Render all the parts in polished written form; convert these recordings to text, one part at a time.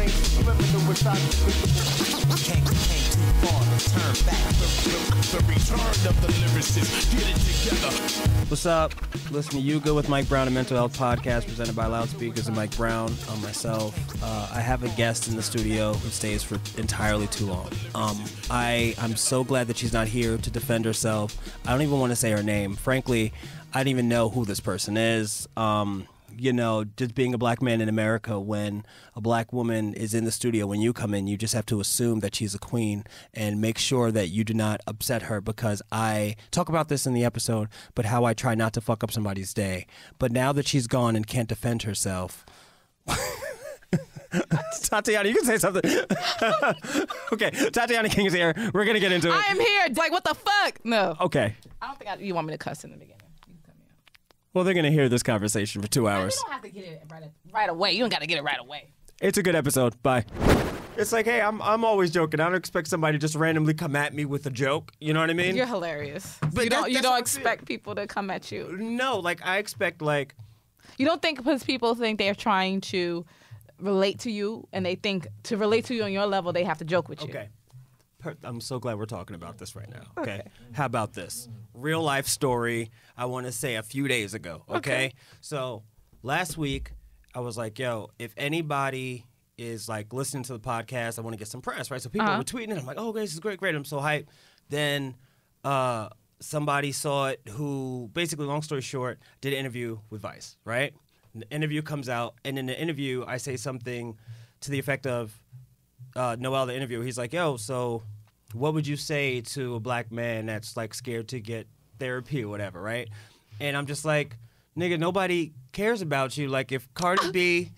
Came too far to turn back. The return of the lyricist. Get it together. What's up? Listen to You Good with Mike Brown, a mental health podcast presented by Loudspeakers and Mike Brown. Myself. I have a guest in the studio who stays for entirely too long. I'm so glad that she's not here to defend herself. I don't even want to say her name. Frankly, I don't even know who this person is. You know, just being a black man in America, when a black woman is in the studio, when you come in, you just have to assume that she's a queen and make sure that you do not upset her, because I talk about this in the episode, but how I try not to fuck up somebody's day. But now that she's gone and can't defend herself... Tatiana, you can say something. Okay, Tatiana King is here. We're going to get into it. I am here. Like, what the fuck? No. Okay. I don't think you want me to cuss in the beginning. Well, they're going to hear this conversation for 2 hours. You don't have to get it right away. You don't got to get it right away. It's a good episode. Bye. It's like, hey, I'm always joking. I don't expect somebody to just randomly come at me with a joke. You know what I mean? You're hilarious. But you don't expect people to come at you. No, like, I expect, like... You don't think because people think they're trying to relate to you, and they think to relate to you on your level, they have to joke with you. Okay. I'm so glad we're talking about this right now. Okay. How about this? Real life story, I want to say a few days ago. Okay. So last week, I was like, yo, if anybody is like listening to the podcast, I want to get some press, right? So people were tweeting it. I'm like, oh, this is great, great. I'm so hyped. Then somebody saw it who, basically, long story short, did an interview with Vice, right? And the interview comes out, and in the interview, I say something to the effect of, Noel, the interviewer, he's like, yo, so what would you say to a black man that's like scared to get therapy or whatever, right? And I'm just like, nigga, nobody cares about you. Like, if Cardi B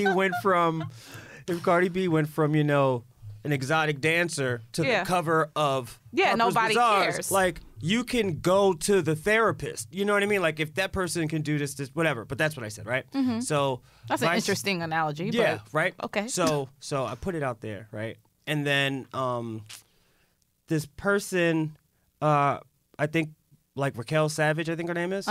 went from, you know, an exotic dancer to the cover of Harper's nobody Bazaars, cares. like, you can go to the therapist. You know what I mean? Like, if that person can do this, whatever. But that's what I said, right? Mm-hmm. So that's an interesting analogy. Yeah, but right? Okay. So I put it out there, right? And then this person, I think, like Raquel Savage, I think her name is,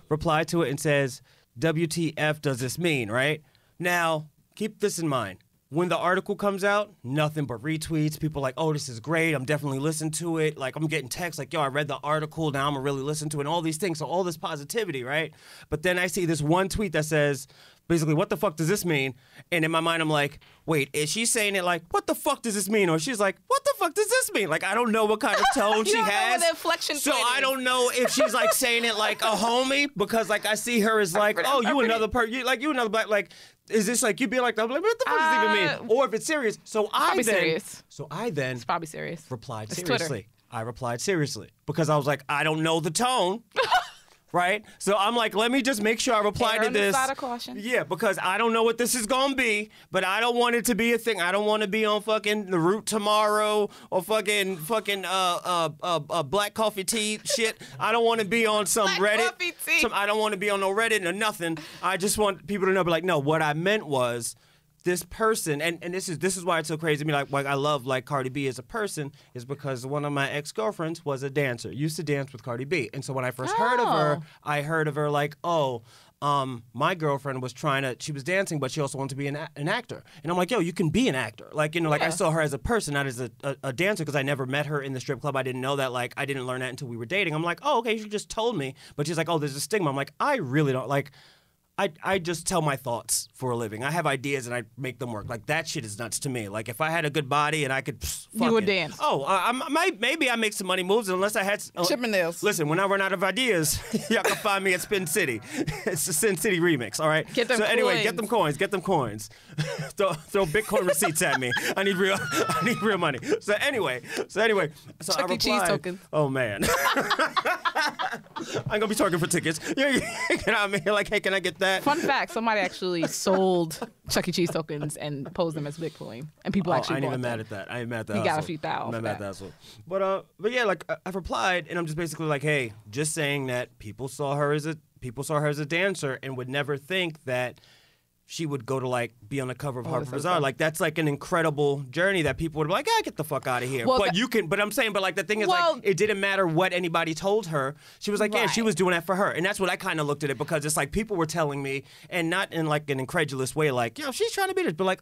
replied to it and says, WTF does this mean, right? Now, keep this in mind. When the article comes out, nothing but retweets. People are like, oh, this is great. I'm definitely listening to it. Like, I'm getting texts like, yo, I read the article. Now I'm going to really listen to it and all these things. So all this positivity, right? But then I see this one tweet that says, basically, what the fuck does this mean? And in my mind, I'm like, wait, is she saying it like, what the fuck does this mean? Or she's like, what the fuck does this mean? Like, I don't know what kind of tone she has. Know what the inflection so point I is. don't know if she's like saying it like a homie, because like I see her as like, oh, you another person, you another black, like, is this like you being like, what the fuck does this even mean? Or if it's serious. So I then It's probably serious. Replied It's seriously. Twitter. I replied seriously because I was like, I don't know the tone. Right? So I'm like, let me just make sure I reply to this. Side of caution. Yeah, because I don't know what this is going to be, but I don't want it to be a thing. I don't want to be on fucking The Root tomorrow or fucking black coffee tea shit. I don't want to be on some Black Reddit. coffee tea. I don't want to be on no Reddit or nothing. I just want people to know, but like, no, what I meant was this person, and this is why it's so crazy to me. Like I love like Cardi B as a person is because one of my ex-girlfriends was a dancer, used to dance with Cardi B, and so when I first heard of her, I heard of her like, oh, my girlfriend was she was dancing, but she also wanted to be an actor, and I'm like, yo, you can be an actor, like, you know, like I saw her as a person, not as a dancer, because I never met her in the strip club. I didn't know that, like, I didn't learn that until we were dating. I'm like, oh, okay, she just told me, but she's like, oh, there's a stigma. I'm like, I really don't like. I just tell my thoughts for a living. I have ideas and I make them work. Like, that shit is nuts to me. Like, if I had a good body and I could you would dance. Oh, maybe I make some money moves unless I had... Chippendales. Listen, when I run out of ideas, y'all can find me at Spin City. It's the Sin City remix, all right? Get them coins. Anyway, get them coins. Get them coins. throw Bitcoin receipts at me. I need real money. So anyway. So I Chuck E. Cheese tokens. Oh, man. I'm going to be talking for tickets. You know what I mean? Like, hey, can I get that? Fun fact, somebody actually sold Chuck E. Cheese tokens and posed them as Bitcoin. And people actually I ain't bought even them. mad at that. I ain't mad at that. He got a few thou. I'm not mad at that. So. But yeah, like I've replied, and I'm just basically like, hey, just saying that people saw her as a dancer and would never think that she would go to like be on the cover of Oh, Harper's that's so Bazaar. fun. Like that's like an incredible journey that people would be like, get the fuck out of here. Well, But I'm saying, but like the thing is Well- like it didn't matter what anybody told her. She was like, yeah, she Right. was doing that for her. And that's what I kind of looked at it, because it's like people were telling me, and not in like an incredulous way, like, she's trying to be this, but like,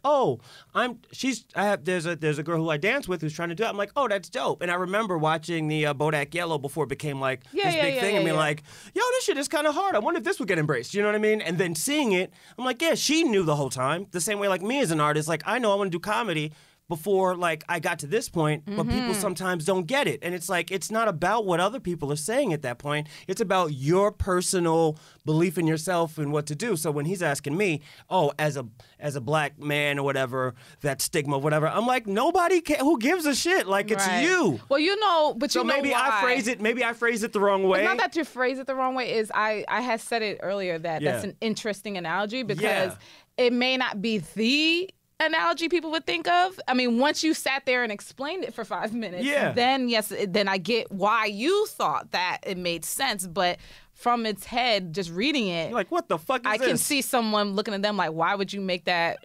there's a girl who I dance with who's trying to do it. I'm like, oh, that's dope. And I remember watching the Bodak Yellow before it became like this big thing, and being like, this shit is kind of hard. I wonder if this would get embraced. You know what I mean? And then seeing it, I'm like, yeah, she knew the whole time. The same way like me as an artist, like I know I want to do comedy before like I got to this point, but people sometimes don't get it. And it's like, it's not about what other people are saying at that point. It's about your personal belief in yourself and what to do. So when he's asking me, as a black man or whatever, that stigma, whatever, I'm like, nobody who gives a shit? Like it's you. Well, but so you know maybe why. I phrase it the wrong way. It's not that you phrase it the wrong way. Is I had said it earlier that that's an interesting analogy, because it may not be the analogy people would think of. I mean, once you sat there and explained it for 5 minutes, then I get why you thought that it made sense. But from its head, just reading it, You're like, what the fuck is I this? can see someone looking at them like, why would you make that?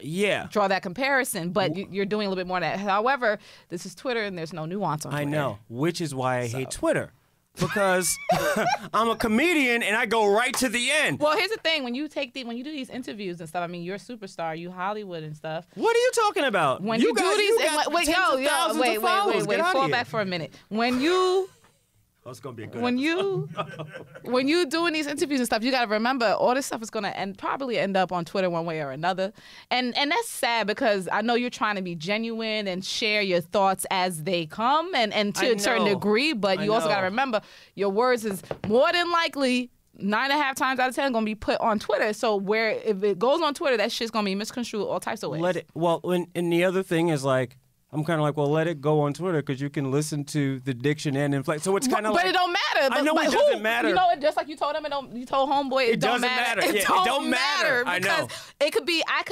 Draw that comparison. But you're doing a little bit more than that. However, this is Twitter, and there's no nuance on Twitter. I know, which is why I hate Twitter. Because I'm a comedian and I go right to the end. Well, here's the thing: when you do these interviews and stuff, I mean, you're a superstar, you Hollywood and stuff. What are you talking about? When you do these, wait, fall back back for a minute. When you it's gonna be a good when you doing these interviews and stuff, you got to remember all this stuff is gonna probably end up on Twitter one way or another, and that's sad, because I know you're trying to be genuine and share your thoughts as they come, and to a certain degree, but you also got to remember your words is more than likely 9.5 times out of 10 gonna be put on Twitter. So if it goes on Twitter, that shit's gonna be misconstrued all types of ways. And the other thing is like, I'm kind of like, well, let it go on Twitter, because you can listen to the diction and inflect. So it's kind of like, but it don't matter. I know it doesn't matter. You know, just like you told him, you told homeboy, it don't doesn't matter. It don't matter. I know. It could be. I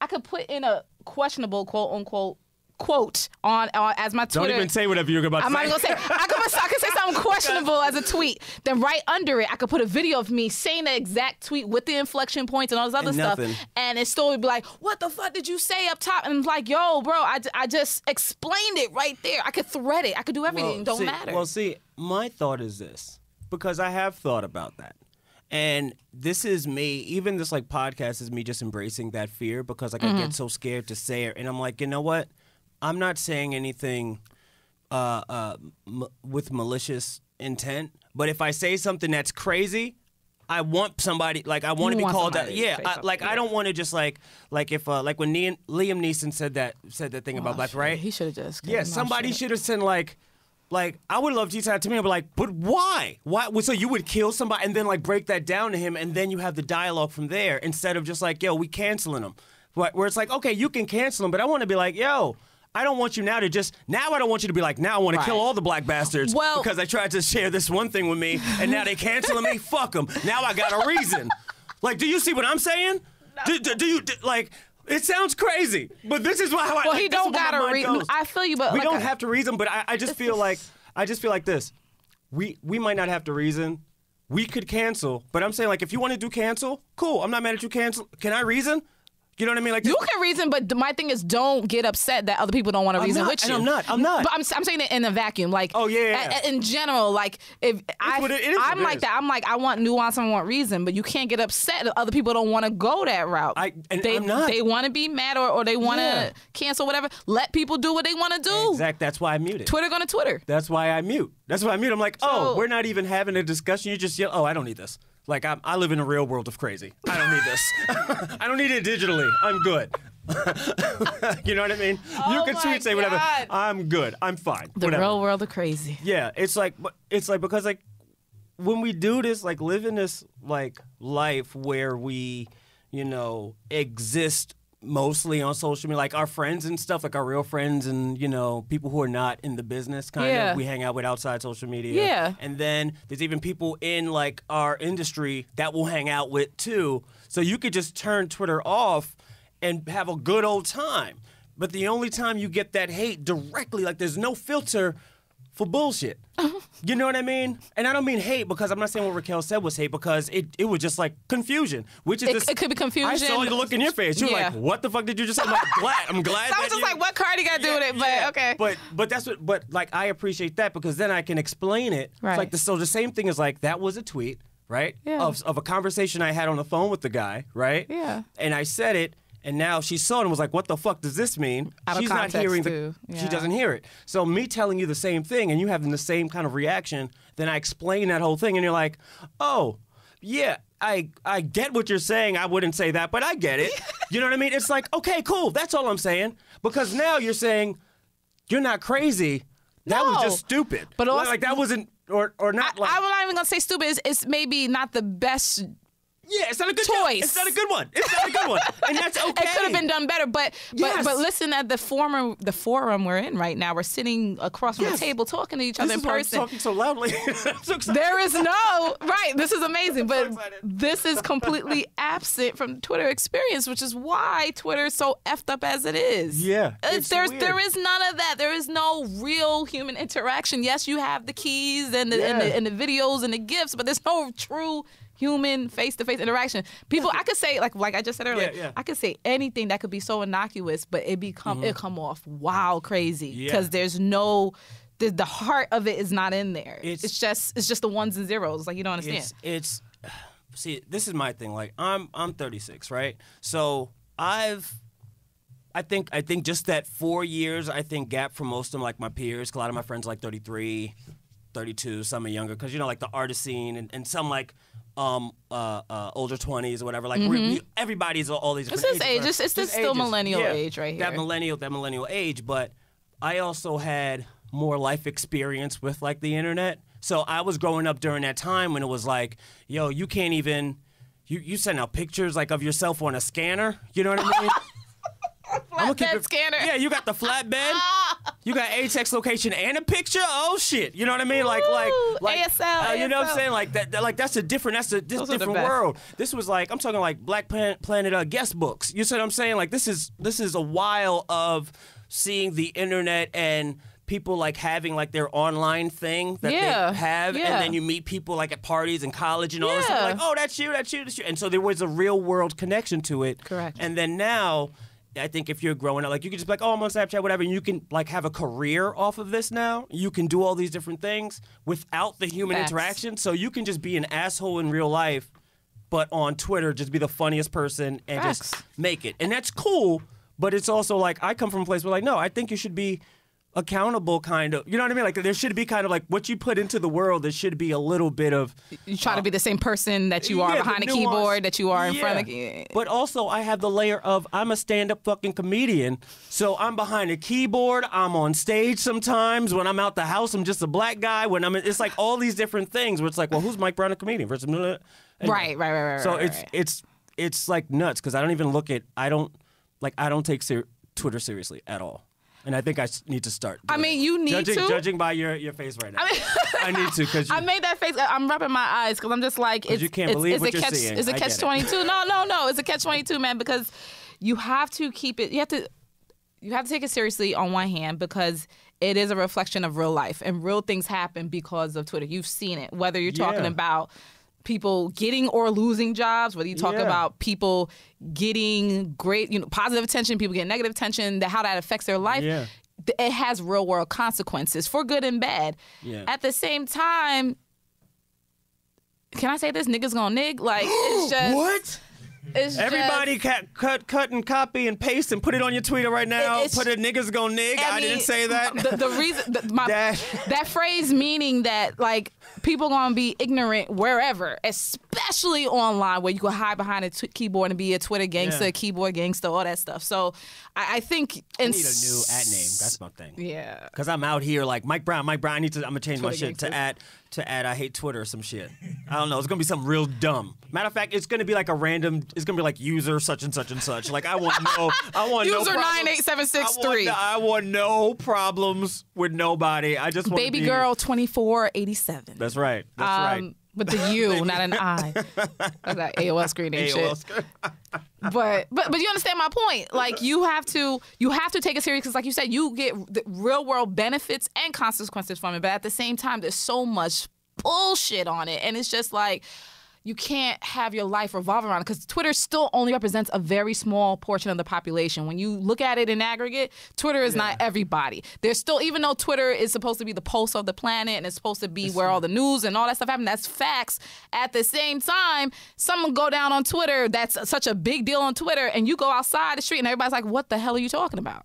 could put in a questionable quote unquote quote on as my Twitter. Don't even say whatever you're about to say. I'm not gonna say. I could say something questionable as a tweet. Then right under it, I could put a video of me saying the exact tweet with the inflection points and all this other stuff, and it still would be like, "What the fuck did you say up top?" And I'm like, "Yo, bro, I just explained it right there. I could thread it. I could do everything. Don't matter." Well, see, my thought is this, because I have thought about that. And this is me, even this like podcast is me just embracing that fear, because like I get so scared to say it. And I'm like, you know what? I'm not saying anything with malicious intent, but if I say something that's crazy, I want somebody, like I want to be called out. Yeah, I don't want to just like if like when Liam Neeson said that thing about black, right? He should have just. Somebody should have said like I would love to say that to me, but like, but why? Why? So you would kill somebody and then like break that down to him, and then you have the dialogue from there instead of just like, yo, we canceling him. Where it's like, okay, you can cancel him, but I want to be like, yo, I don't want you now to just, now I don't want you to be like, now I want to kill all the black bastards because I tried to share this one thing with me and now they canceling me. Fuck them. Now I got a reason. Like, do you see what I'm saying? No. Do you, like, it sounds crazy, but this is how I. Well, he don't got a reason. I feel you, but we don't have to reason. But I just feel like this. We might not have to reason. We could cancel, but I'm saying like if you want to do cancel, cool. I'm not mad at you. Cancel. Can I reason? You know what I mean? Like you can reason, but my thing is, don't get upset that other people don't want to reason with you. I'm not. But I'm saying it in a vacuum, like in general, like if I'm like that, I'm like I want nuance, I want reason, but you can't get upset that other people don't want to go that route. I'm not. They want to be mad or they want to cancel whatever. Let people do what they want to do. Exactly. That's why I mute it. Twitter gonna Twitter. That's why I mute. I'm like, we're not even having a discussion. You just yell, I don't need this. Like, I live in a real world of crazy. I don't need this. I don't need it digitally. I'm good. You know what I mean? You can tweet, say whatever. I'm good. I'm fine. The real world of crazy. Yeah, it's like because like when we do this, like live in this like life where we, exist mostly on social media, like our friends and stuff, like our real friends and, people who are not in the business kind of, we hang out with outside social media. Yeah. And then there's even people in like our industry that we'll hang out with too. So you could just turn Twitter off and have a good old time. But the only time you get that hate directly, like there's no filter for bullshit. You know what I mean? And I don't mean hate, because I'm not saying what Raquel said was hate, because it was just like confusion, which is it could be confusion. I saw the look in your face. You were like, "What the fuck did you just say?" I'm glad. I was just like, "What Cardi got to do with it?" But okay. But that's what. But like, I appreciate that, because then I can explain it. Right. It's like so the same thing is like, that was a tweet, right? Yeah. Of a conversation I had on the phone with the guy, right? Yeah. And I said it. And now she saw it and was like, "What the fuck does this mean?" She's not hearing she doesn't hear it. So me telling you the same thing and you having the same kind of reaction, then I explain that whole thing and you're like, "Oh, yeah, I get what you're saying. I wouldn't say that, but I get it." You know what I mean? It's like, okay, cool. That's all I'm saying. Because now you're saying you're not crazy. That was just stupid. But also, like that wasn't or not. I'm not even gonna say stupid. It's maybe not the best. Yeah, it's not a good choice. It's not a good one. It's not a good one, and that's okay. It could have been done better, but listen, at the forum we're in right now, we're sitting across from the table talking to each other in person. Why I'm talking so loudly. I'm so excited. There is no right. This is amazing, but this is completely absent from the Twitter experience, which is why Twitter is so effed up as it is. Yeah, there is none of that. There is no real human interaction. Yes, you have the keys and the videos and the gifts, but there's no true human face-to-face interaction. People, I could say, like I just said earlier, I could say anything that could be so innocuous, but it come off wild crazy, because there's no, the heart of it is not in there. It's just the ones and zeros. Like, you don't understand. See, this is my thing. Like, I'm 36, right? So I think just that 4 years, gap from most of them, like my peers. A lot of my friends like 33, 32, some are younger, because like the artist scene and some like older 20s or whatever. Like everybody's all these different ages. It's this still millennial age right here. That millennial age. But I also had more life experience with like the internet. So I was growing up during that time when it was like, yo, you can't even you send out pictures like of yourself on a scanner. You know what I mean? Flatbed scanner. Yeah, you got the flatbed. You got a text location and a picture. Oh shit, you know what I mean? Like ASL. You know what I'm saying? Like that. Like that's a different world. This was like, I'm talking like Black Planet guest books. You see what I'm saying? Like this is a while of seeing the internet and people like having like their online thing that they have, and then you meet people like at parties and college and all this stuff. Like, oh, that's you. And so there was a real world connection to it. Correct. And then now, I think if you're growing up, like you can just be like, oh, I'm on Snapchat, whatever, and you can like have a career off of this now. You can do all these different things without the human interaction. So you can just be an asshole in real life, but on Twitter, just be the funniest person and just make it. And that's cool, but it's also like, I come from a place where like, no, I think you should be accountable, kind of. You know what I mean? Like there should be kind of like what you put into the world, there should be a little bit of... You try to be the same person that you are behind a keyboard, that you are in front of... But also I have the layer of I'm a stand-up fucking comedian, so I'm behind a keyboard, I'm on stage sometimes. When I'm out the house, I'm just a black guy. When I'm... It's like all these different things where it's like, well, who's Mike Brown a comedian versus... Anyway. Right. So it's like nuts, because I don't even look at... I don't take Twitter seriously at all. And I think I need to start. I mean, you need to. Judging by your face right now. I need to, because I made that face. I'm rubbing my eyes because I'm just like, you can't believe what you're seeing. It's a catch-22. No. It's a catch-22, man, because you have to keep it. You have to take it seriously on one hand, because it is a reflection of real life, and real things happen because of Twitter. You've seen it, whether you're talking about people getting or losing jobs, whether you talk about people getting great, positive attention, people getting negative attention, how that affects their life. Yeah. It has real world consequences for good and bad. Yeah. At the same time, can I say this? Niggas gonna nig? Like, it's just... What? Everybody cut and copy and paste and put it on your Twitter right now. Put a niggas gon' nig. I didn't say that. The reason that phrase meaning that like people gonna be ignorant wherever, especially online where you can hide behind a keyboard and be a Twitter gangster, a keyboard gangster, all that stuff. So I think I need a new at name. That's my thing. Yeah. Because I'm out here like Mike Brown. I'm gonna change my shit to add I hate Twitter or some shit. I don't know. It's gonna be something real dumb. Matter of fact, it's gonna be like a random. It's gonna be like user such and such and such. Like I want user 98763. I want no problems with nobody. I just want baby girl 2487. That's right. That's right. With the U, not an I. That's that AOL screen name shit. But you understand my point. Like you have to take it serious because, like you said, you get the real world benefits and consequences from it. But at the same time, there's so much bullshit on it, and it's just like you can't have your life revolve around it because Twitter still only represents a very small portion of the population. When you look at it in aggregate, Twitter is not everybody. There's still, even though Twitter is supposed to be the pulse of the planet and it's supposed to be where all the news and all that stuff happens, that's facts. At the same time, someone go down on Twitter, that's such a big deal on Twitter, and you go outside the street and everybody's like, what the hell are you talking about?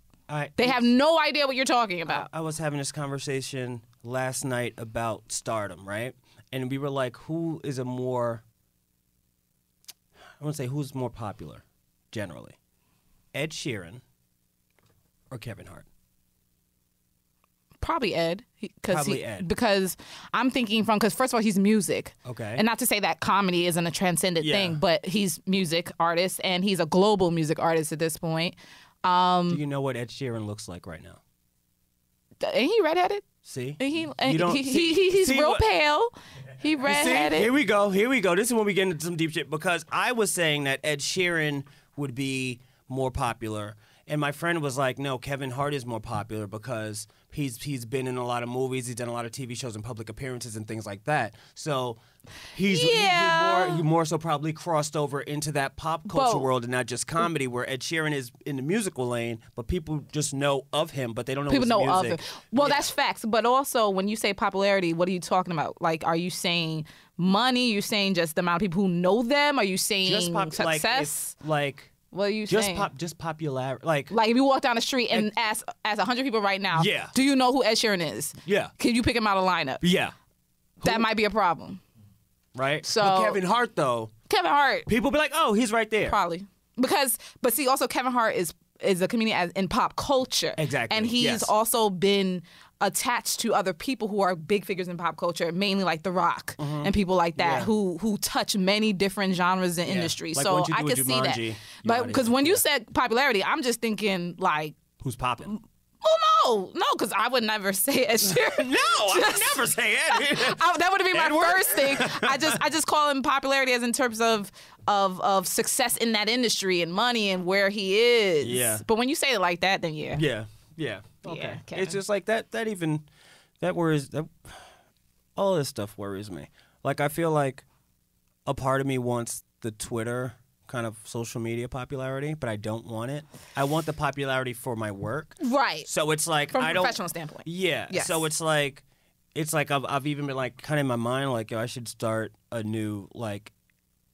They have no idea what you're talking about. I was having this conversation last night about stardom, right? And we were like, who is a more... I want to say who's more popular, generally, Ed Sheeran or Kevin Hart? Probably Ed. Probably Ed. Because I'm thinking because first of all, he's music. Okay. And not to say that comedy isn't a transcendent thing, but he's music artist, and he's a global music artist at this point. Do you know what Ed Sheeran looks like right now? Ain't he redheaded? See? He's real pale. He redheaded. Here we go. This is when we get into some deep shit because I was saying that Ed Sheeran would be more popular. And my friend was like, no, Kevin Hart is more popular because he's been in a lot of movies, he's done a lot of TV shows and public appearances and things like that. So he's more so probably crossed over into that pop culture world and not just comedy, where Ed Sheeran is in the musical lane, but people just know of him, but they don't know his music. Of him. Well, that's facts. But also, when you say popularity, what are you talking about? Like, are you saying money? Are you saying just the amount of people who know them? Are you saying success? What are you saying? Just popularity. Like if you walk down the street and ask 100 people right now, do you know who Ed Sheeran is? Yeah. Can you pick him out of lineup? Yeah. That might be a problem. Right? So but Kevin Hart, though. Kevin Hart. People be like, oh, he's right there. Probably. But see, also Kevin Hart is a comedian in pop culture. Exactly. And he's also been attached to other people who are big figures in pop culture, mainly like The Rock and people like that who touch many different genres and industries. Like so I can see that. But because when you said popularity, I'm just thinking like, who's popping? Oh no, because I would never say Ed Sheeran. No, I would never say Ed. That would be my first thing. I just call him popularity as in terms of success in that industry and money and where he is. Yeah. But when you say it like that, then yeah. Yeah. Okay. Yeah, it's just like that worries. All this stuff worries me. Like, I feel like a part of me wants the Twitter kind of social media popularity, but I don't want it. I want the popularity for my work. Right. So it's like, from a professional standpoint. Yeah. Yes. So it's like I've even been like kind of in my mind like, yo, I should start a new like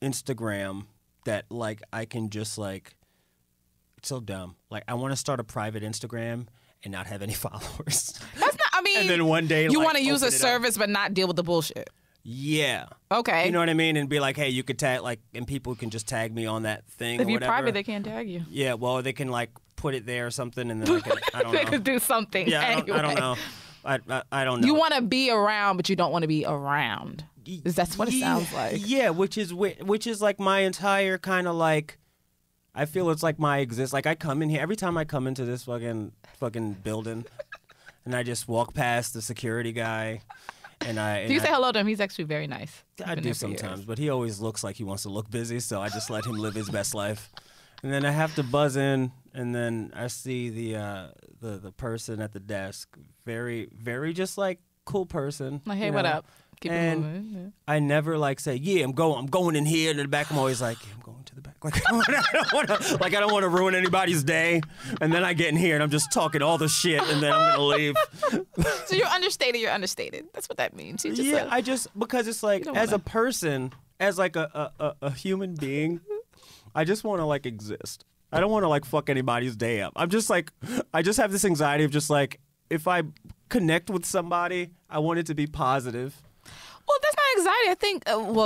Instagram that like I can just like. It's so dumb. Like, I want to start a private Instagram and not have any followers. That's not, I mean, and then one day you want to use a service but not deal with the bullshit. Yeah. Okay. You know what I mean? And be like, hey, you could tag, like, and people can just tag me on that thing. If or you're whatever. private, they can't tag you. Yeah, well, they can, like, put it there or something, and then I don't know. They could do something. Yeah, anyway. I don't know. I don't know. You want to be around, but you don't want to be around. That's what it sounds like. Yeah, which is like my entire kind of like, I feel it's like my exist. Like, I come in here every time I come into this fucking building, and I just walk past the security guy, and do you say hello to him? He's actually very nice. I do sometimes, but he always looks like he wants to look busy, so I just let him live his best life. And then I have to buzz in, and then I see the person at the desk, very very just like cool person. Like, hey, what up? Keep it moving. Yeah. I never like say, yeah, I'm going in here. And in the back, I'm always like, yeah, I'm going to the back. Like, I don't want to ruin anybody's day. And then I get in here and I'm just talking all the shit, and then I'm gonna leave. So you're understated. You're understated. That's what that means. Because it's like, as a person, as like a human being, I just want to like exist. I don't want to like fuck anybody's day up. I'm just like, I just have this anxiety of just like, if I connect with somebody, I want it to be positive. Well, that's not anxiety. I think,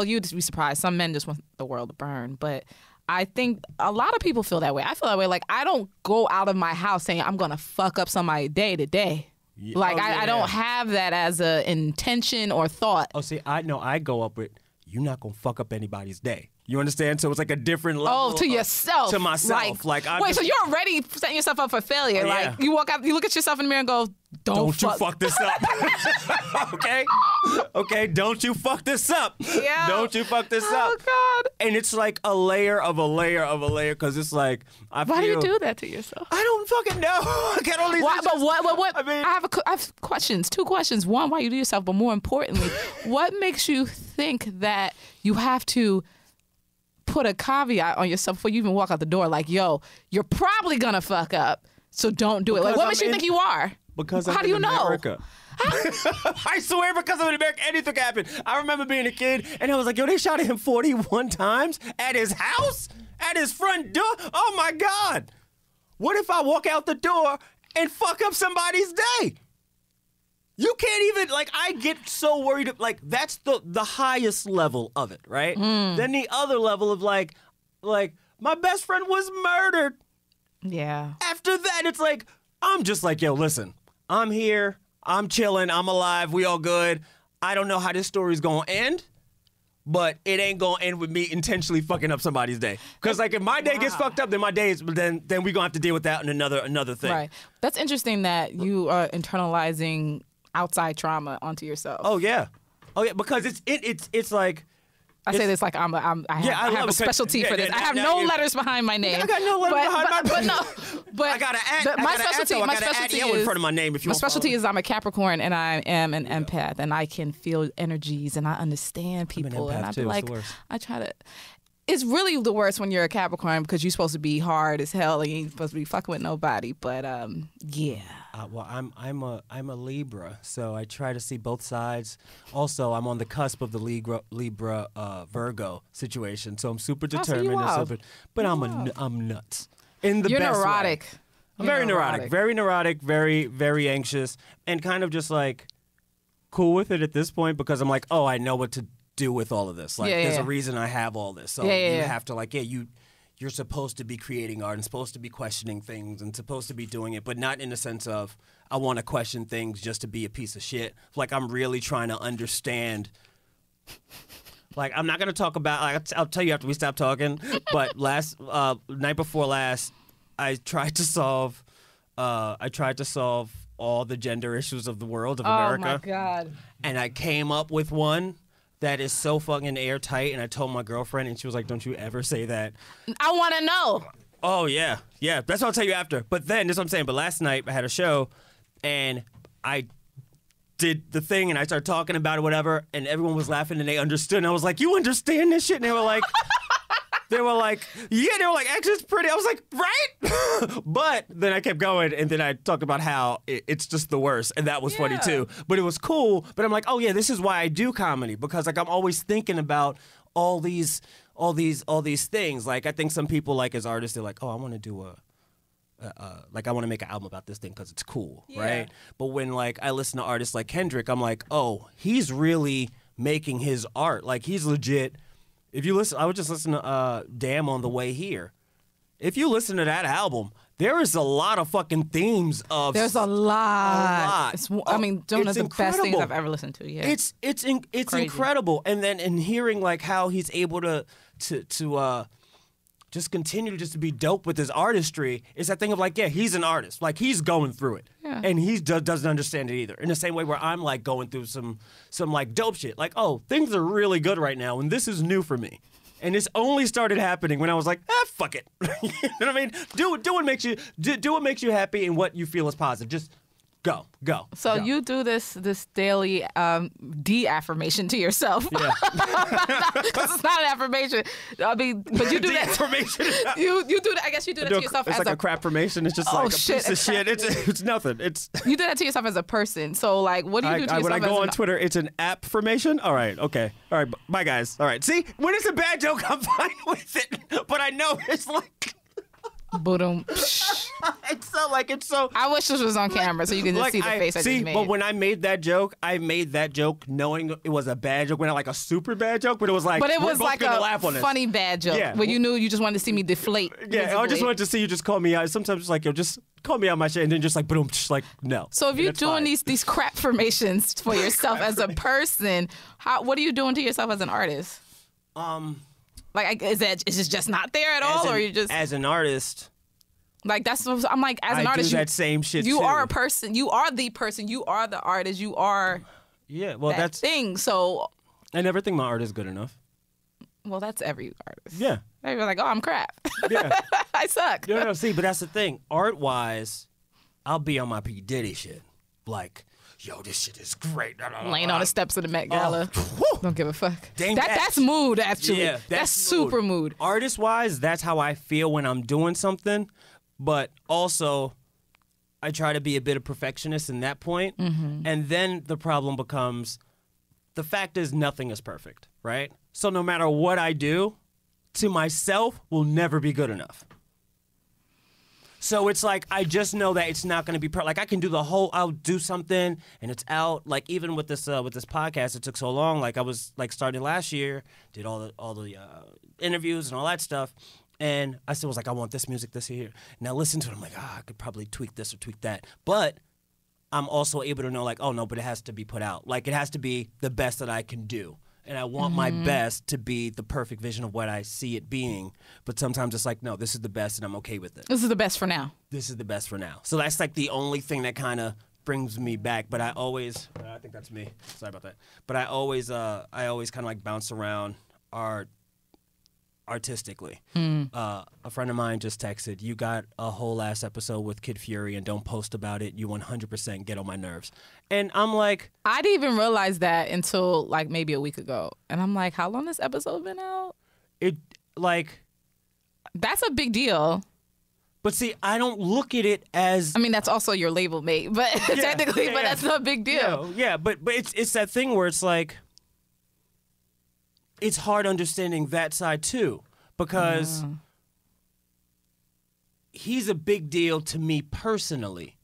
you'd be surprised. Some men just want the world to burn. But I think a lot of people feel that way. I feel that way. Like, I don't go out of my house saying I'm going to fuck up somebody day to day. Yeah. Like, I don't have that as an intention or thought. Oh, see, I go up with, you're not going to fuck up anybody's day. You understand? So it's like a different level. Oh, to yourself. To myself. So you're already setting yourself up for failure. Oh, like, you walk out, you look at yourself in the mirror and go, don't you fuck this up. Okay, don't you fuck this up. Yeah. Don't you fuck this up. Oh God. And it's like a layer of a layer of a layer because it's like Why do you do that to yourself? I don't fucking know. I get all these. But what? I mean, I have questions. 2 questions. One, why you do yourself, but more importantly, what makes you think that you have to put a caveat on yourself before you even walk out the door? Like, yo, you're probably gonna fuck up, so don't do it. Like, what makes you think you are? Because how do you know? I swear, because I'm in America, anything can happen. I remember being a kid, and I was like, yo, they shot at him 41 times at his house, at his front door. Oh my God! What if I walk out the door and fuck up somebody's day? You can't even, like, I get so worried. Like, that's the highest level of it, right? Then the other level of, like, my best friend was murdered. Yeah. After that, it's like, I'm just like, yo, listen, I'm here, I'm chilling, I'm alive, we all good. I don't know how this story's gonna end, but it ain't gonna end with me intentionally fucking up somebody's day. Because, like, if my day gets fucked up, then my day is, then we gonna have to deal with that in another thing. Right. That's interesting that you are internalizing outside trauma onto yourself. Oh yeah, because it's like I say this like I have a specialty for this. I have no letters behind my name. I got no letters behind my name. But I gotta add. My specialty is in front of my name. If you my specialty is I'm a Capricorn and I am an empath and I can feel energies and I understand people and I be like I try to. It's really the worst when you're a Capricorn because you're supposed to be hard as hell and you ain't supposed to be fucking with nobody. But yeah. Well, I'm a Libra, so I try to see both sides. Also, I'm on the cusp of the Libra Virgo situation, so I'm super determined. But I'm nuts in the You're best neurotic. way. I'm very neurotic, very anxious, and kind of just like cool with it at this point because I'm like, oh, I know what to do with all of this. Like, there's a reason I have all this. So you have to like, you're supposed to be creating art and supposed to be questioning things and supposed to be doing it, but not in the sense of I want to question things just to be a piece of shit. Like, I'm really trying to understand. Like, I'm not going to talk about, like, I'll tell you after we stop talking, but night before last, I tried to solve all the gender issues of the world, of America. Oh, my God. And I came up with one that is so fucking airtight, and I told my girlfriend, and she was like, don't you ever say that. I want to know. Oh, yeah. Yeah, that's what I'll tell you after. But then, this is what I'm saying, but last night I had a show, and I did the thing, and I started talking about it, whatever, and everyone was laughing, and they understood, and I was like, you understand this shit? And they were like... They were like, actually, it's pretty. I was like, right? But then I kept going, and then I talked about how it's just the worst, and that was funny too. But it was cool. But I'm like, oh yeah, this is why I do comedy, because like I'm always thinking about all these things. Like I think some people, like as artists, they're like, oh, I want to do I want to make an album about this thing because it's cool, right? But when like I listen to artists like Kendrick, I'm like, oh, he's really making his art. Like he's legit. If you listen, I would just listen to Damn on the way here. If you listen to that album, there is a lot of fucking themes of. There's a lot. I mean, one of the incredible. best things I've ever listened to. Yeah, it's incredible. And then hearing like how he's able to just continue to be dope with his artistry is that thing of like, yeah, he's an artist. Like he's going through it. Yeah. And he doesn't understand it either. In the same way where I'm like going through some like dope shit. Like, oh, things are really good right now and this is new for me. And this only started happening when I was like, fuck it. You know what I mean? Do what makes you happy and what you feel is positive. Just go. So go. You do this daily de-affirmation to yourself. Yeah. Because it's not an affirmation. I mean, but you do that. De-affirmation. You do that. I guess you do that to yourself as like a crap formation. It's just like a piece of shit. It's nothing. You do that to yourself as a person. So like, what do you do to yourself? When I go on Twitter, it's an app formation. All right. Okay. All right. Bye, guys. All right. See, when it's a bad joke, I'm fine with it. But I know it's like. Boom. It's so. I wish this was on camera so you can just see the face I just made. But when I made that joke knowing it was a bad joke, when like a super bad joke, but it was like. But it was like a funny bad joke. Yeah. Where you knew you just wanted to see me deflate. Yeah, visibly. I just wanted to see you just call me out. Sometimes it's like, yo, just call me out my shit, and then just like boom, just like no. So if you're doing these crap formations for yourself as a person, what are you doing to yourself as an artist? Like, is it just not there at all, or you just as an artist? Like that's what I'm like as an artist. Do that same shit. You too. are a person. You are the person. You are the artist. You are. Yeah. Well, that's thing. So. I never think my art is good enough. Well, that's every artist. Yeah. They're like, oh, I'm crap. Yeah. I suck. No. See, but that's the thing. Art wise, I'll be on my P Diddy shit. Like, yo, this shit is great. Laying on the steps of the Met Gala. Don't give a fuck. Dang, that's mood, actually. Yeah, that's super mood. Artist-wise, that's how I feel when I'm doing something. But also, I try to be a bit of perfectionist in that point. Mm-hmm. And then the problem becomes, the fact is nothing is perfect, right? So no matter what I do, to myself, will never be good enough. So it's like, I just know that it's not going to be perfect. Like, I can do I'll do something and it's out. Like, even with this podcast, it took so long. Like, I was like starting last year, did all the interviews and all that stuff. And I still was like, I want this music, this here. Now listen to it. I'm like, I could probably tweak this or tweak that. But I'm also able to know, like, oh, no, but it has to be put out. Like, it has to be the best that I can do. And I want my best to be the perfect vision of what I see it being. But sometimes it's like, no, this is the best and I'm okay with it. This is the best for now. This is the best for now. So that's like the only thing that kind of brings me back. But I think that's me. Sorry about that. But I always kind of like bounce around artistically. A friend of mine just texted, you got a whole last episode with Kid Fury and don't post about it. You 100% get on my nerves. And I'm like, I didn't even realize that until like maybe a week ago. And I'm like, how long this episode been out? That's a big deal. But see, I don't look at it as, I mean, that's also your label mate, but technically, but that's not a big deal. Yeah, but it's that thing where it's like, it's hard understanding that side too, because he's a big deal to me personally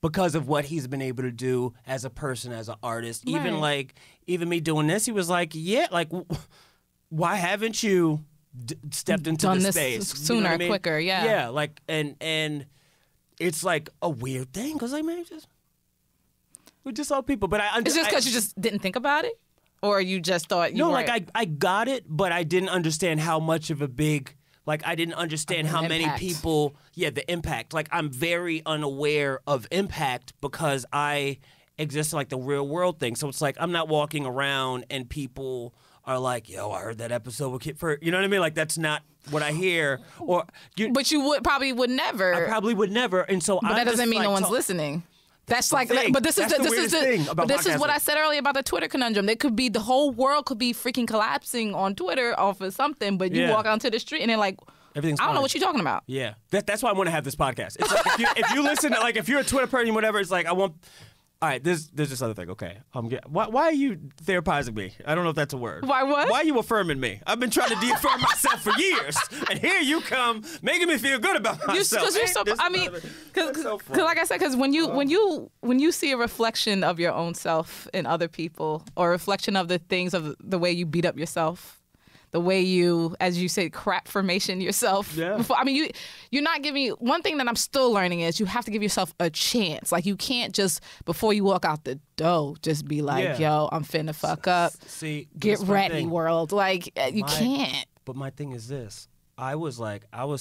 because of what he's been able to do as a person, as an artist. Right. Even me doing this, he was like, yeah, like, why haven't you stepped into done this space you sooner, know what I mean? quicker? Yeah. Yeah, like, and it's like a weird thing because like, man, we're just all people. But it's just because you just didn't think about it. Or you just thought you weren't? Like I got it, but I didn't understand how much of a big, like I didn't understand how many people, the impact. Like I'm very unaware of impact because I exist in like the real world thing. So it's like I'm not walking around and people are like, yo, I heard that episode with Kid Fury. You know what I mean? Like that's not what I hear. But you probably would never. I probably would never. And so but that doesn't mean no one's listening. That's like, but this is what I said earlier about the Twitter conundrum. It could be the whole world could be freaking collapsing on Twitter off of something, but you walk onto the street and they're like, everything's I don't know what you're talking about. Yeah, that's why I want to have this podcast. It's like if you listen to, like if you're a Twitter person, whatever, it's like I want. All right, there's this other thing. Okay, why are you therapizing me? I don't know if that's a word. Why what? Why are you affirming me? I've been trying to de-affirm myself for years, and here you come making me feel good about myself. Because like I said, because when you see a reflection of your own self in other people, or a reflection of the things of the way you beat up yourself, the way you, as you say, crap formation yourself. Yeah. Before, I mean, you're not giving. One thing that I'm still learning is you have to give yourself a chance. Like you can't just before you walk out the door just be like, "Yo, I'm finna fuck up." See, get ready, world. Like you can't. But my thing is this: I was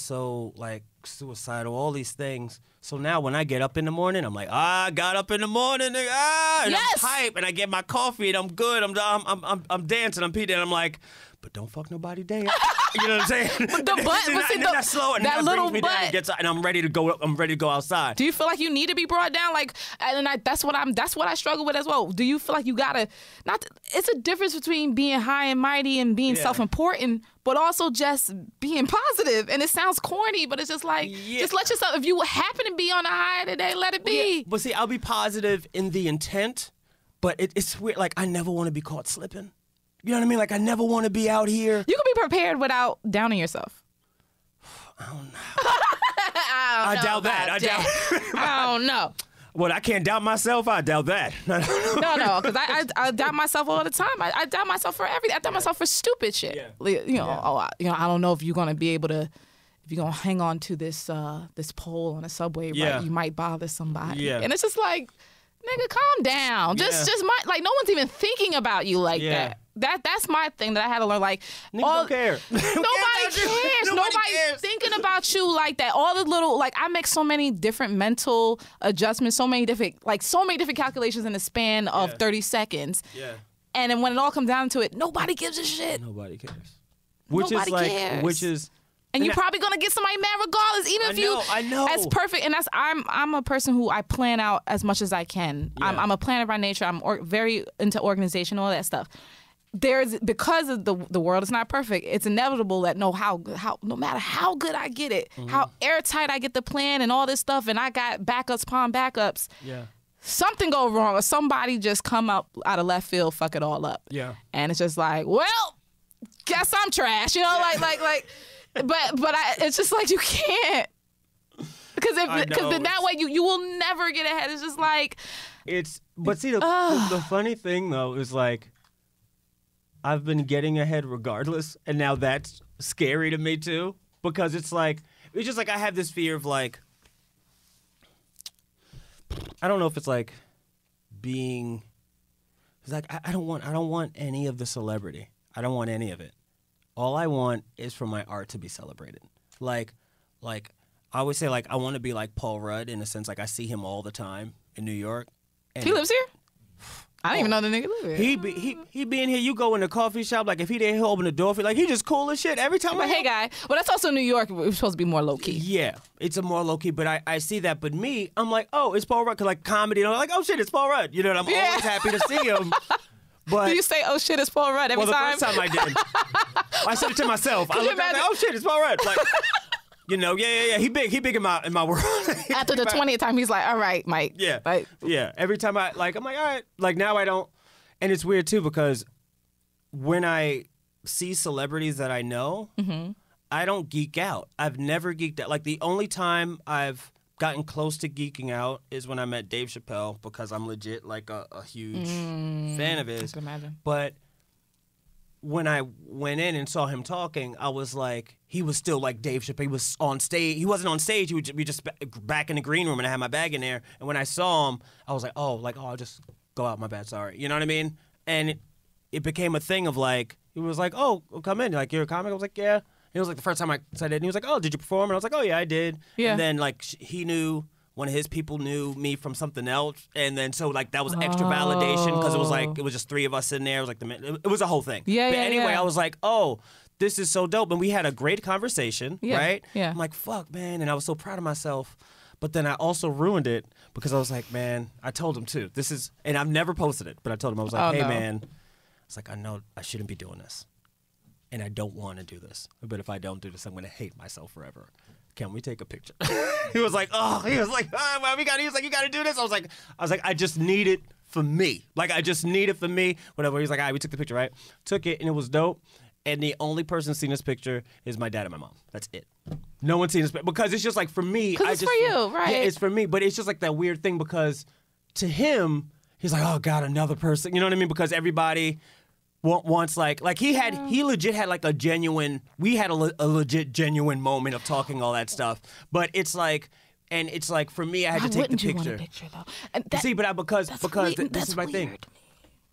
so like suicidal, all these things. So now when I get up in the morning, I'm like, I got up in the morning, and I'm hype, and I get my coffee, and I'm good. I'm dancing, I'm peeing, and I'm like. But don't fuck nobody day. You know what I'm saying? But the butt, slow, and that little butt, and I'm ready to go. I'm ready to go outside. Do you feel like you need to be brought down? Like, and that's what I struggle with as well. Do you feel like you gotta? It's a difference between being high and mighty and being self-important, but also just being positive. And it sounds corny, but it's just like, just let yourself. If you happen to be on a high today, let it be. Yeah. But see, I'll be positive in the intent, but it's weird. Like I never want to be caught slipping. You know what I mean? Like, I never want to be out here. You can be prepared without downing yourself. I don't know. I doubt that. I don't know. Well, I can't doubt myself. I doubt that. No, because I doubt myself all the time. I doubt myself for everything. I doubt myself for stupid shit. Yeah. I don't know if you're going to be able to, if you're going to hang on to this pole on a subway, right? You might bother somebody. Yeah. And it's just like, nigga, calm down. Just no one's even thinking about you like that. that's my thing that I had to learn. Like, Niggas don't care. Nobody cares. Nobody thinking about you like that. All the little, like, I make so many different mental adjustments, so many different calculations in the span of 30 seconds. Yeah. And then when it all comes down to it, nobody gives a shit. Nobody cares. Nobody cares. And you're probably gonna get somebody mad regardless, even if I know. That's perfect. And that's I'm a person who I plan out as much as I can. Yeah. I'm a planner by nature. I'm very into organization, all that stuff. Because of the world is not perfect. It's inevitable that no matter how good I get it, how airtight I get the plan and all this stuff, and I got backups upon backups. Yeah. Something go wrong, or somebody just come up out of left field, fuck it all up. Yeah. And it's just like, well, guess I'm trash. You know, like. But it's just like you can't, because then that way you will never get ahead. It's just like But see, the funny thing though is like I've been getting ahead regardless, and now that's scary to me too, because it's just like I have this fear of like, I don't know if it's like being, it's like I don't want any of the celebrity. I don't want any of it. All I want is for my art to be celebrated. Like I always say, like, I want to be like Paul Rudd in a sense. Like, I see him all the time in New York. And he lives here? I didn't even know the nigga lived here. He be in here. You go in the coffee shop. Like, if he there, he'll open the door for you. Like, he just cool as shit every time. But hey, guy. Well, that's also New York. We're supposed to be more low key. Yeah, it's a more low key. But I see that. But me, I'm like, oh, it's Paul Rudd. Cause like comedy, and I'm like, oh shit, it's Paul Rudd. You know, and I'm always happy to see him. But do you say, oh shit, it's Paul Rudd every time? Well, the first time I did. I said it to myself. I looked at it, like, oh shit, it's Paul Rudd. Like, you know, yeah. He big in my world. After the 20th time, he's like, all right, Mike. Yeah. Like, yeah. Every time I'm like, all right. Like, now I don't. And it's weird too, because when I see celebrities that I know, I don't geek out. I've never geeked out. Like, the only time I've gotten close to geeking out is when I met Dave Chappelle, because I'm legit like a huge fan of his. I can imagine. But when I went in and saw him talking, I was like, he was still like Dave Chappelle. He was on stage. He wasn't on stage. He would be just back in the green room, and I had my bag in there. And when I saw him, I was like, oh, I'll just go out. My bad, sorry. You know what I mean? And it became a thing of like, he was like, oh, come in. Like, you're a comic? I was like, yeah. It was like the first time I said it, and he was like, oh, did you perform? And I was like, oh, yeah, I did. Yeah. And then, like, he knew, one of his people knew me from something else. And then, so, like, that was extra validation, because it was like, it was just three of us in there. It was like, it was a whole thing. Yeah, but yeah, anyway, yeah. I was like, oh, this is so dope. And we had a great conversation, right? Yeah. I'm like, fuck, man. And I was so proud of myself. But then I also ruined it, because I was like, man, I told him, too. This is, and I've never posted it, but I told him, I was like, man, it's like, I know I shouldn't be doing this. And I don't want to do this. But if I don't do this, I'm going to hate myself forever. Can we take a picture? He was like, you got to do this. I was like, I just need it for me. Like, I just need it for me. Whatever. He's like, all right, we took the picture, right? Took it, and it was dope. And the only person seen this picture is my dad and my mom. That's it. No one's seen this picture. Because it's just like, for me. Because it's for you, right? Yeah, it's for me. But it's just like that weird thing, because to him, he's like, oh, God, another person. You know what I mean? Because everybody wants like he legit had like a genuine, we had a legit genuine moment of talking all that stuff, but it's like, and it's like, for me, I had to take the picture. You want a picture though? And because this is my thing,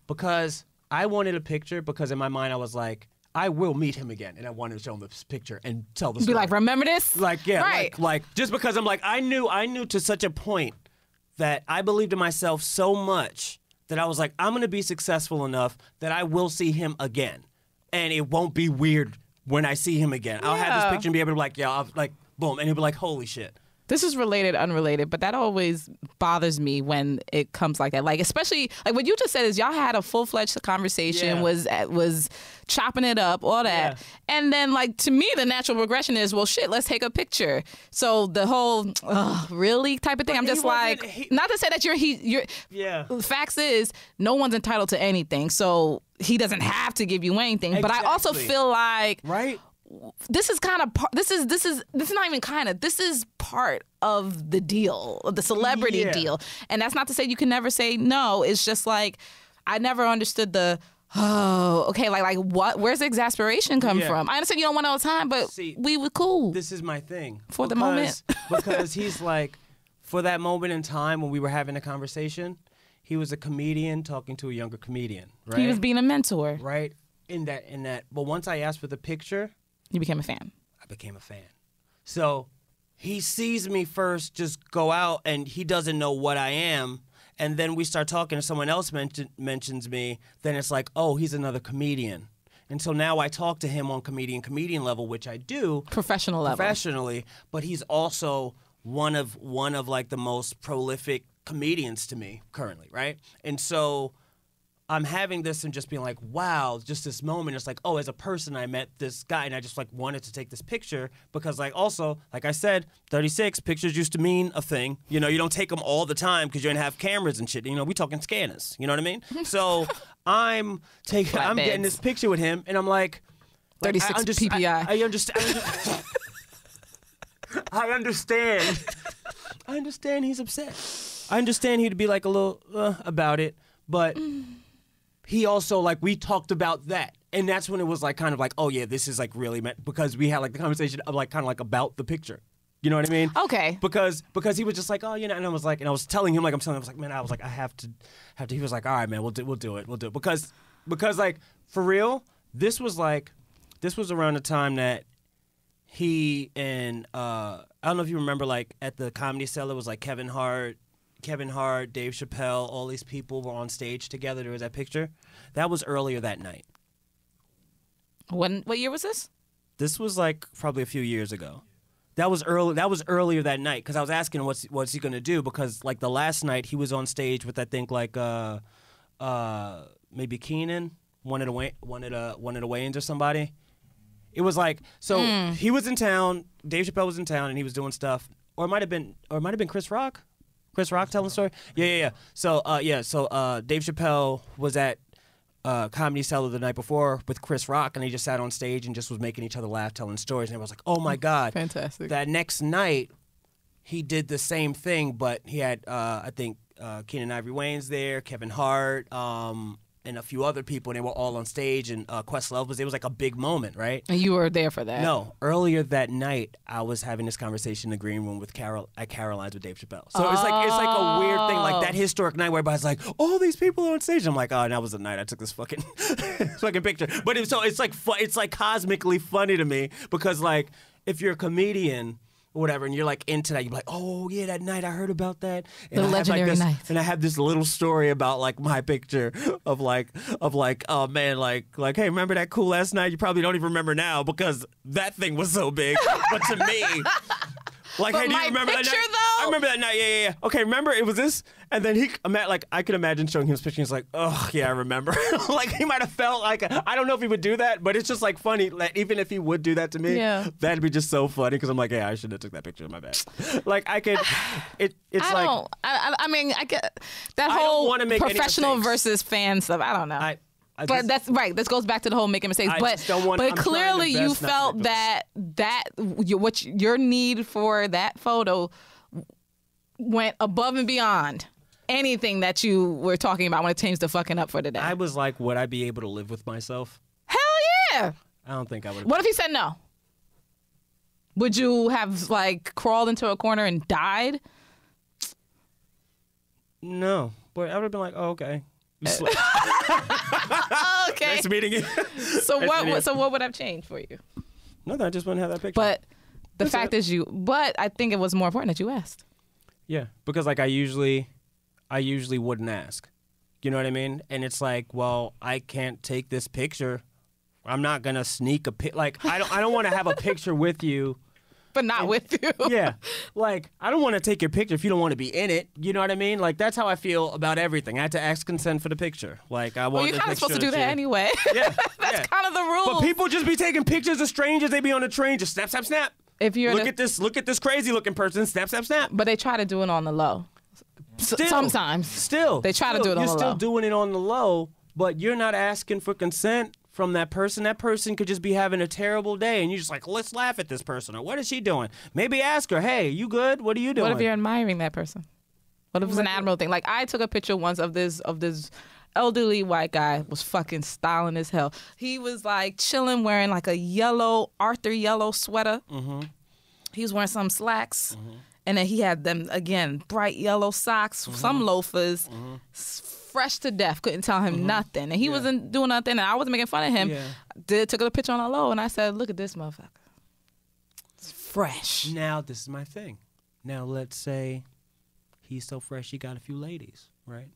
because I wanted a picture, because in my mind I was like, I will meet him again, and I wanted to show him this picture and tell the story. Be like, remember this? Like, yeah, right. like just because I'm like, I knew to such a point that I believed in myself so much that I was like, I'm going to be successful enough that I will see him again. And it won't be weird when I see him again. I'll have this picture and be able to be like, I'll like, boom. And he'll be like, holy shit. This is related, unrelated, but that always bothers me when it comes like that. Like, especially, like what you just said is y'all had a full-fledged conversation, was chopping it up, all that. Yeah. And then, like, to me, the natural progression is, well, shit, let's take a picture. So the whole, really type of thing, I'm just like, not to say that you're the facts is, no one's entitled to anything. So he doesn't have to give you anything. Exactly. But I also feel like, right? This is kind of this is not even kind of, this is part of the deal, of the celebrity deal. And that's not to say you can never say no. It's just like, I never understood the, like what, where's the exasperation come from? I understand you don't want all the time, but we were cool. This is my thing. For the moment. Because he's like, for that moment in time when we were having a conversation, he was a comedian talking to a younger comedian, right? He was being a mentor. Right? In that. But once I asked for the picture, You became a fan. I became a fan. So he sees me first just go out and he doesn't know what I am. And then we start talking and someone else mentions me. Then it's like, oh, he's another comedian. And so now I talk to him on comedian level, which I do. Professional level. Professionally. But he's also one of like the most prolific comedians to me currently, right? And so I'm having this and just being like, wow, just this moment. It's like, oh, as a person, I met this guy and I just like wanted to take this picture because like also, like I said, 36, pictures used to mean a thing. You know, you don't take them all the time because you're going to have cameras and shit. You know, we talking scanners. You know what I mean? So I'm getting this picture with him and I'm like 36 PPI. I understand. I understand. I understand he's upset. I understand he'd be like a little about it, but he also, like, we talked about that. And that's when it was, like, kind of like, oh, yeah, this is, like, really meant, because we had, like, the conversation of, like, kind of, like, about the picture. You know what I mean? Okay. Because he was just like, oh, you know, and I was like, and I was telling him, like, I was like, man, I was like, I have to. He was like, all right, man, we'll do it. Because, like, for real, this was around the time that he and, I don't know if you remember, like, at the Comedy Cellar, it was, like, Kevin Hart, Dave Chappelle, all these people were on stage together. There was that picture. That was earlier that night. What year was this? This was like probably a few years ago. That was earlier that night because I was asking him what's he gonna do because like the last night he was on stage with I think like maybe Keenan, one of the Wayans or somebody. It was like he was in town. Dave Chappelle was in town and he was doing stuff. Or it might have been Chris Rock. Chris Rock telling the story? Yeah. So Dave Chappelle was at Comedy Cellar the night before with Chris Rock, and they just sat on stage and just was making each other laugh, telling stories. And I was like, oh, my God. Fantastic. That next night, he did the same thing, but he had, I think, Keenan Ivory Wayans there, Kevin Hart, and a few other people, and they were all on stage, and Questlove was there. It was like a big moment, right? And you were there for that? No. Earlier that night, I was having this conversation in the green room with at Caroline's with Dave Chappelle. So it's like a weird thing, like that historic night where everybody's like, all these people are on stage. I'm like, oh, and that was the night I took this fucking picture. But it's like cosmically funny to me because like if you're a comedian or whatever, and you're like into that, you're like, oh yeah, that night I heard about that. And the legendary night. And I have this little story about like my picture of like, oh man, like, hey, remember that cool ass night? You probably don't even remember now because that thing was so big. But to me, like, hey, do you remember that night? Though? I remember that night. Yeah. Okay, remember it was this, and then I could imagine showing him his picture. He's like, oh yeah, I remember. Like he might have felt like I don't know if he would do that, but it's just like funny. Like even if he would do that to me, that'd be just so funny because I'm like, yeah, I should have took that picture. My bad. Like I could. I mean, I get that whole professional versus fan stuff. I don't know. But that's right. This goes back to the whole making mistakes. But clearly you felt that your need for that photo went above and beyond anything that you were talking about when it came to fucking up for the day. I was like, would I be able to live with myself? Hell yeah. I don't think I would. What if he said no? Would you have like crawled into a corner and died? No, but I would have been like, oh, okay. Okay. Nice meeting you. So what would have changed for you? Nothing. I just wouldn't have that picture. But the fact is but I think it was more important that you asked. Yeah, because like I usually wouldn't ask. You know what I mean? And it's like, well, I can't take this picture. I'm not gonna sneak a pic. Like I don't want to have a picture with you. But not with you. Yeah. Like, I don't want to take your picture if you don't want to be in it. You know what I mean? Like, that's how I feel about everything. I had to ask consent for the picture. Like, I want Well, you're kind of supposed to do that anyway. Yeah. That's kind of the rule. But people just be taking pictures of strangers. They be on the train, just snap, snap, snap. If you're look at this crazy looking person, snap, snap, snap. But they try to do it on the low. Sometimes. They try to do it on the low. You're still doing it on the low, but you're not asking for consent from that person. That person could just be having a terrible day, and you're just like, let's laugh at this person. Or what is she doing? Maybe ask her, hey, you good? What are you doing? What if you're admiring that person? What if it's an admirable thing? Like I took a picture once of this elderly white guy was fucking styling as hell. He was like chilling, wearing like a Arthur yellow sweater. Mm-hmm. He was wearing some slacks. Mm-hmm. And then he had them, again, bright yellow socks, some loafers, fresh to death. Couldn't tell him nothing. And he wasn't doing nothing, and I wasn't making fun of him. Took a picture on a low, and I said, look at this motherfucker. It's fresh. Now, this is my thing. Now, let's say he's so fresh he got a few ladies, right?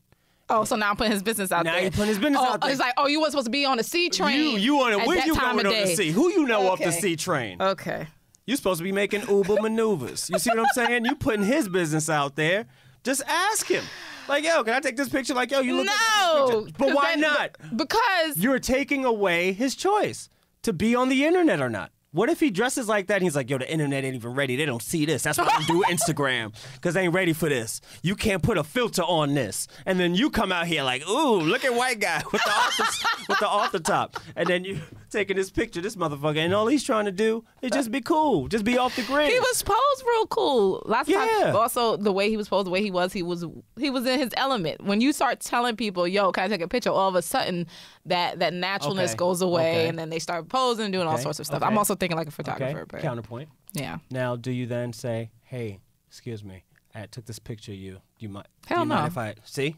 Oh, so now I'm putting his business out there. Now you're putting his business out there. He's like, oh, you weren't supposed to be on the C train. You on it. Where you going on the C? Who you know off the C train? Okay. You're supposed to be making Uber maneuvers. You see what I'm saying? You putting his business out there. Just ask him. Like, yo, can I take this picture? Like, yo, you look at this picture. But why not? Because you're taking away his choice to be on the internet or not. What if he dresses like that and he's like, yo, the internet ain't even ready. They don't see this. That's why I do Instagram, because they ain't ready for this. You can't put a filter on this. And then you come out here like, ooh, look at white guy with the off the top. And then you taking this picture, this motherfucker, and all he's trying to do is just be cool. Just be off the grid. he was posed real cool. Lots of times. Also, the way he was posed, the way he was in his element. When you start telling people, yo, can I take a picture? All of a sudden, that naturalness goes away, and then they start posing and doing all sorts of stuff. I'm also thinking like a photographer. But counterpoint. Yeah. Now, do you then say, hey, excuse me, I took this picture of you. Do you mind if I see?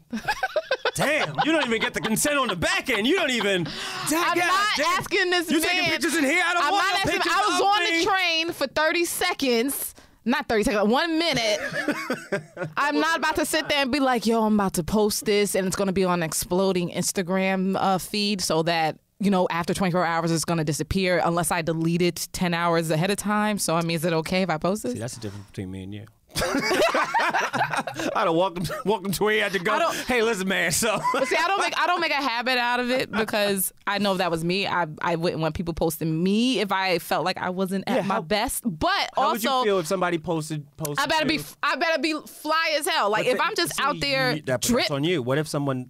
Damn, you don't even get the consent on the back end. You don't even. I'm not asking this you man. You taking pictures in here? I'm want not no pictures. I was on the train for 30 seconds. Not 30 seconds, 1 minute. I'm not about to sit there and be like, yo, I'm about to post this, and it's going to be on an exploding Instagram feed so that, you know, after 24 hours, it's going to disappear unless I delete it 10 hours ahead of time. So, I mean, is it okay if I post it? See, that's the difference between me and you. I don't welcome to where you had to go. Hey, listen, man. So see, I don't make a habit out of it because I know if that was me, I wouldn't want people posting me if I felt like I wasn't at my best. But how also, would you feel if somebody posted? I better be fly as hell. Like if I'm just out there, that's on you. What if someone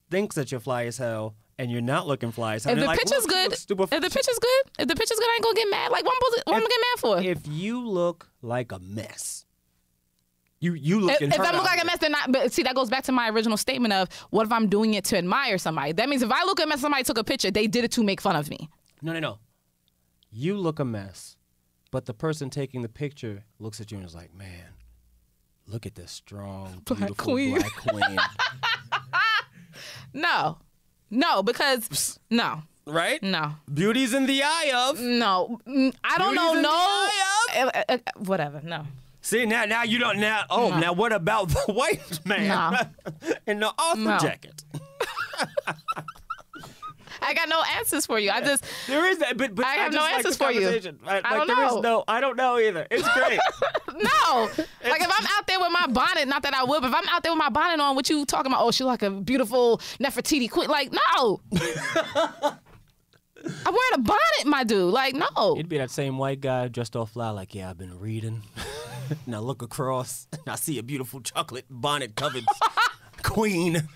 thinks that you're fly as hell? And you're not looking fly as hell. If the picture's good, I ain't gonna get mad. Like what am I get mad for? If you look like a mess. You look. If I look like a mess, then not. But see, that goes back to my original statement of what if I'm doing it to admire somebody? That means if I look a mess, somebody took a picture, they did it to make fun of me. No. You look a mess, but the person taking the picture looks at you and is like, "Man, look at this strong, beautiful black queen." No, because no. Right? No. Beauty's in the eye of. No, I don't know. No. Whatever. No. See, now you don't. Now what about the white man in the author jacket? I got no answers for you. There is that, but I have no answers for you. I don't know. I don't know either. It's great. No, like if I'm out there with my bonnet, not that I would, but if I'm out there with my bonnet on, what you talking about? Oh, she's like a beautiful Nefertiti queen. Like no. I'm wearing a bonnet, my dude. Like, no. It'd be that same white guy dressed all fly, like, yeah, I've been reading. And I look across, and I see a beautiful chocolate bonnet-covered queen.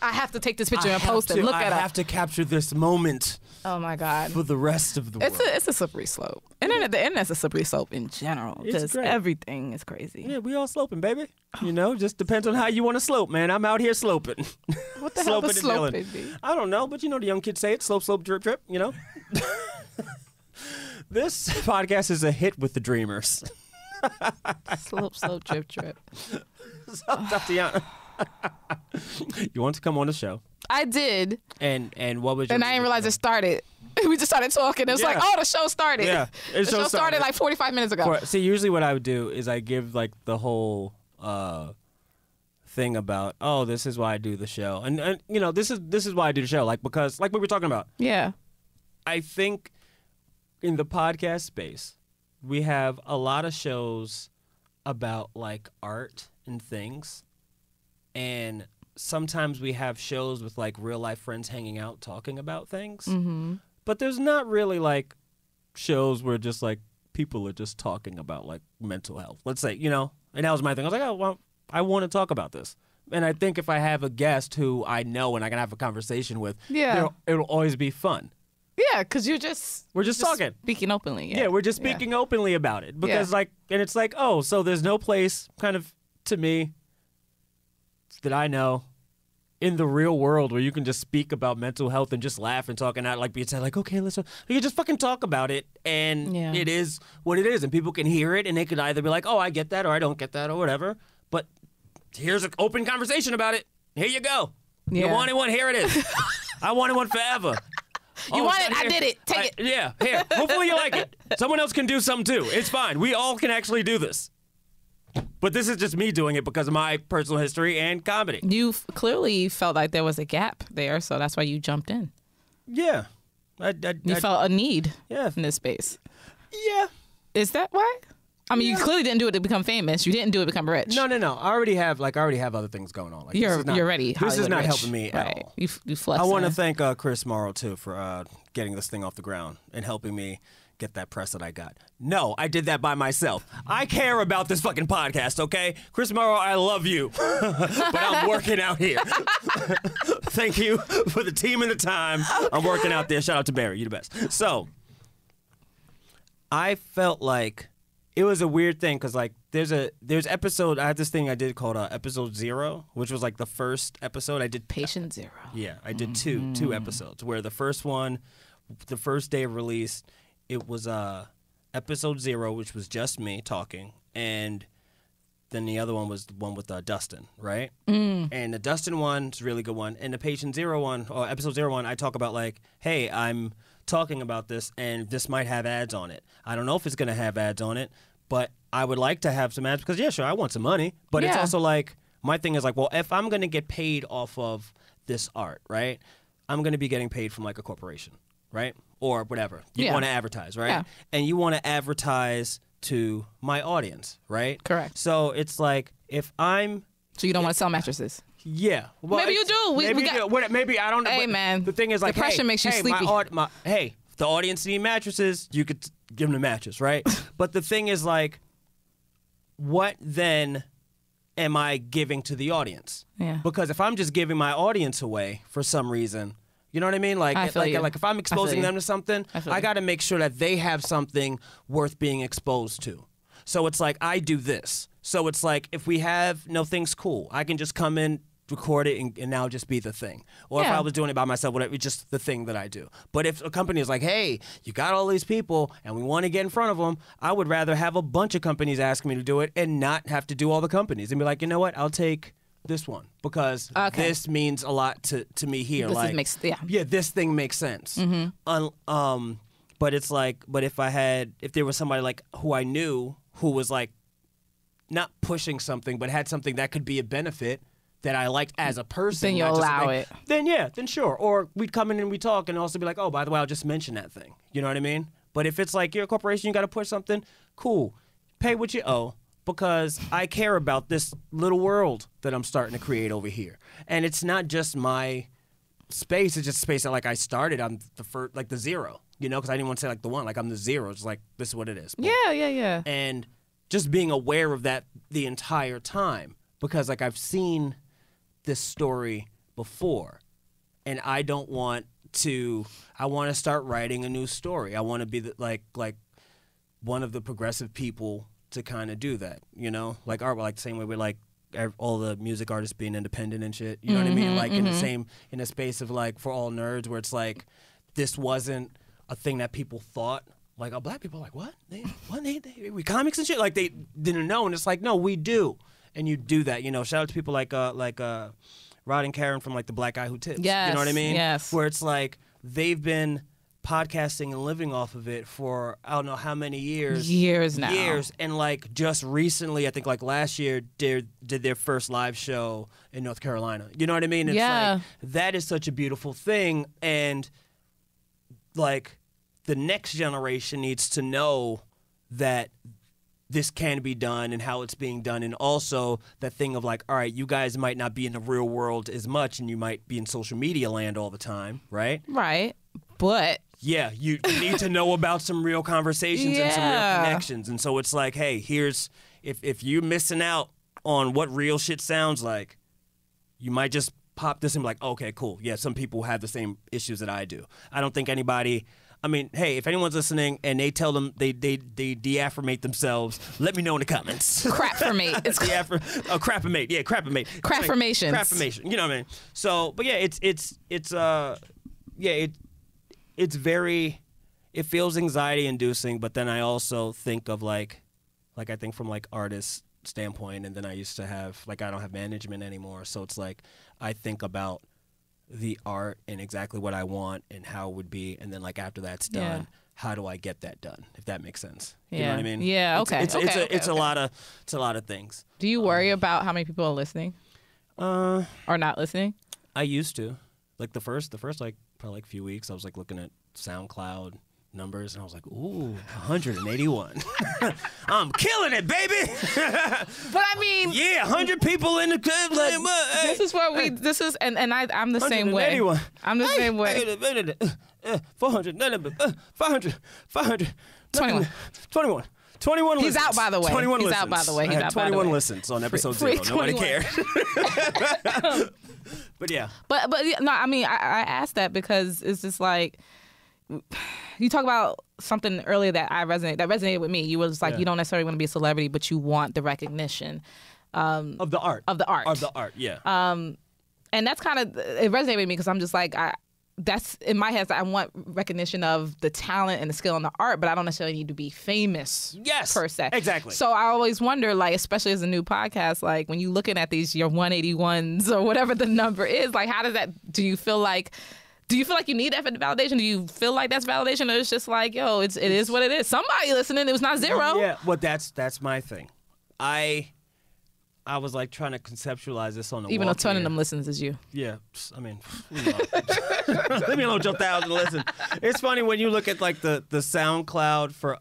I have to take this picture and post it. Look at her. I have to capture this moment. Oh, my God. For the rest of the world. It's a slippery slope. The internet's a slippery slope in general. Just everything is crazy. Yeah, we all sloping, baby. You know, just depends on how you want to slope, man. I'm out here sloping. What the hell does sloping be? I don't know, but you know the young kids say it. Slope, slope, drip, drip, you know? This podcast is a hit with the dreamers. Slope, slope, drip, drip. So, Tatiana, you want to come on the show? I did. And what was your... And I didn't realize it started. We just started talking. It was like, oh, the show started. Yeah. The show started like 45 minutes ago. See, usually what I would do is I give like the whole thing about, oh, this is why I do the show. And you know, this is why I do the show. Like, because like we were talking about. Yeah. I think in the podcast space, we have a lot of shows about like art and things. And sometimes we have shows with like real life friends hanging out talking about things. Mm-hmm. But there's not really like shows where just like people are just talking about like mental health. Let's say, you know, and that was my thing. I was like, oh, well, I want to talk about this. And I think if I have a guest who I know and I can have a conversation with, it'll always be fun. Yeah, because we're just talking. Speaking openly. Yeah, we're just speaking openly about it. Because like, and it's like, oh, so there's no place kind of to me that I know in the real world where you can just speak about mental health and just laugh and talk and not like be said like, okay, let's you can just fucking talk about it and it is what it is and people can hear it and they could either be like, oh, I get that or I don't get that or whatever. But here's an open conversation about it. Here you go. You wanted one, here it is. I wanted one forever. You want it? I did it. Take it. Yeah, here. Hopefully you like it. Someone else can do something too. It's fine. We all can actually do this. But this is just me doing it because of my personal history and comedy. You clearly felt like there was a gap there, so that's why you jumped in. Yeah. You felt a need in this space. Yeah. Is that why? I mean, you clearly didn't do it to become famous. You didn't do it to become rich. No. I already have other things going on. Like, you're ready. This is not rich. helping me at all. You flex. I want to thank Chris Morrow too for getting this thing off the ground and helping me get that press that I got. No, I did that by myself. I care about this fucking podcast, okay? Chris Morrow, I love you, but I'm working out here. Thank you for the team and the time. I'm working out there. Shout out to Barry, you the best. So, I felt like it was a weird thing because like there's episode. I had this thing I did called episode 0, which was like the first episode I did. Patient 0. Yeah, I did two episodes where the first one, the first day of release, it was episode 0, which was just me talking, and then the other one was the one with Dustin, right? And the Dustin one's a really good one, and the Patient 0 one or episode 01, I talk about like, hey, I'm talking about this and this might have ads on it. I don't know if it's going to have ads on it, but I would like to have some ads because yeah, sure, I want some money, but it's also like my thing is like, well, if I'm going to get paid off of this art, right? I'm going to be getting paid from like a corporation, right? Or whatever. You want to advertise, right? Yeah. And you want to advertise to my audience, right? Correct. So it's like if I'm So you don't want to sell mattresses? Yeah. Well, maybe you do. Maybe I don't know. Hey, man. The thing is like, the pressure makes you sleepy. Hey, if the audience need mattresses, you could give them a mattress, right? But the thing is like, what then am I giving to the audience? Yeah. Because if I'm just giving my audience away for some reason, you know what I mean? Like if I'm exposing them to something, I got to make sure that they have something worth being exposed to. So it's like I do this. So it's like if we have no things cool, I can just come in, record it, and now just be the thing. Or if I was doing it by myself, whatever, it's just the thing that I do. But if a company is like, hey, you got all these people and we want to get in front of them, I would rather have a bunch of companies ask me to do it and not have to do all the companies and be like, you know what, I'll take this one because this means a lot to me here. This this thing makes sense. Mm-hmm. But it's like, if there was somebody like who I knew who was like not pushing something, but had something that could be a benefit that I liked as a person. Then you allow it. Then sure. Or we'd come in and we talk and also be like, oh, by the way, I'll just mention that thing. You know what I mean? But if it's like you're a corporation, you got to push something, cool. Pay what you owe because I care about this little world that I'm starting to create over here. And it's not just my space. It's just a space that like I started on the first, like the 0, you know, because I didn't want to say like the 1. Like I'm the 0. It's like, this is what it is. Boom. Yeah. And just being aware of that the entire time because like I've seen this story before and I want to start writing a new story. I want to be like one of the progressive people to kind of do that, you know, like the same way we're like all the music artists being independent and shit, you know what I mean? Like in a space of like for all nerds where it's like this wasn't a thing that people thought. Like, black people are like, what? We comics and shit? Like, they didn't know. And it's like, no, we do. And you do that. You know, shout out to people like Rod and Karen from, like, The Black Guy Who Tips. Yes, you know what I mean? Yes. Where it's like, they've been podcasting and living off of it for, I don't know how many years. Years now. Years. And, like, just recently, I think, like, last year, did their first live show in North Carolina. You know what I mean? It's like, that is such a beautiful thing. And, like, the next generation needs to know that this can be done and how it's being done. And also that thing of like, all right, you guys might not be in the real world as much and you might be in social media land all the time, right? Right. But yeah, you need to know about some real conversations and some real connections. And so it's like, hey, here's, if you're missing out on what real shit sounds like, you might just pop this and be like, okay, cool. Yeah, some people have the same issues that I do. I don't think anybody I mean, hey, if anyone's listening and they tell them they deaffirmate themselves, let me know in the comments. Crapformate. It's crapamate. Yeah, crapamate. Crapformations. Crapformation. You know what I mean? So, but yeah, it's very, it feels anxiety inducing, but then I also think of like I think from like artists standpoint, and then I used to have like, I don't have management anymore, so it's like I think about the art and exactly what I want and how it would be, and then like after that's done, how do I get that done, if that makes sense? You know what I mean? Yeah, okay. It's a lot of things. Do you worry about how many people are listening? Or not listening? I used to. Like the first like probably like few weeks, I was like looking at SoundCloud numbers and I was like, ooh, 181. I'm killing it, baby. But I mean, yeah, 100 people in the club. This is what I'm the same way. I'm the same way. 400, 500, 21. He's listens. Out, by the way. 21 He's listens. out, by the way. He's out, 21 listens on episode 0. Nobody cared. But yeah. But no, I mean, I asked that because it's just like, you talk about something earlier that resonated with me. You was like, you don't necessarily want to be a celebrity, but you want the recognition of the art. Yeah. And that's kind of, it resonated with me because I'm just like, that's in my head. I want recognition of the talent and the skill and the art, but I don't necessarily need to be famous. Yes, per se. Exactly. So I always wonder, like, especially as a new podcast, like when you're looking at these your 181s or whatever the number is, like, how does that? Do you feel like you need that for the validation? Do you feel like that's validation, or it's just like, yo, it is what it is? Somebody listening, it was not zero. Yeah. Well, that's my thing. I was like trying to conceptualize this on the even though 10 of them listens is you. Yeah, I mean, leave me alone, Joe 1,000 listen. It's funny when you look at like the SoundCloud for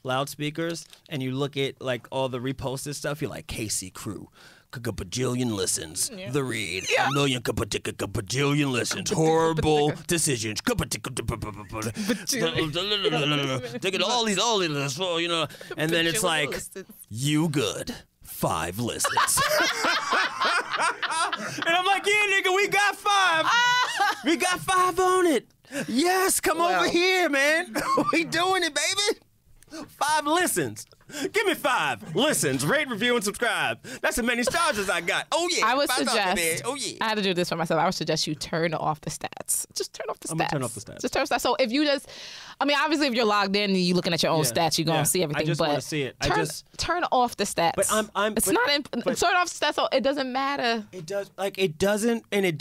loudspeakers, and you look at like all the reposted stuff. You're like, Casey Crew, bajillion listens. Yeah. The Read, a million bajillion listens. Horrible decisions. all these, you know, and then it's like, you good. 5 listens. And I'm like, yeah, nigga, we got 5. We got 5 on it. Yes, come over here, man. We doing it, baby. 5 listens. Give me 5 listens. Rate, review, and subscribe. That's as many stars as I got. Oh, yeah. I would suggest, I had to do this for myself. I would suggest you turn off the stats. Just turn off the stats. I'm going to turn off the stats. Just turn off the stats. So if you just, I mean, obviously if you're logged in and you're looking at your own stats, you're going to see everything. I just want to see it. Turn off the stats. But turn off the stats so it doesn't matter. It does, like, it doesn't matter. It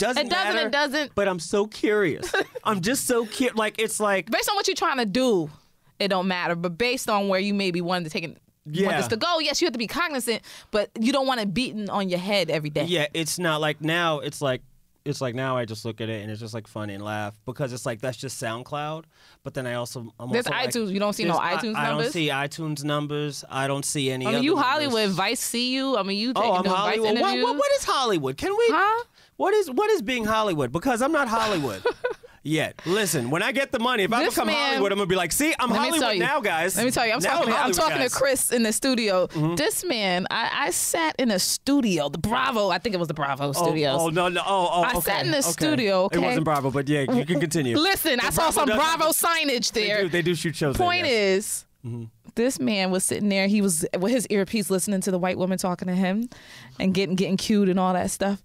doesn't. But I'm so curious. I'm just so curious. Like, it's like. Based on what you're trying to do, it don't matter. But based on where you maybe wanted to take it. Want this to go, yes, you have to be cognizant, but you don't want it beaten on your head every day. Yeah, it's not like now. It's like now I just look at it and it's just like funny and laugh because it's like that's just SoundCloud. But then there's iTunes. Like, you don't see no iTunes numbers. I don't see iTunes numbers. I don't see any. I mean, other you numbers. Hollywood. Vice see you. I mean, you. I'm Hollywood. What is Hollywood? Can we? Huh? What is being Hollywood? Because I'm not Hollywood. Yet. Listen, when I get the money, if I become Hollywood, I'm going to be like, see, I'm Hollywood now, guys. Let me tell you, I'm talking to Chris in the studio. Mm-hmm. This man, I sat in a studio, the Bravo, I think it was the Bravo studios. I sat in the studio, okay? It wasn't Bravo, but yeah, you can continue. Listen, I saw some Bravo signage there. They do shoot shows Point there, is, this man was sitting there, he was with his earpiece listening to the white woman talking to him and getting cute and all that stuff.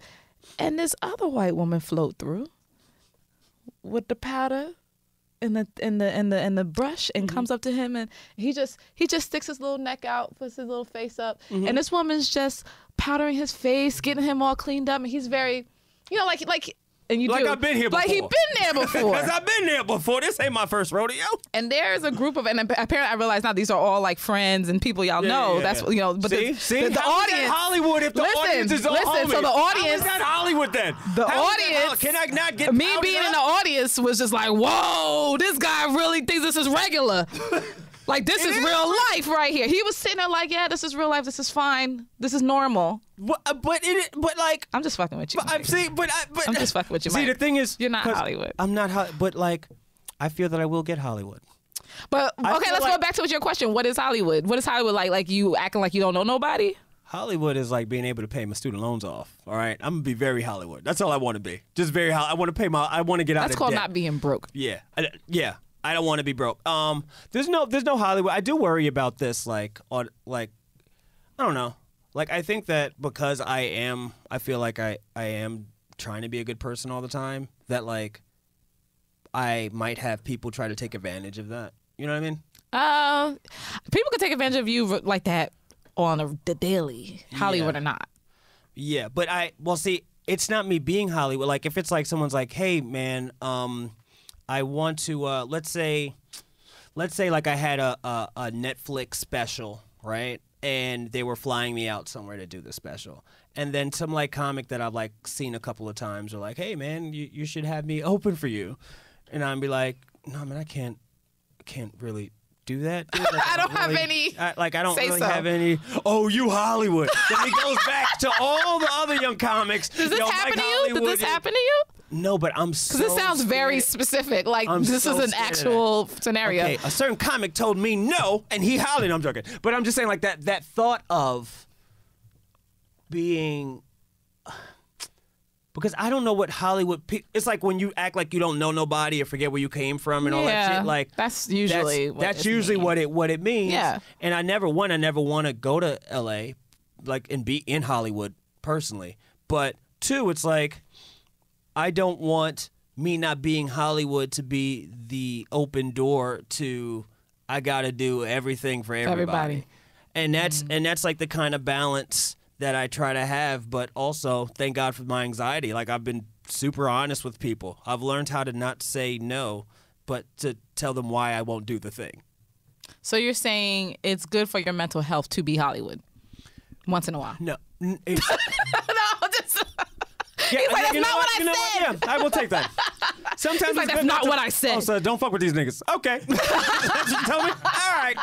And this other white woman float through with the powder and the brush and comes up to him and he just sticks his little neck out, puts his little face up, and this woman's just powdering his face, getting him all cleaned up, and he's very, you know, like and you like do. I've been here before. Like he's been there before. Because I've been there before. This ain't my first rodeo. And there's a group of, and apparently I realize now these are all like friends and people y'all know. That's you know, but see? The audience. Hollywood. If the audience is all homies. So the audience. How is that Hollywood then? The audience. Can I not get me being in the audience was just like, whoa, this guy really thinks this is regular. Like, this is real life right here. He was sitting there like, yeah, this is real life. This is fine. This is normal. But like, I'm just fucking with you. I'm just fucking with you. See, the thing is, you're not Hollywood. I'm not Hollywood. But like, I feel that I will get Hollywood. But okay, let's go back to your question. What is Hollywood? What is Hollywood like? Like you acting like you don't know nobody? Hollywood is like being able to pay my student loans off. All right, I'm gonna be very Hollywood. That's all I want to be. Just very. I want to pay my. I want to get out of debt. That's called not being broke. Yeah. I don't want to be broke. There's no Hollywood. I do worry about this, like I don't know. Like, I think that because I feel like I am trying to be a good person all the time, that, like, I might have people try to take advantage of that. You know what I mean? People can take advantage of you like that on the daily, Hollywood or not. Yeah, but see, it's not me being Hollywood. Like, if it's like someone's like, hey, man, I want to, let's say like I had a Netflix special, right? And they were flying me out somewhere to do the special. And then some like comic that I've like seen a couple of times are like, hey man, you should have me open for you. And I'd be like, no man, I can't really do that. Dude. Like, I don't have any. I don't really have any. Oh, you Hollywood. Then he goes back to all the other young comics. Does this happen to you? Did this happen to you? No, but I'm so Because this sounds very specific. Like, this is an actual scenario. Okay, a certain comic told me no, and he hollered. I'm joking. But I'm just saying, like, that thought of being... Because I don't know what Hollywood... It's like when you act like you don't know nobody or forget where you came from and all that shit. Like, that's usually what it means. Yeah. And I never want to go to L.A., like, and be in Hollywood personally. But, two, it's like... I don't want me not being Hollywood to be the open door to I got to do everything for everybody. And that's like the kind of balance that I try to have, but also thank God for my anxiety. Like, I've been super honest with people. I've learned how to not say no, but to tell them why I won't do the thing. So you're saying it's good for your mental health to be Hollywood once in a while? No. No, just... Yeah, he's like, that's not what I said. Yeah, I will take that. Sometimes he's like, that's not what I said. Oh, so don't fuck with these niggas. Okay. That's what you tell me? All right.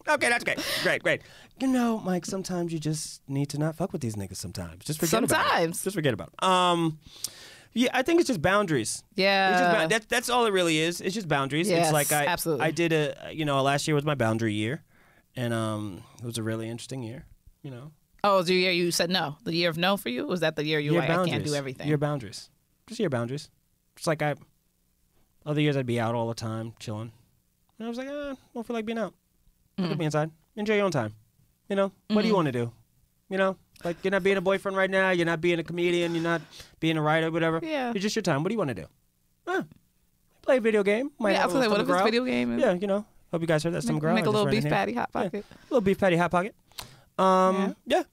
Okay, that's great. Great. You know, Mike, sometimes you just need to not fuck with these niggas sometimes. Just forget about it. Just forget about it. Yeah, I think it's just boundaries. Yeah. It's just that's all it really is. It's just boundaries. Yes, it's like absolutely. I did last year was my boundary year. And it was a really interesting year, you know. Oh, it was the year you said no? The year of no for you? Was that the year you were like, I can't do everything? Year boundaries. Just year boundaries. It's like other years I'd be out all the time, chilling. And I was like, I don't feel like being out. I could be inside. Enjoy your own time. You know, what do you want to do? You know, like you're not being a boyfriend right now. You're not being a comedian. You're not being a writer, whatever. Yeah. It's just your time. What do you want to do? Play a video game. I was going to say, what if it's a video game? Yeah, you know. Hope you guys heard that. Some girl. Make a little beef patty, Hot Pocket. Yeah. A little beef patty, Hot Pocket. Yeah.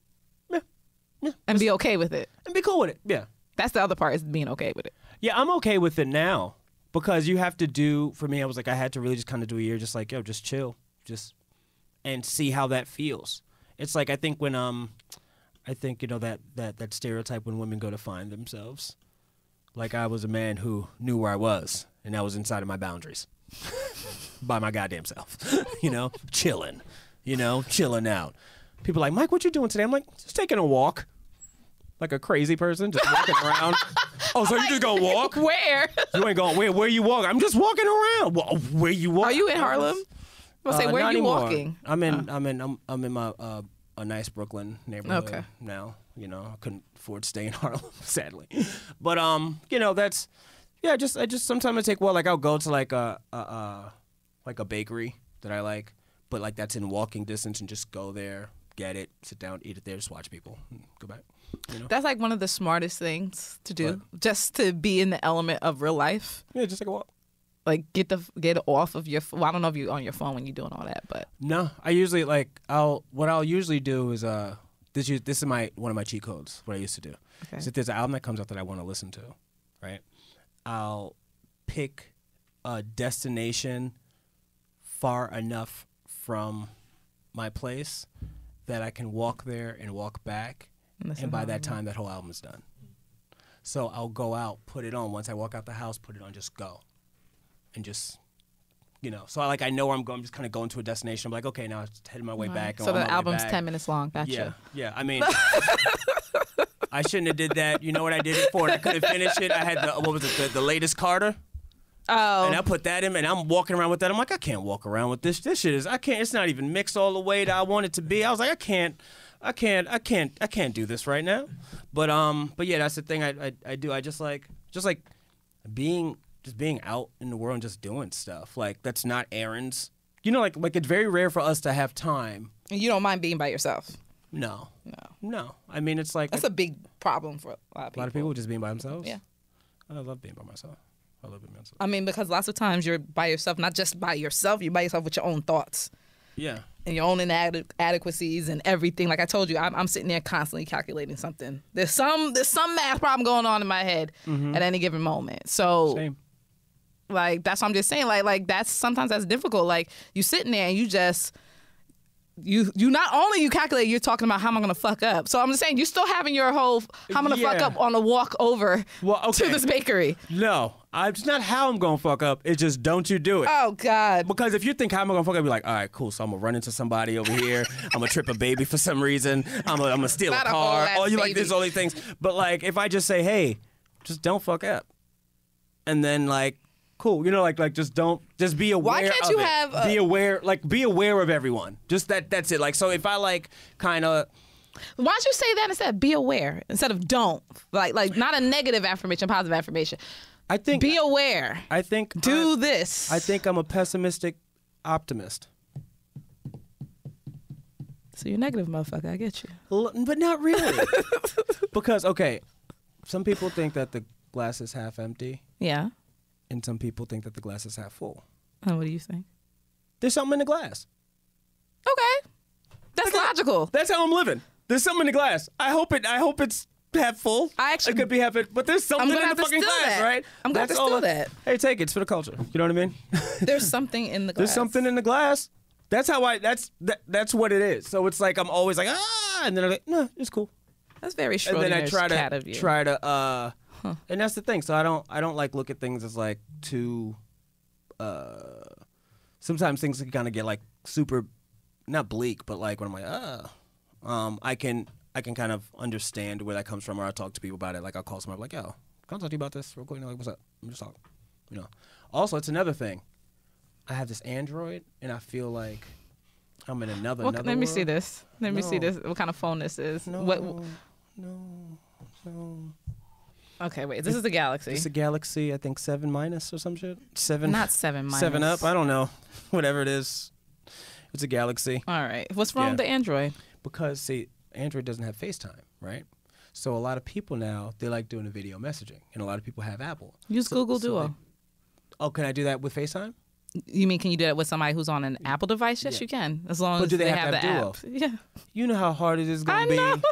And be okay with it. And be cool with it. Yeah. That's the other part, is being okay with it. Yeah, I'm okay with it now because you have to do, for me, I was like, I had to really just kind of do a year just like, yo, just chill. And see how that feels. It's like, I think when, you know, that stereotype when women go to find themselves. Like, I was a man who knew where I was and I was inside of my boundaries by my goddamn self, you know, chilling out. People are like, Mike, what you doing today? I'm like, just taking a walk. Like a crazy person, just walking around. Oh, so you just gonna walk? Where? You ain't going, where you walking? I'm just walking around. Well, where you walking? Are you in Harlem? I was say, where are you walking? I'm in my a nice Brooklyn neighborhood now. You know, I couldn't afford to stay in Harlem, sadly. But you know, that's I just sometimes I take like I'll go to like a bakery that I like, but like that's in walking distance and just go there, get it, sit down, eat it there, just watch people, and go back. You know? That's like one of the smartest things to do, just to be in the element of real life. Yeah, just take a walk. Like get off of your. Well, I don't know if you're on your phone when you're doing all that, but no, I usually what I'll usually do is this is one of my cheat codes. What I used to do is if there's an album that comes out that I want to listen to, right? I'll pick a destination far enough from my place that I can walk there and walk back, and by that time that whole album is done. So I'll go out, put it on. Once I walk out the house, put it on, just go. And just, you know, so I know where I'm going. I'm just kind of going to a destination. I'm like, okay, now I'm heading my way back. So the album's 10 minutes long. Gotcha. Yeah. I mean, I shouldn't have did that. You know what I did it for? And I couldn't finish it. I had the latest Carter. Oh. And I put that in, and I'm walking around with that. I'm like, I can't walk around with this. This shit is, I can't. It's not even mixed all the way that I want it to be. I was like, I can't do this right now. But yeah, that's the thing I do. I just like being just being out in the world and just doing stuff. Like, that's not errands. You know, like it's very rare for us to have time. And you don't mind being by yourself? No. I mean, it's like... That's a big problem for a lot of people. A lot of people just being by themselves? Yeah. I love being by myself. I love being by myself. I mean, because lots of times you're by yourself, not just by yourself, you're by yourself with your own thoughts. Yeah. And your own inadequacies and everything. Like I told you, I'm sitting there constantly calculating something. There's some math problem going on in my head at any given moment. So... Same. Like, that's what I'm just saying. Like that's sometimes that's difficult. Like, you sitting there and you just... You not only you calculate, you're talking about how am I gonna fuck up. So I'm just saying, you still having your whole how I'm gonna fuck up on the walk over to this bakery. No, it's not how I'm gonna fuck up. It's just don't you do it. Oh God. Because if you think how am I gonna fuck up, you're like, all right, cool. So I'm gonna run into somebody over here. I'm gonna trip a baby for some reason. I'm gonna steal a car. Oh, you like this, all these things. But like, if I just say, hey, just don't fuck up, and then like. Cool, you know, like just be aware. Why can't you have be aware of everyone. Just that's it. Like, so if I like kind of. Why don't you say that instead? Be aware instead of don't. Like not a negative affirmation, positive affirmation. I think be aware. I think do this. I think I'm a pessimistic optimist. So you're negative, motherfucker. I get you. But not really. Because some people think that the glass is half empty. Yeah. And some people think that the glass is half full. And what do you think? There's something in the glass. Okay. That's logical. That's how I'm living. There's something in the glass. I hope it's half full. It could be half it, but there's something in the fucking glass, right? I'm glad to steal that. Hey, take it. It's for the culture. You know what I mean? There's something in the glass. There's something in the glass. That's how that's what it is. So it's like I'm always like, and then I'm like, no, it's cool. That's very Schrodinger's and then I try to and that's the thing. So I don't like look at things as like too. Sometimes things can kind of get like super, not bleak, but like when I'm like, I can kind of understand where that comes from, or I talk to people about it. Like I'll call someone like, yo, can I talk to you about this real quick? Like, what's up? I'm just talking. You know. Also, it's another thing. I have this Android, and I feel like I'm in another Let me world. see this. Let me see this. What kind of phone this is? No. Okay, wait. This is the Galaxy. It's a Galaxy, I think 7 minus or some shit. 7. Not 7 minus. 7 up. I don't know. Whatever it is. It's a Galaxy. All right. What's wrong with the Android? Because, see, Android doesn't have FaceTime, right? So a lot of people now, they like doing the video messaging. And a lot of people have Apple. Use Google Duo. Can I do that with FaceTime? You mean, can you do that with somebody who's on an Apple device? Yes, you can. As long as they have the Duo? app. Yeah. You know how hard it is going to be. I know.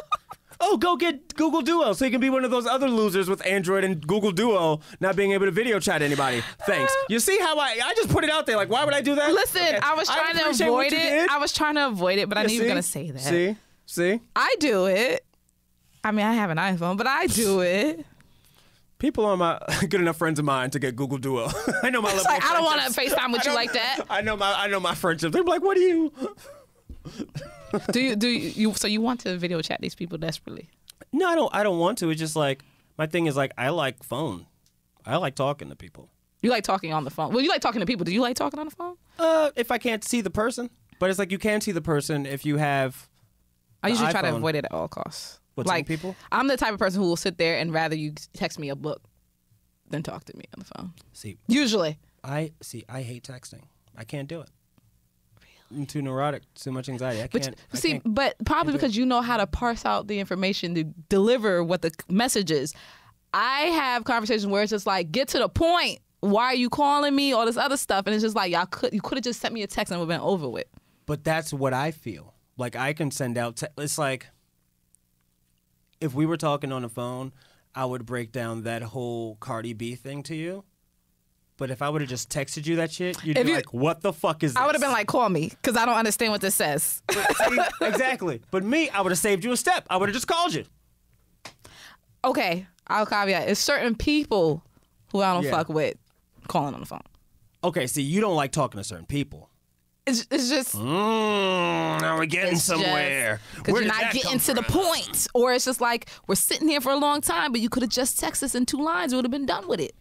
Oh, go get Google Duo so you can be one of those other losers with Android and Google Duo not being able to video chat anybody. Thanks. You see how I just put it out there. Like, why would I do that? Listen, I was trying to avoid it. I was trying to avoid it, but I knew you were going to say that. See? I do it. I mean, I have an iPhone, but I do it. People are my good enough friends of mine to get Google Duo. I know my level. Like, I don't want to FaceTime with you like that. I know my friendships. They're like, what do you? do you? So you want to video chat these people desperately? No, I don't want to. It's just like my thing is like I like phone. I like talking to people. You like talking on the phone. Well, you like talking to people. Do you like talking on the phone? If I can't see the person, but it's like you can see the person if you have. I usually try to avoid it at all costs. What, like people? I'm the type of person who will sit there and rather you text me a book than talk to me on the phone. See, usually I hate texting. I can't do it. Really? I'm too neurotic. Too much anxiety. I can't. But probably because you know how to parse out the information to deliver what the message is. I have conversations where it's just like, get to the point. Why are you calling me? All this other stuff, and it's just like you could have just sent me a text and we've been over with. But that's what I feel. Like I can send out. It's like if we were talking on the phone, I would break down that whole Cardi B thing to you. But if I would have just texted you that shit, you'd be like, what the fuck is this? I would have been like, call me, because I don't understand what this says. See, exactly. But me, I would have saved you a step. I would have just called you. Okay, I'll caveat. It's certain people who I don't fuck with calling on the phone. Okay, see, you don't like talking to certain people. It's just... now we're getting somewhere. Because you're not getting to the point. Or it's just like, we're sitting here for a long time, but you could have just texted us in 2 lines. We would have been done with it.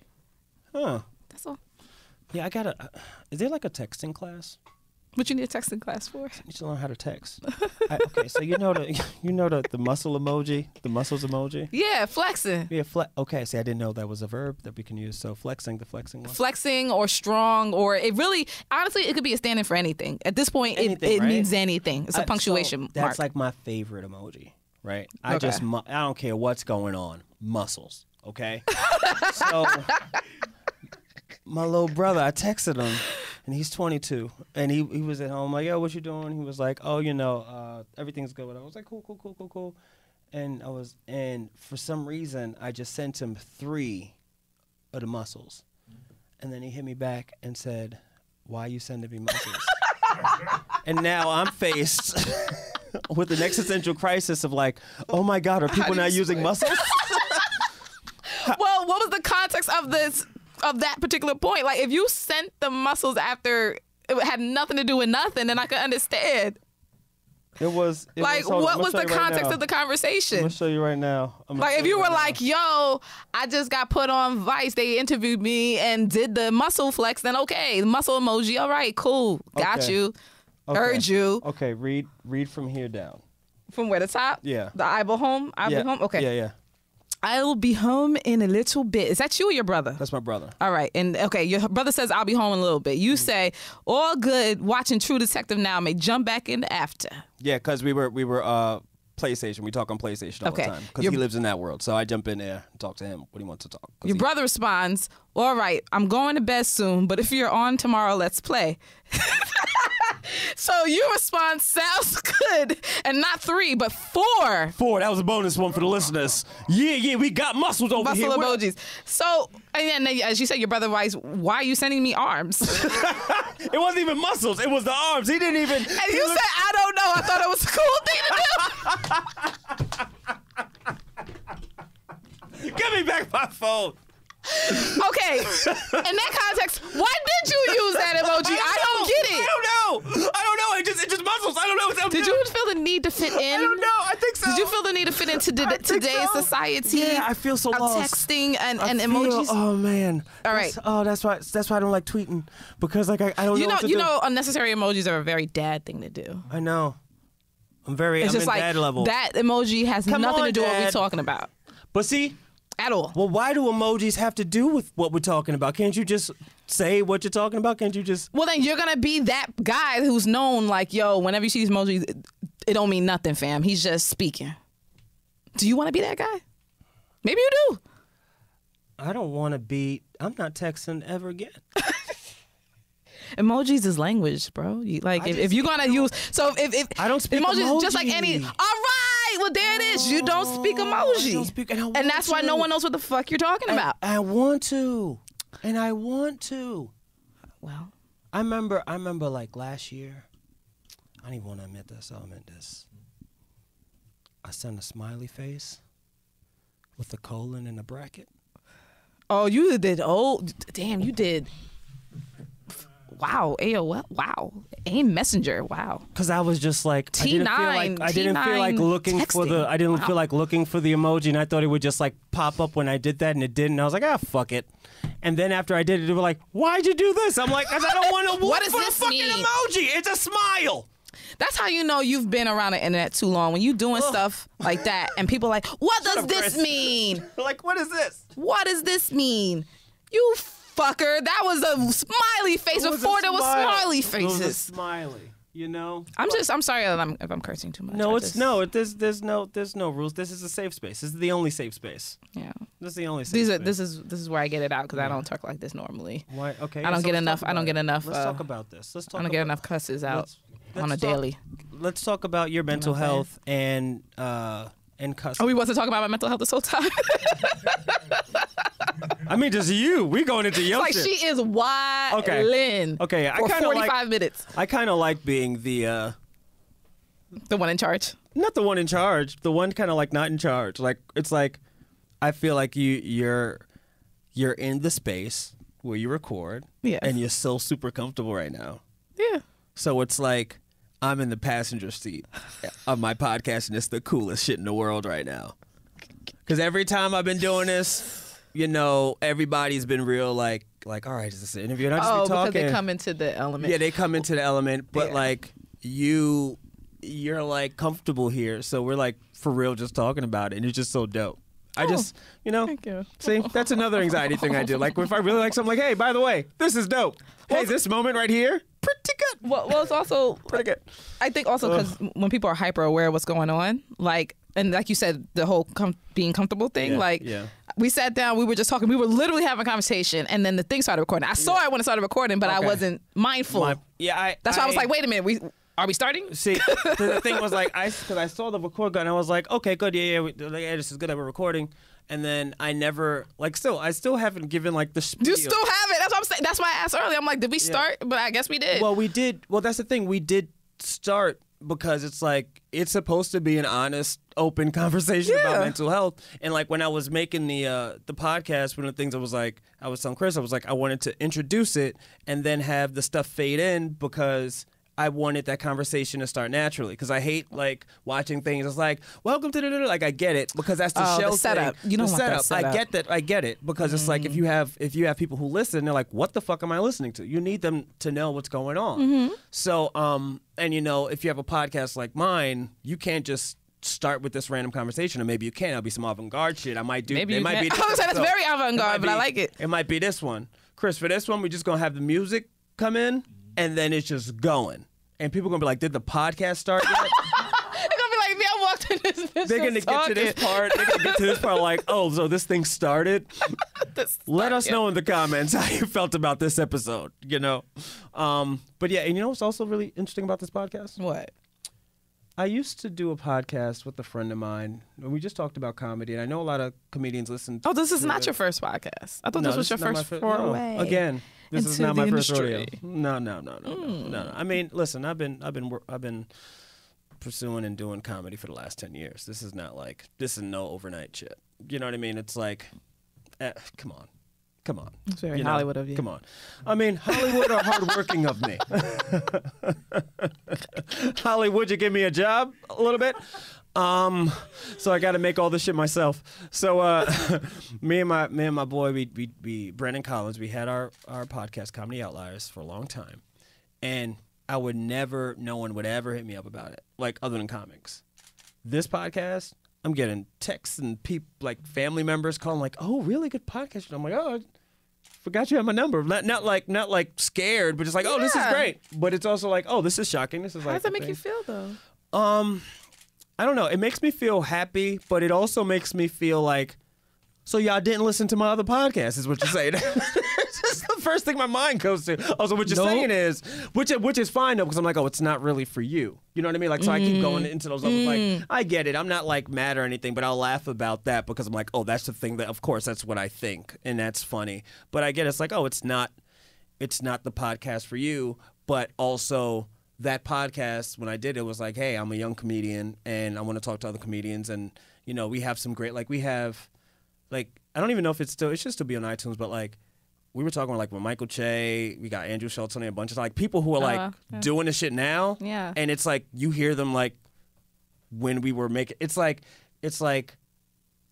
Huh. That's all. Yeah, is there like a texting class? What you need a texting class for? I need to learn how to text. Okay, so you know the muscle emoji, the muscles emoji. Yeah, flexing. Yeah, okay. See, I didn't know that was a verb that we can use. So flexing, the flexing one. Flexing or strong, or it really, honestly, it could be a stand-in for anything. At this point, it right? means anything. It's a punctuation mark. That's like my favorite emoji, right? I don't care what's going on. Muscles, okay? So my little brother, I texted him. And he's 22, and he was at home like, yo, what you doing? He was like, oh, everything's good. And I was like, cool. And for some reason, I just sent him 3 of the muscles. And then he hit me back and said, why are you sending me muscles? And now I'm faced with an existential crisis of like, oh my God, are people not using muscles? Well, what was the context of that particular point? Like, if you sent the muscles after it had nothing to do with nothing, then I could understand. What was the context of the conversation? I'm gonna show you right now. Like, if you were like, yo, I just got put on Vice, they interviewed me and did the muscle flex, then okay, muscle emoji, all right, cool, got you, heard you. Okay, read from here down. From where, the top? Yeah. The eyeball home? Home? Okay. Yeah. I'll be home in a little bit. Is that you or your brother? That's my brother. All right. And okay, your brother says I'll be home in a little bit. You say, all good, watching True Detective now, may jump back in after. Yeah, because we were PlayStation. We talk on PlayStation all the time because he lives in that world. So I jump in there and talk to him what he wants to talk. Your brother responds, all right, I'm going to bed soon, but if you're on tomorrow, let's play. So you respond, sounds good, and not 3, but 4. 4. That was a bonus one for the listeners. Yeah, we got muscles over here. Muscle emojis. So, and then, as you said, your brother writes, why are you sending me arms? It wasn't even muscles. It was the arms. He didn't even. And you said, I don't know. I thought it was a cool thing to do. Give me back my phone. Okay, in that context, why did you use that emoji? I don't get it. I don't know. It's just muscles. I don't know. Did you feel the need to fit in? I don't know. I think so. Did you feel the need to fit into today's society? Yeah, I feel so lost. Texting and emojis. Oh man. All right. That's why I don't like tweeting because like I don't know what to do. You know, unnecessary emojis are a very dad thing to do. I know. I'm just in like dad level. That emoji has nothing to do with what we're talking about. But see. At all. Well, why do emojis have to do with what we're talking about? Can't you just say what you're talking about? Can't you just... Well, then you're going to be that guy who's known like, yo, whenever you see these emojis, it don't mean nothing, fam. He's just speaking. Do you want to be that guy? Maybe you do. I don't want to be... I'm not texting ever again. Emojis is language, bro. If you're going to use... So if I don't speak emoji. Just like any... All right. Well, there it is. You don't speak emoji. I don't speak, and that's why no one knows what the fuck you're talking about. I want to. Well, I remember like last year. I don't even want to admit this. I'll admit this. I sent a smiley face with a colon in a bracket. Oh, you did. Oh, damn, you did. Wow, AOL. Wow, AIM Messenger. Wow. Because I was just like T9. I didn't feel like looking texting. for the. I didn't feel like looking for the emoji, and I thought it would just like pop up when I did that, and it didn't. I was like, fuck it. And then after I did it, they were like, why'd you do this? I'm like, because I don't want to look for the fucking emoji. It's a smile. That's how you know you've been around the internet too long. When you doing stuff like that, and people are like, what does this mean? Like, what is this? What does this mean? You fucker, that was a smiley face before there was smiley faces. It was a smiley, you know. I'm sorry if I'm cursing too much. No, there's no rules. This is a safe space. This is the only safe space. Yeah, this is the only safe space. This is where I get it out because I don't talk like this normally. Why? Okay, I don't get enough. Let's talk about this. I don't get enough cusses out on a daily. Let's talk about your mental health and cussing. Oh, we wasn't talking about my mental health this whole time. I mean, just you. We going into your shit. She is wildin'. Okay. For 45 minutes. I kind of like being the one in charge. Not the one in charge. The one kind of like not in charge. Like it's like I feel like you're in the space where you record. Yeah. And you're so super comfortable right now. Yeah. So it's like I'm in the passenger seat of my podcast, and it's the coolest shit in the world right now. Because every time I've been doing this, you know, everybody's been real like, like, all right, is this an interview? And I just be talking. Because they come into the element. Yeah, they come into the element, but like you're like comfortable here, so we're like for real just talking about it, and it's just so dope. I just, Thank you. See, that's another anxiety thing I do. Like if I really like something, like, hey, by the way, this is dope. Hey, this moment right here, pretty good. Well, it's also pretty good. I think also because when people are hyper aware of what's going on, like, and like you said, the whole being comfortable thing, we sat down, we were just talking, we were literally having a conversation, and then the thing started recording. I saw it when it started recording, but I wasn't mindful. That's why I was like, wait a minute, are we starting? See, the thing was like, because I saw the record button, I was like, okay, good, yeah, this is good that we're recording. And then I never, like, I still haven't given, like, the spiel. You still haven't? That's what I'm saying. That's why I asked earlier. I'm like, did we start? But I guess we did. Well, we did. Well, that's the thing. We did start because it's like, it's supposed to be an honest, open conversation about mental health. And, like, when I was making the podcast, one of the things I was telling Chris, I was like, I wanted to introduce it and then have the stuff fade in because I wanted that conversation to start naturally because I hate like watching things. It's like, welcome to like I get it because that's the show setup. Thing. You don't the want setup. that setup. I get it because it's like if you have people who listen, they're like, what the fuck am I listening to? You need them to know what's going on. So and if you have a podcast like mine, you can't just start with this random conversation, or maybe you can. It'll be some avant-garde shit. I might do. Maybe you might can. be. I was saying that's very avant-garde, but I like it. It might be this one, Chris. For this one, we're just gonna have the music come in. And then it's just going. And people are going to be like, did the podcast start yet? They're going to be like, me, I walked in this bitch. They're going to get to this part. They're going to get to this part like, oh, so this thing started? Let us know in the comments how you felt about this episode, But yeah, and what's also really interesting about this podcast? What? I used to do a podcast with a friend of mine, and we just talked about comedy, and I know a lot of comedians listen to this is not your first podcast. I thought this was your first foray. No. Again, this is not my first rodeo. No. I mean, listen, I've been pursuing and doing comedy for the last 10 years. This is no overnight shit. You know what I mean? It's like, come on. It's very Hollywood of you. Come on. I mean, Hollywood or hardworking of me? Hollywood, you give me a job a little bit? So I got to make all this shit myself. So me and my boy, we Brendan Collins, we had our podcast, Comedy Outliers, for a long time. And no one would ever hit me up about it, like other than comics. This podcast, I'm getting texts and people, like family members calling, like, "Oh, really good podcast." And I'm like, "Oh, I forgot you had my number." Not like scared, but just like, "Oh, this is great." But it's also like, "Oh, this is shocking." This is How like. does that make you feel though? I don't know. It makes me feel happy, but it also makes me feel like, so y'all didn't listen to my other podcast, is what you're saying. It's just the first thing my mind goes to. Also, what you're saying is, which is fine though, because I'm like, oh, it's not really for you. You know what I mean? Like, so I keep going into those levels. Like, I get it. I'm not like mad or anything, but I'll laugh about that because I'm like, oh, that's the thing that, of course, that's what I think, and that's funny. But I get it's like, oh, it's not the podcast for you, but also. That podcast, when I did it, was like, hey, I'm a young comedian and I want to talk to other comedians. And, we have some great, like, I don't even know if it should still be on iTunes, but like, we were talking with Michael Che, we got Andrew Schultz on there, a bunch of like people who are doing this shit now. Yeah. And it's like, you hear them like when we were making, it's like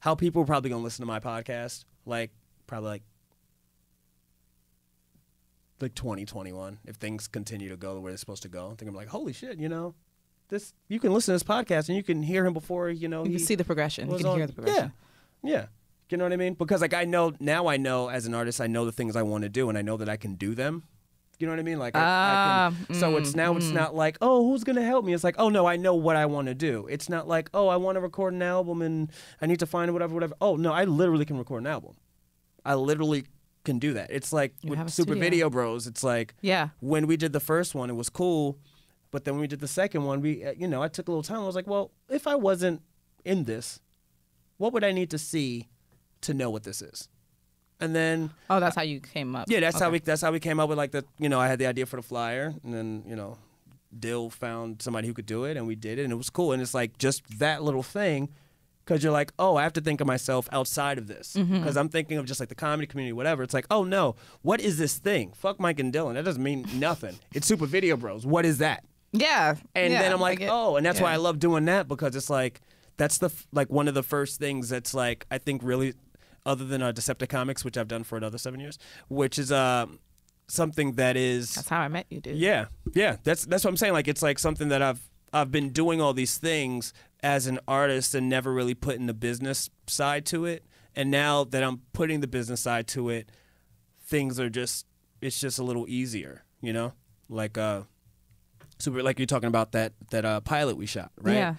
how people are probably going to listen to my podcast, probably 2021, if things continue to go where they're supposed to go. I think I'm like, holy shit, this, you can listen to this podcast and you can hear him before, you can see the progression. You can hear the progression. Yeah. You know what I mean? Because like I know as an artist, I know the things I want to do and I know that I can do them. You know what I mean? Like I can, so it's not like, oh, who's going to help me? It's like, oh no, I know what I want to do. It's not like, oh, I want to record an album and I need to find whatever. Oh no, I literally can record an album. I literally can do that. It's like with Super Video Bros. It's like when we did the first one, it was cool, but then when we did the second one, I took a little time. I was like, well, if I wasn't in this, what would I need to see to know what this is? And then that's how you came up. Yeah, that's how we came up with like the I had the idea for the flyer, and then Dill found somebody who could do it, and we did it, and it was cool. And it's like just that little thing. Because you're like, oh, I have to think of myself outside of this. Because I'm thinking of just like the comedy community, whatever. It's like, oh no, what is this thing? Fuck Mike and Dylan. That doesn't mean nothing. It's Super Video Bros. What is that? Yeah. And then I'm like, and that's why I love doing that, because it's like, that's one of the first things that's like, I think really other than Decepticomics, which I've done for another 7 years, which is something that is. That's how I met you, dude. Yeah. That's what I'm saying. Like it's like something that I've been doing all these things as an artist and never really putting the business side to it. And now that I'm putting the business side to it, things are it's just a little easier, you know? Like super, like you're talking about that pilot we shot, right? Yeah.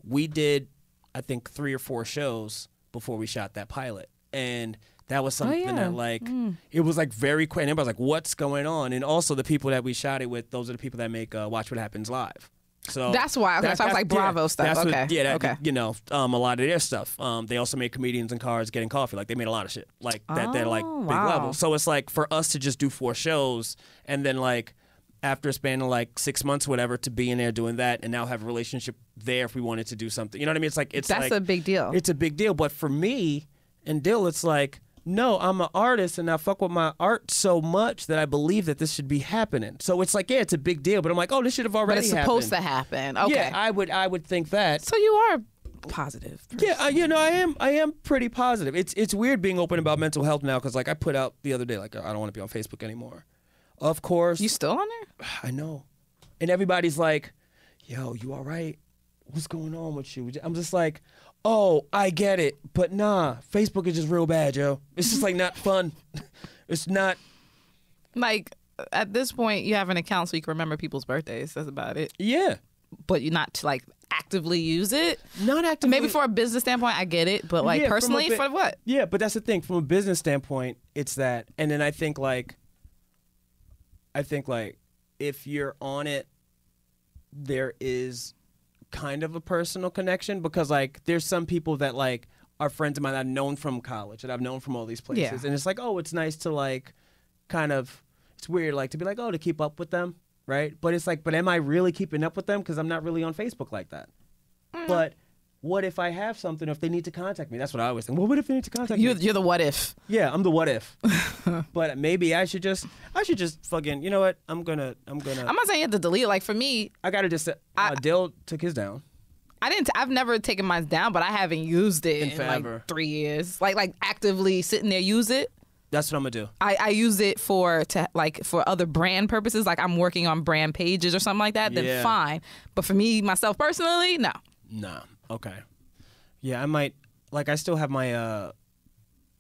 We did, I think, 3 or 4 shows before we shot that pilot. And that was something that like it was like very quick. And everybody's like, what's going on? And also the people that we shot it with, those are the people that make Watch What Happens Live. So that's why. Okay, so I was like Bravo stuff. Okay. Okay. You know, a lot of their stuff. They also made Comedians in Cars Getting Coffee. Like they made a lot of shit like that. They're like big level. So it's like for us to just do 4 shows and then like after spanning like 6 months, whatever, to be in there doing that and now have a relationship there if we wanted to do something. You know what I mean? That's a big deal. It's a big deal. But for me and Dill, it's like, no, I'm an artist and I fuck with my art so much that I believe that this should be happening. So it's like, yeah, it's a big deal, but I'm like, oh, this should have already happened. But it's supposed to happen. Okay. Yeah, I would think that. So you are positive person. Yeah, you know, I am pretty positive. It's weird being open about mental health now because like I put out the other day, like I don't want to be on Facebook anymore. Of course. You still on there? I know. And everybody's like, yo, you all right? What's going on with you? I'm just like, oh, I get it. But nah, Facebook is just real bad, yo. It's just like not fun. It's not. Like at this point, you have an account so you can remember people's birthdays. That's about it. Yeah. But you're not to like actively use it. Not actively. Maybe for a business standpoint, I get it. But like personally, for what? Yeah, but that's the thing. From a business standpoint, it's that. And then I think like if you're on it, there is kind of a personal connection because like there's some people that like are friends of mine that I've known from college that I've known from all these places. Yeah. And it's like, oh, it's nice to like kind of, it's weird like to be like, oh, to keep up with them, right? But it's like, but am I really keeping up with them? Because I'm not really on Facebook like that. But what if I have something, if they need to contact me? That's what I always think. Well, what if they need to contact me? You're the what if. Yeah, I'm the what if. But maybe I should just fucking, you know what? I'm not saying you have to delete it. Like for me, I gotta just, Dill took his down. I've never taken mine down, but I haven't used it in like 3 years. Like actively sitting there use it. That's what I'm gonna do. I use it for other brand purposes. Like I'm working on brand pages or something like that. Then fine. But for me, myself personally, no. Nah. Okay. Yeah, I might. Like, I still have my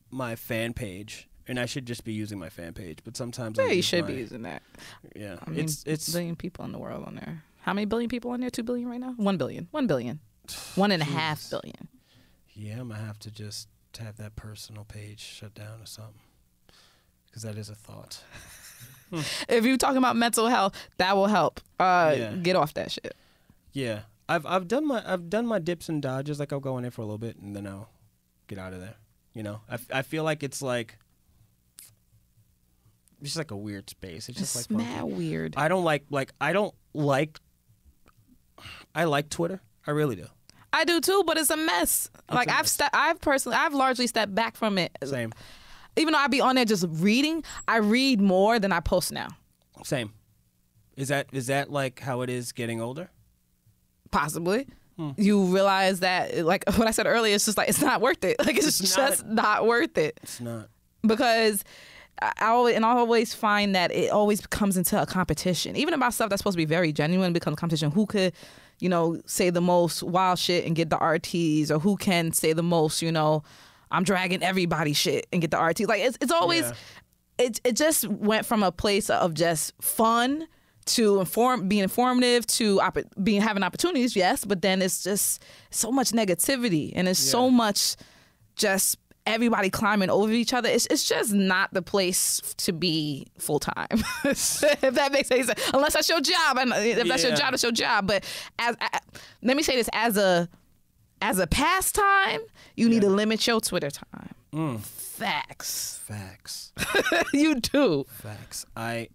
my fan page, and I should just be using my fan page. But sometimes you should be using that. Yeah, I mean, it's 1 billion people in the world on there. How many billion people on there? 2 billion right now? 1 billion. 1 billion. 1.5 billion. Yeah, I'm gonna have to just have that personal page shut down or something, because that is a thought. If you're talking about mental health, that will help. Get off that shit. Yeah. I've done my dips and dodges. Like I'll go in there for a little bit and then I'll get out of there. You know, I feel like it's just like a weird space. It's just like mad weird. I like Twitter. I really do. I do too, but it's a mess. I've largely stepped back from it. Same. Even though I be on there just reading, I read more than I post now. Same. Is that like how it is getting older? Possibly. You realize that, like what I said earlier, it's just like, it's not worth it. Like, it's just not worth it. It's not. Because I always find that it always comes into a competition. Even about stuff that's supposed to be very genuine becomes a competition. Who could, say the most wild shit and get the RTs, or who can say the most, I'm dragging everybody shit and get the RTs. Like, it's always, it just went from a place of just fun to being informative, to having opportunities, yes, but then it's just so much negativity and it's so much just everybody climbing over each other. It's just not the place to be full time. If that makes any sense, unless that's your job, and if that's your job, that's your job. But let me say this: as a pastime, you need to limit your Twitter time. Facts. You do. Facts. I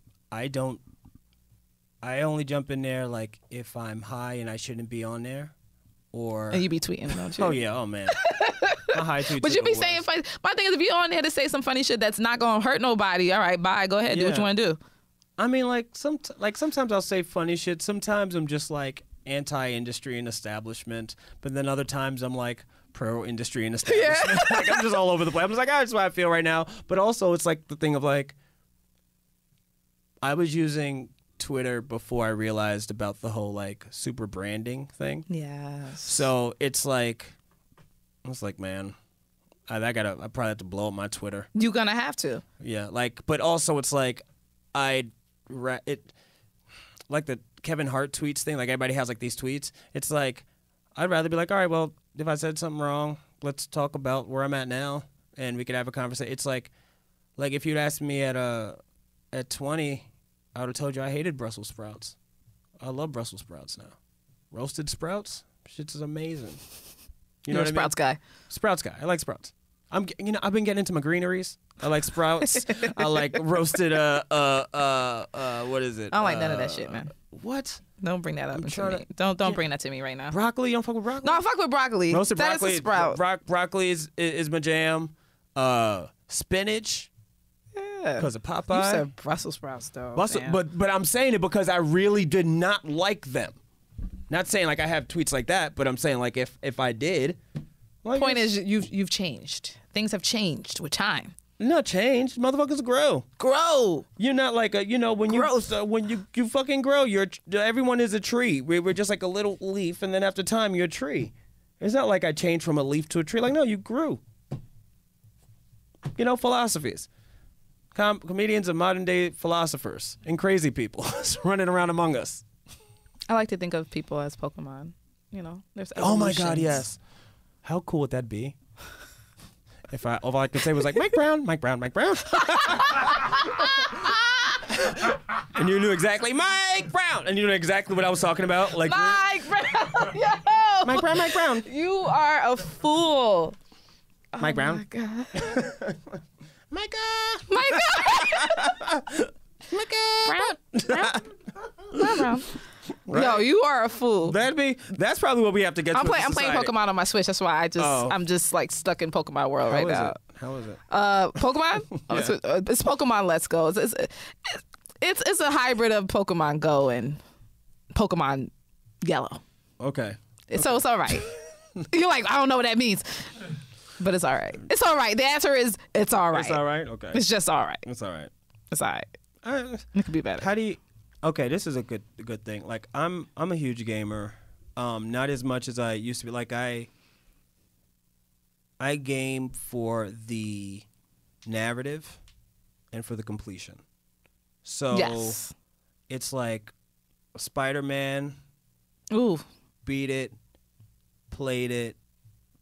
only jump in there like if I'm high and I shouldn't be on there, or and you be tweeting, don't you? Oh yeah, oh man. My high tweets. But you be saying funny. My thing is, if you're on there to say some funny shit that's not gonna hurt nobody, all right, bye, go ahead, do what you want to do. I mean, sometimes I'll say funny shit. Sometimes I'm just like anti-industry and establishment, but then other times I'm like pro-industry and establishment. Like, I'm just all over the place. I'm just like, that's what I feel right now. But also, it's like the thing of like, I was using Twitter before I realized about the whole like super branding thing. Yes. So it's like, I was like, man, I probably have to blow up my Twitter. You're gonna have to. Yeah, like, but also it's like, like the Kevin Hart tweets thing. Like everybody has like these tweets. It's like, I'd rather be like, all right, well, if I said something wrong, let's talk about where I'm at now, and we could have a conversation. It's like if you'd asked me at 20. I would have told you I hated Brussels sprouts. I love Brussels sprouts now. Roasted sprouts, shit's is amazing. You're a sprouts guy. Sprouts guy. I like sprouts. I've been getting into my greeneries. I like sprouts. I like roasted. What is it? I don't like none of that shit, man. What? Don't bring that up to me. Don't bring that to me right now. Broccoli? You don't fuck with broccoli? No, I fuck with broccoli. Roasted that broccoli. Is a sprout. Broccoli is my jam. Spinach. Because of Popeye. You said Brussels sprouts, though. But I'm saying it because I really did not like them. Not saying like I have tweets like that, but I'm saying like if I did. Well, point is you've changed. Things have changed with time. Not changed. Motherfuckers grow. Grow. You're not like a when you fucking grow. Everyone is a tree. We're just like a little leaf, and then after time you're a tree. It's not like I changed from a leaf to a tree. Like no, you grew. Philosophies. Comedians are modern day philosophers and crazy people running around among us. I like to think of people as Pokemon. There's oh my God, yes. How cool would that be? If all I could say was like Mike Brown. And you knew exactly Mike Brown, and you knew exactly what I was talking about. Like Mike Brown, yo, Mike Brown. You are a fool. Mike Brown. Oh my God. Micah! Brown. Right. Yo, you are a fool. That's probably what we have to get to. I'm playing Pokemon on my Switch. That's why I'm just like stuck in Pokemon world right now. How is it? Pokemon? Yeah. It's Pokemon Let's Go. It's a hybrid of Pokemon Go and Pokemon Yellow. Okay. So it's all right. You're like, I don't know what that means. But it's all right. It's all right. The answer is it's all right. It's all right? Okay. It's just all right. It's all right. It's all right. It could be better. How do you... Okay, this is a good thing. Like, I'm a huge gamer. Not as much as I used to be. Like, I game for the narrative and for the completion. So, yes. It's like Spider-Man. Ooh. Beat it. Played it.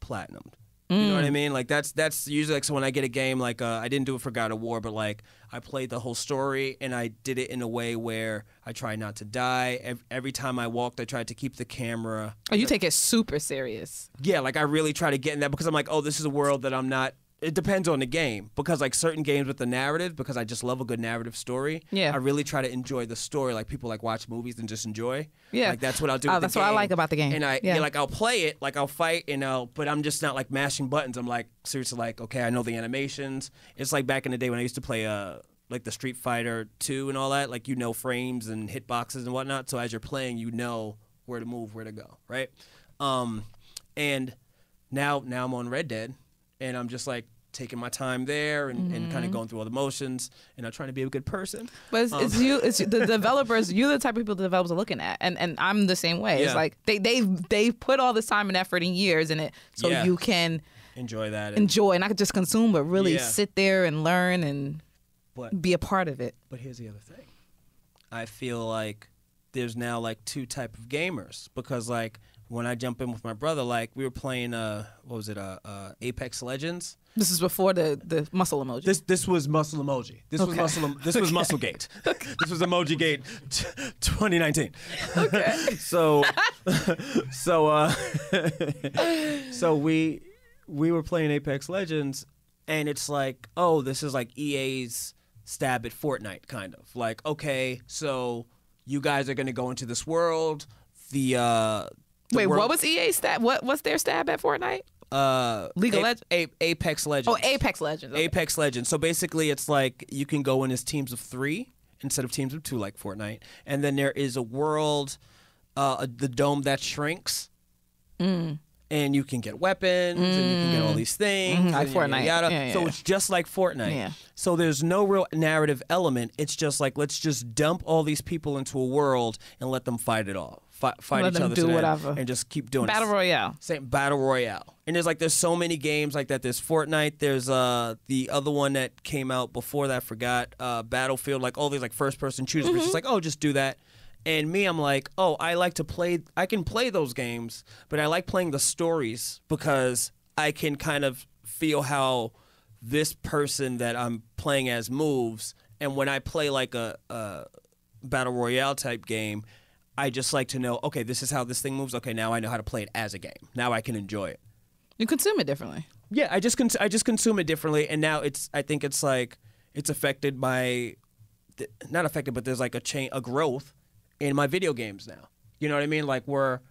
Platinumed. You know what I mean? Like that's usually like so when I get a game like I didn't do it for God of War, but like I played the whole story and I did it in a way where I tried not to die. Every time I walked, I tried to keep the camera. Oh, you take it super serious. Yeah, like I really try to get in that because I'm like, oh, this is a world that I'm not. It depends on the game because like certain games with the narrative, because I just love a good narrative story. Yeah. I really try to enjoy the story. Like people like watch movies and just enjoy. Yeah. Like that's what I'll do. With that's the what game. I like about the game. And like I'll play it, like I'll fight and but I'm just not like mashing buttons. I'm like seriously like, okay, I know the animations. It's like back in the day when I used to play like the Street Fighter 2 and all that, like frames and hitboxes and whatnot. So as you're playing, you know where to move, where to go, right? And now I'm on Red Dead and I'm just like taking my time there and kind of going through all the motions and I'm trying to be a good person. But it's the developers, you're the type of people the developers are looking at, and I'm the same way. Yeah. It's like they put all this time and effort and years in it so you can enjoy that and not just consume but really sit there and learn and be a part of it. But here's the other thing. I feel like there's now like two type of gamers because like when I jump in with my brother, like we were playing Apex Legends. This is before the muscle emoji. This was muscle emoji. This was Musclegate. This was Emojigate 2019. Okay. So we were playing Apex Legends and it's like, oh, this is like EA's stab at Fortnite kind of. Like, okay, so you guys are going to go into this world. Wait, what was EA's stab? What's their stab at Fortnite? League of Legends? Apex Legends. Oh, Apex Legends. Okay. Apex Legends. So basically it's like you can go in as teams of 3 instead of teams of 2 like Fortnite. And then there is a world the dome that shrinks. And you can get weapons, and you can get all these things. Like Fortnite. Yeah, so it's just like Fortnite. Yeah. So there's no real narrative element. It's just like, let's just dump all these people into a world and let them fight it all. Fight Let each them other do to the end whatever. and just keep doing Battle it. Royale. Same Battle Royale. And there's so many games like that. There's Fortnite. There's the other one that came out before that, I forgot. Battlefield, like all these like first person shooters. It's just like, oh, just do that. And me, I'm like, oh, I can play those games, but I like playing the stories because I can kind of feel how this person that I'm playing as moves. And when I play like a Battle Royale type game, I just like to know, okay, this is how this thing moves. Okay, now I know how to play it as a game. Now I can enjoy it. You consume it differently. Yeah, I just consume it differently, and now I think it's like it's affected by, not affected, but there's like a growth in my video games now. You know what I mean? Like where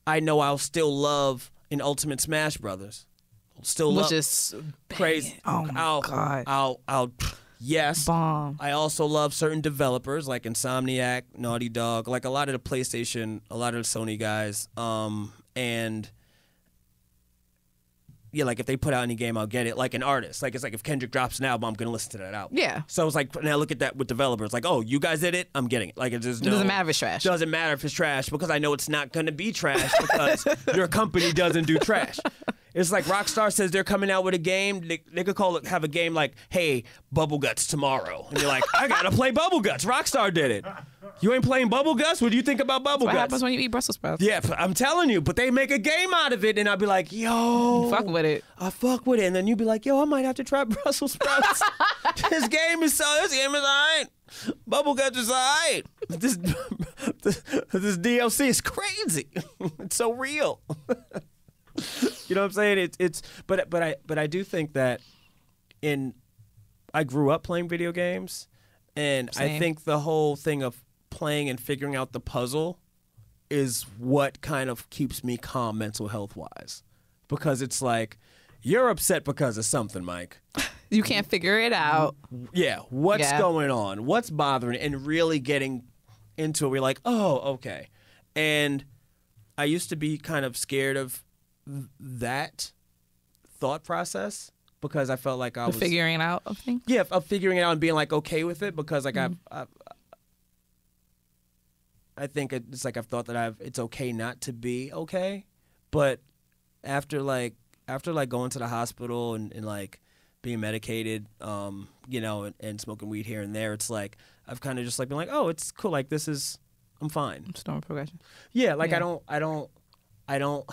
I know I'll still love an Ultimate Smash Brothers. Which is crazy. Oh my God. I'll yes. Bomb. I also love certain developers like Insomniac, Naughty Dog, like a lot of the PlayStation, a lot of the Sony guys. And yeah, like if they put out any game, I'll get it. Like an artist, like it's like if Kendrick drops an album, I'm gonna listen to that album. Yeah. So it's like now look at that with developers. Like, oh, you guys did it, I'm getting it. Like it doesn't matter if it's trash. Doesn't matter if it's trash because I know it's not gonna be trash because your company doesn't do trash. It's like Rockstar says they're coming out with a game. They could have a game like, hey, Bubble Guts tomorrow. And you're like, I gotta play Bubble Guts. Rockstar did it. You ain't playing Bubble Guts? What do you think about Bubble Guts? What happens when you eat Brussels sprouts? Yeah, I'm telling you. But they make a game out of it, and I'll be like, yo. Fuck with it. I fuck with it. And then you'd be like, yo, I might have to try Brussels sprouts. This game is all right. Bubble Guts is all right. This DLC is crazy. It's so real. You know what I'm saying? But I do think that I grew up playing video games, and Same. I think the whole thing of playing and figuring out the puzzle is what kind of keeps me calm mental health wise, because it's like you're upset because of something, Mike. You can't figure it out. Yeah, what's going on? What's bothering? And really getting into it, we're like, oh, okay. And I used to be kind of scared of that thought process because I felt like I was figuring out of things. Yeah, of figuring it out and being like okay with it because like I think it's like I've thought that it's okay not to be okay, but after going to the hospital and like being medicated, you know, and smoking weed here and there, it's like I've kind of just like been like, oh, it's cool, like I'm fine. It's normal progression. Yeah, like yeah. I don't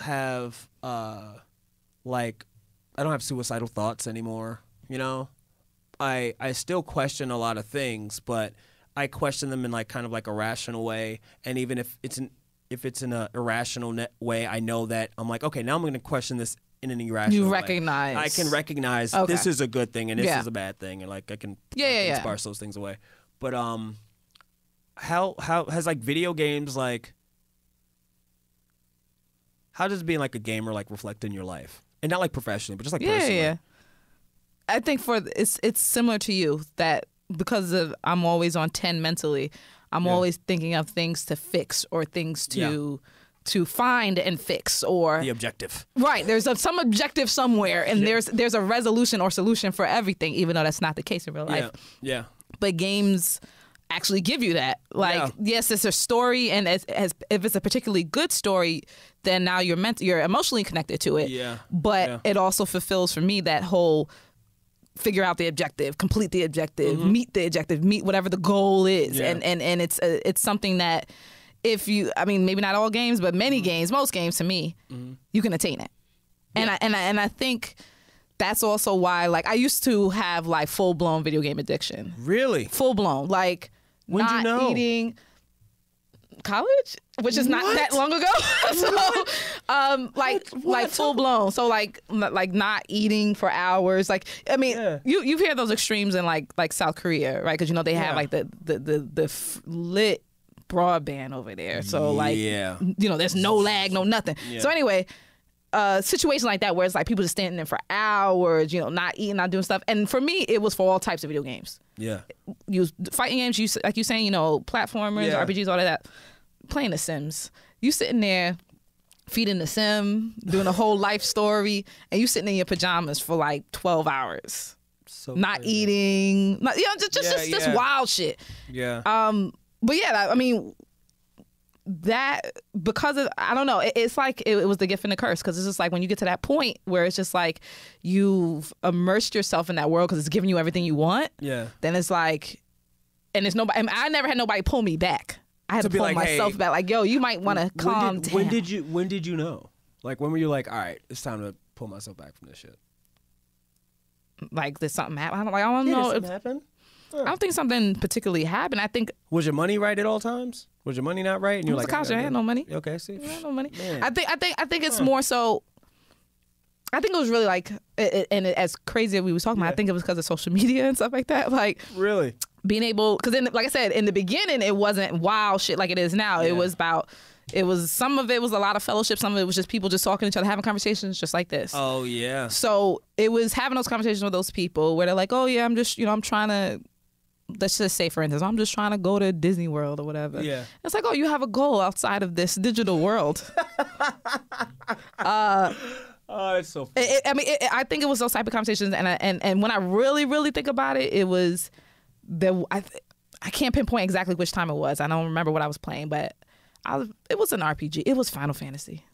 have I don't have suicidal thoughts anymore, you know? I still question a lot of things, but I question them in like kind of like a rational way, and even if it's in a irrational way, I know that I'm like, okay, now I'm going to question this in an irrational way. You recognize. I can recognize this is a good thing and this is a bad thing, and like I can sparse those things away. But how has like video games like how does being like a gamer like reflect in your life? And not like professionally, but just like personally. Yeah. I think it's similar to you that because I'm always on 10 mentally, I'm always thinking of things to fix or things to find and fix, or the objective. Right. There's some objective somewhere, and there's a resolution or solution for everything, even though that's not the case in real life. Yeah. But games actually give you that. Like, yes, it's a story, and if it's a particularly good story, then now you're emotionally connected to it. Yeah. But it also fulfills for me that whole figure out the objective, complete the objective, meet the objective, meet whatever the goal is, and it's something that maybe not all games, but many games, most games to me, you can attain it, and I think that's also why, like, I used to have like full blown video game addiction. Really? Full blown, like When'd not you know? Eating. College, which is not that long ago. So, like full blown. So like not eating for hours. Like, I mean, you hear those extremes in like South Korea, right? Because you know they have like the lit broadband over there. So like, you know, there's no lag, no nothing. So anyway, situation like that where it's like people just standing there for hours, you know, not eating, not doing stuff. And for me, it was for all types of video games. Yeah. Fighting games, like you saying, you know, platformers, RPGs, all of that. Playing The Sims. you sitting there feeding the sim, doing a whole life story, and you sitting in your pajamas for like 12 hours. So not crazy. eating, not, just wild shit. Yeah. But yeah, I mean, that, because of, I don't know, it's like it was the gift and the curse, because it's just like when you get to that point where it's just like you've immersed yourself in that world because it's giving you everything you want. Yeah. Then it's like, and there's nobody. I mean, I never had nobody pull me back. I had to be pull like, myself hey, back. Like, yo, you might want to calm down. When did you know? Like, when were you like, all right, it's time to pull myself back from this shit? Like, did something happen? I don't know. Did something happen? I don't think something particularly happened. I think, Was your money right at all times? Was your money not right? And you're like, I had no money. Okay, see. I had no money. Man. I think it's more so. I think it was really like, and as crazy as we was talking about, I think it was because of social media and stuff like that. Like, Really? being able, because then, like I said, in the beginning, it wasn't wild shit like it is now. Yeah. It was about, some of it was a lot of fellowship. Some of it was just people just talking to each other, having conversations just like this. Oh, yeah. So it was having those conversations with those people where they're like, oh yeah, I'm just, I'm trying to, let's just say, for instance, I'm just trying to go to Disney World or whatever. Yeah. It's like, oh, you have a goal outside of this digital world. Oh, it's so funny. I think it was those type of conversations, and when I really, really think about it, it was I can't pinpoint exactly which time it was. I don't remember what I was playing, but it was an RPG. It was Final Fantasy.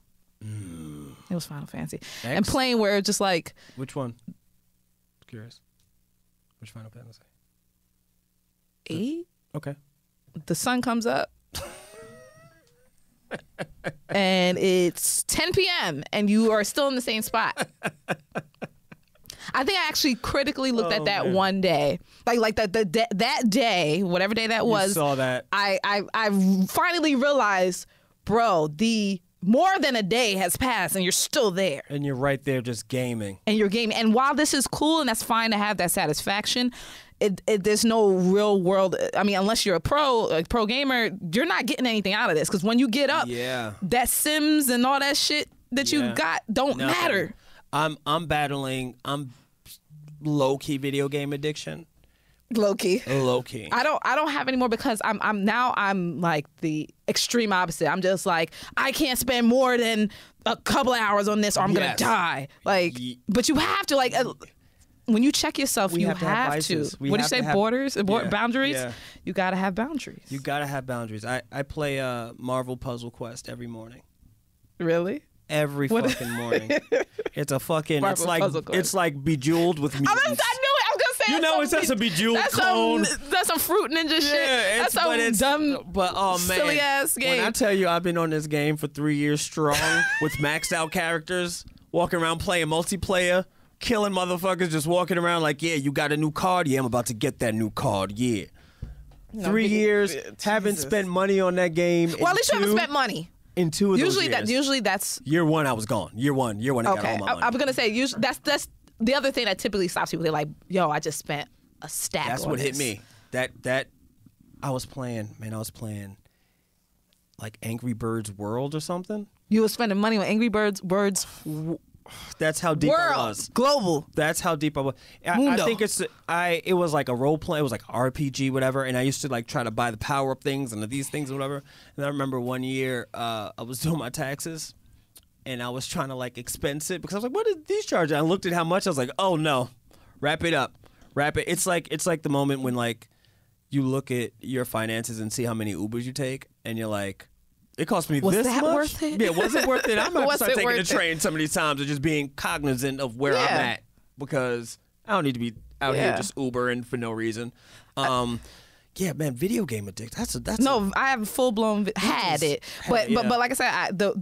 It was Final Fantasy. And playing where just like... Which one? Curious. Which Final Fantasy? 8? Okay. The sun comes up. And it's 10 p.m. and you are still in the same spot. I think I actually critically looked at that one day, like that day, whatever day that was. You saw that. I finally realized, bro, the more than a day has passed and you're still there. And you're right there just gaming. And you're gaming. And while this is cool and that's fine to have that satisfaction, there's no real world. I mean, unless you're a pro gamer, you're not getting anything out of this. Because when you get up, that Sims and all that shit that you got don't matter. I'm low-key video game addiction. Low-key. Low-key. I don't have any more because I'm like the extreme opposite. I'm just like, I can't spend more than a couple of hours on this or I'm gonna die. Like, but you have to, like, when you check yourself, you have to. What do you say? Boundaries? Yeah. You gotta have boundaries. You gotta have boundaries. I play Marvel Puzzle Quest every morning. Really? Every fucking morning. It's a fucking. Marvel it's like Bejeweled with mutants. I knew it. I was gonna say. You know, it's just a Bejeweled clone. That's some Fruit Ninja shit. That's some dumb, silly ass game. When I tell you, I've been on this game for 3 years strong with maxed out characters, walking around playing multiplayer, killing motherfuckers, just walking around like, yeah, you got a new card? Yeah, I'm about to get that new card. Yeah. 3 years, haven't spent money on that game. Well, at least you haven't spent money. In 2 of those years. Usually that's year one. I was gone. Year one. I got all my money. I was gonna say usually that's the other thing that typically stops people. They're like, "Yo, I just spent a stack." That's on what this. hit me. That I was playing like Angry Birds World or something. You were spending money on Angry Birds. That's how deep I was. Global. That's how deep I was. I think it was like a role play. It was like RPG, whatever. And I used to like try to buy the power up things and these things, whatever. And I remember one year I was doing my taxes, and I was trying to like expense it because I was like, "What is these charges?" And I looked at how much. I was like, "Oh no, wrap it up, wrap it." It's like the moment when like you look at your finances and see how many Ubers you take, and you're like, it cost me this much. Was that worth it? Yeah, was it worth it? I'm going to start taking the worth train some of these times and just being cognizant of where I'm at, because I don't need to be out here just Ubering for no reason. Yeah, man, video game addict. I have full blown had it, but like I said,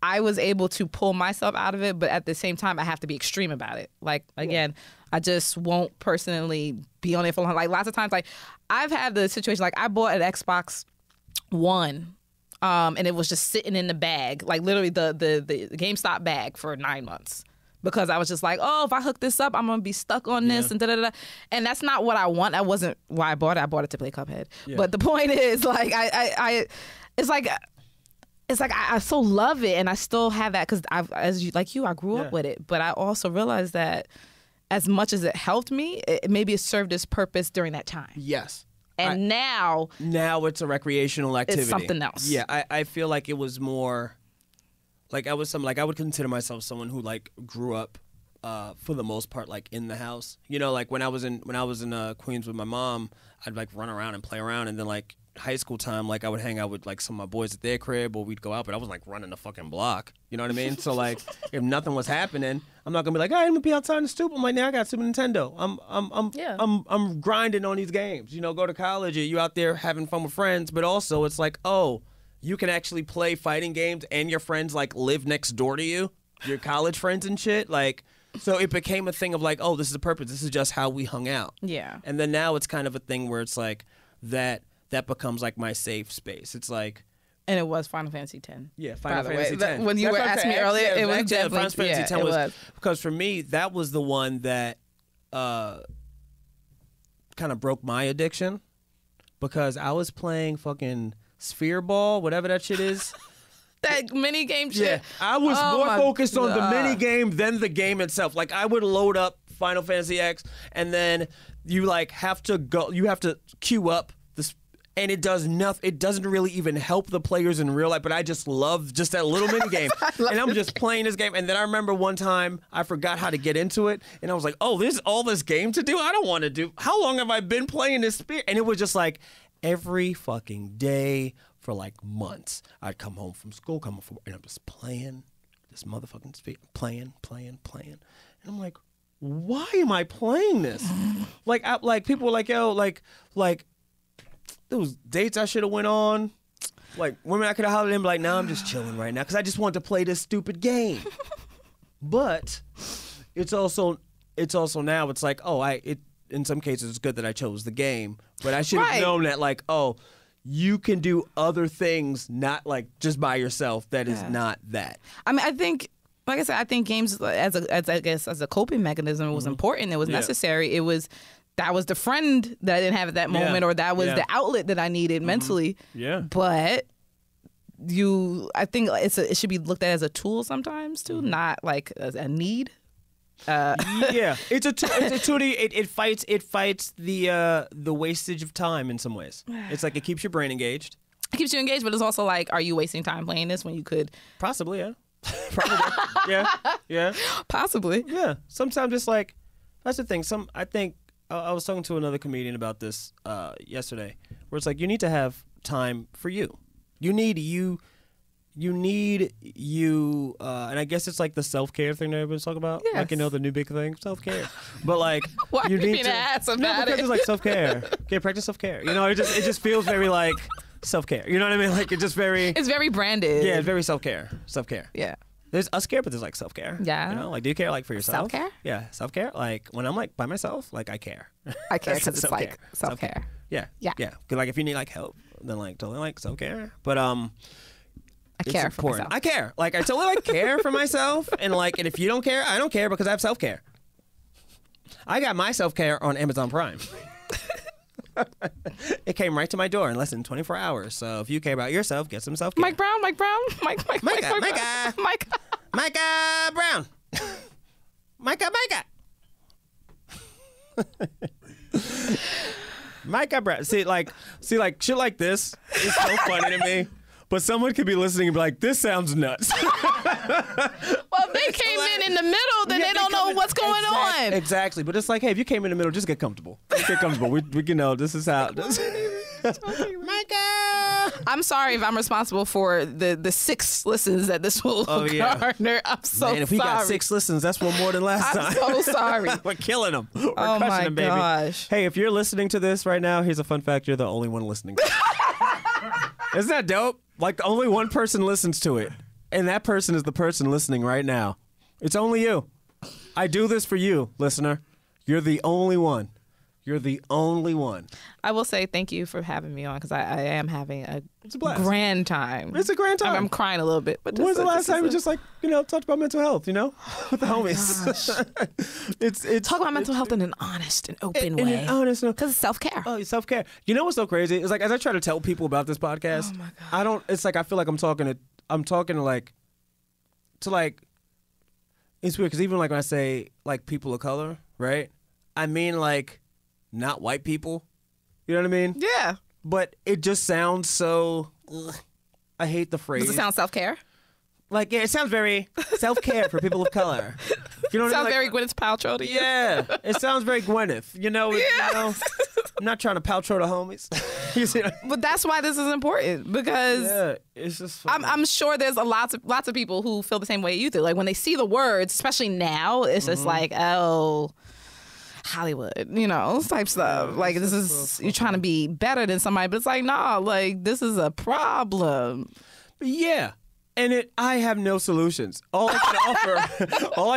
I was able to pull myself out of it, but at the same time, I have to be extreme about it. Like, again, I just won't personally be on it for long. Like, lots of times, like, I've had the situation, like, I bought an Xbox One, and it was just sitting in the bag, like, literally the GameStop bag for 9 months. Because I was just like, oh, if I hook this up, I'm going to be stuck on this and da-da-da. And that's not what I want. That wasn't why I bought it. I bought it to play Cuphead. Yeah. But the point is, like, it's like I so love it, and I still have that because I grew up with it. But I also realized that as much as it helped me, maybe it served its purpose during that time. Yes, And now it's a recreational activity. It's something else. Yeah, I feel like it was more like I would consider myself someone who like grew up for the most part like in the house. You know, like when I was in Queens with my mom, I'd like run around and play around, and then like high school time, like I would hang out with like some of my boys at their crib, or we'd go out, but I was like running the fucking block. You know what I mean? So like if nothing was happening, I'm not gonna be like, all right, I'm gonna be outside in the stoop. I'm like, now I got Super Nintendo. I'm grinding on these games. You know, go to college, you out there having fun with friends, but also it's like, oh, you can actually play fighting games and your friends like live next door to you, your college friends and shit. Like, so it became a thing of like, oh, this is a purpose. This is just how we hung out. Yeah. And then now it's kind of a thing where it's like that becomes like my safe space. It's like, and it was Final Fantasy X. Yeah, Final Fantasy X. When you were asking me earlier, it was definitely Final Fantasy X was because for me that was the one that kind of broke my addiction, because I was playing fucking Sphere Ball, whatever that shit is. That mini game shit. Yeah, I was more focused on the mini game than the game itself. Like I would load up Final Fantasy X, and then you like have to queue up this. And it does nothing. It doesn't really even help the players in real life. But I just love just that little mini game, and I'm just playing this game. And then I remember one time I forgot how to get into it, and I was like, "Oh, there's all this game to do. I don't want to do. How long have I been playing this Sphere?" And it was just like every fucking day for like months. I'd come home from school, and I'm just playing this motherfucking Sphere, playing, and I'm like, "Why am I playing this?" like people were like, "Yo, like." There was dates I should have went on, like women I could have hollered in, but like, now I'm just chilling right now because I just wanted to play this stupid game. But it's also now it's like, oh, in some cases it's good that I chose the game, but I should have known that like, oh, you can do other things, not like just by yourself. That is not that. I mean, I think. Like I said, I think games as a coping mechanism was important. It was necessary. That was the friend that I didn't have at that moment, or that was the outlet that I needed mentally. Yeah. But I think it should be looked at as a tool sometimes too, not like a need. Yeah, it's a tool. It fights the wastage of time in some ways. It's like it keeps your brain engaged. It keeps you engaged, but it's also like, are you wasting time playing this when you could? Possibly, yeah. Probably, yeah. Possibly, yeah. Sometimes it's like that's the thing. I was talking to another comedian about this yesterday, where it's like you need to have time for you. You need you, and I guess it's like the self-care thing that everyone's talking about. Yes. Like, you know, the new big thing, self-care. But like, why you need to ask about because it's like self-care. Okay, practice self-care. You know, it just feels very like self-care. You know what I mean? Like it's very branded. Yeah, it's very self-care. Yeah. There's us care, but there's like self-care. Yeah. You know, like do you care like for yourself? Self-care? Yeah, self-care. Like when I'm like by myself, like I care. I care because it's like self-care. Yeah. Because like if you need like help, then like totally like self-care. But I care for myself. I care. Like I totally like care for myself, and if you don't care, I don't care because I have self-care. I got my self-care on Amazon Prime. It came right to my door in less than 24 hours. So if you care about yourself, get some self-care. Micah Brown. Micah Brown. See, shit like this is so funny to me. But someone could be listening and be like, this sounds nuts. Well, if they came in the middle, then they don't know what's going on. Exactly. But it's like, hey, if you came in the middle, just get comfortable. We know this is how. Micah! I'm sorry if I'm responsible for the 6 listens that this will garner. I'm so sorry. Man, if we got 6 listens, that's one more than last time. I'm so sorry. We're killing them. We're oh crushing my them, baby. gosh. Hey, if you're listening to this right now, here's a fun fact. You're the only one listening. Isn't that dope? Like only one person listens to it. And that person is the person listening right now. It's only you. I do this for you, listener. You're the only one. You're the only one. I will say thank you for having me on because I am having it's a blast. Grand time. It's a grand time. I'm crying a little bit. But when's the last time you just talked about mental health, with the homies? It's talk about mental health in an honest and open way. In an honest, because it's self-care. Oh, self-care. You know what's so crazy? It's like as I try to tell people about this podcast, oh my God. I feel like I'm talking to it's weird because even like when I say like people of color, right? I mean like not white people. You know what I mean? Yeah. But it just sounds so. Ugh. I hate the phrase. Does it sound self-care? Like, yeah, it sounds very self-care for people of color. You know what I mean? Sounds very Gwyneth Paltrow to you. Yeah, it sounds very Gwyneth. You know, I'm not trying to Paltrow the homies. You see what I mean? But that's why this is important because it's just funny. I'm sure there's lots of people who feel the same way you do. Like when they see the words, especially now, it's just like, oh, Hollywood, type stuff. Like this is you're trying to be better than somebody, but it's like, nah, like this is a problem. Yeah. And I have no solutions. All I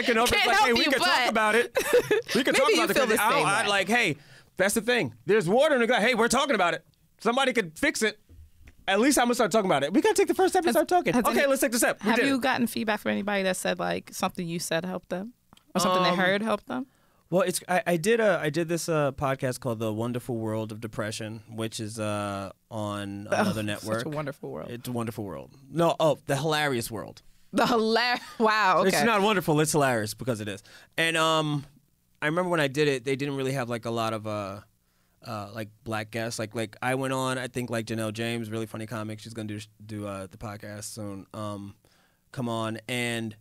can offer is like, hey, we can talk about it. We can talk about it. I like, hey, that's the thing. There's water in the glass. Hey, we're talking about it. Somebody could fix it. At least I'm gonna start talking about it. We gotta take the first step and start talking. Okay, let's take the step. Have you gotten feedback from anybody that said like something you said helped them, or something they heard helped them? Well, I did this podcast called The Wonderful World of Depression, which is on another network. Such a wonderful world. It's a wonderful world. No, The Hilarious World. Wow. Okay. It's not wonderful. It's hilarious because it is. And I remember when I did it, they didn't really have like a lot of like black guests. Like I went on. I think like Janelle James, really funny comic. She's gonna do the podcast soon. Come on and.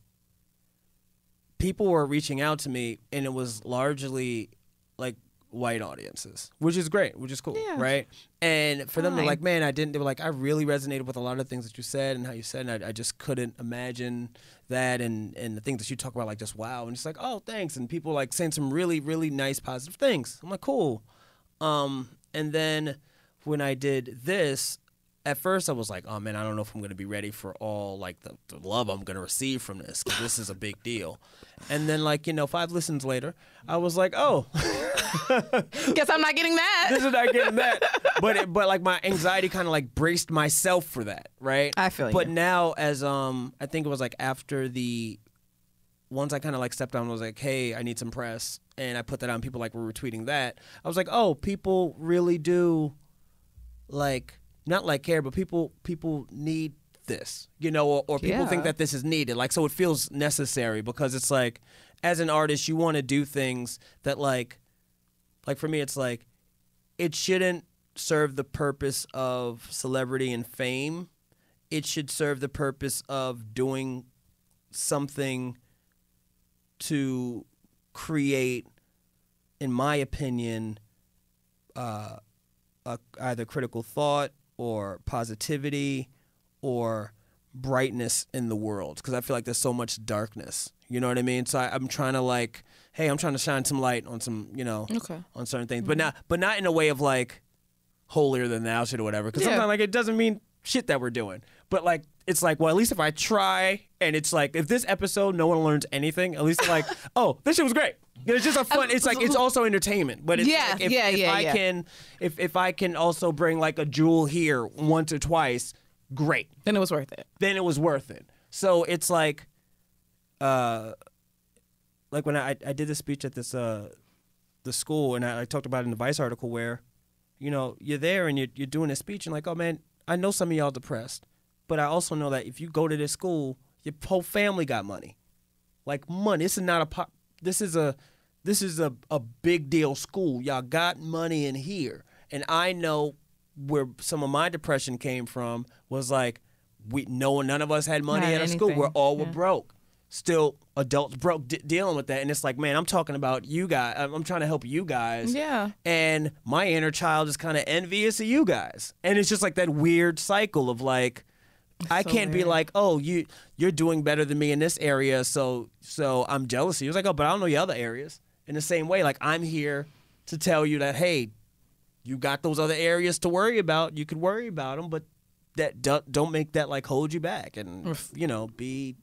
People were reaching out to me, and it was largely like white audiences, which is great, which is cool, right? And for them, they're like, man, they were like, I really resonated with a lot of the things that you said and how you said, and I just couldn't imagine that, and the things that you talk about, like just wow, and it's like, oh, thanks, and people like saying some really, really nice, positive things. I'm like, cool. And then when I did this, at first I was like, oh man, I don't know if I'm going to be ready for all like the love I'm going to receive from this because this is a big deal. And then like, 5 listens later, I was like, oh. Guess I'm not getting that. This is not getting that. But like my anxiety kind of like braced myself for that, right? I feel you. But now as I think it was like after once I kind of like stepped on and was like, hey, I need some press. And I put that on, people like were retweeting that. I was like, oh, people really do like... Not like care, but people need this, or people think that this is needed. Like, so it feels necessary because it's like, as an artist, you want to do things that like for me, it's like, it shouldn't serve the purpose of celebrity and fame. It should serve the purpose of doing something to create, in my opinion, either critical thought or positivity or brightness in the world, because I feel like there's so much darkness. You know what I mean? So I'm trying to like, hey, I'm trying to shine some light on some, on certain things, but not in a way of like holier than thou shit or whatever. Because sometimes like it doesn't mean shit that we're doing, but like it's like, well, at least if I try, and it's like if this episode no one learns anything, at least like, oh, this shit was great. It's just a fun. It's like it's also entertainment, but it's like if I can also bring like a jewel here once or twice, great. Then it was worth it. So it's like when I did this speech at this the school, and I talked about it in the Vice article where, you're there and you're doing a speech and like, oh man, I know some of y'all depressed, but I also know that if you go to this school, your whole family got money, like money. This is not a This is a big deal school. Y'all got money in here. And I know where some of my depression came from was like, none of us had money at our school. We're all were broke. Still adults broke dealing with that. And it's like, man, I'm talking about you guys. I'm trying to help you guys. Yeah. And my inner child is kind of envious of you guys. And it's just like that weird cycle of like, I can't be like, oh, you're doing better than me in this area, so I'm jealous of you. It's like, oh, but I don't know your other areas. In the same way, like I'm here to tell you that, hey, you got those other areas to worry about. You could worry about them, but that don't make that like hold you back and be.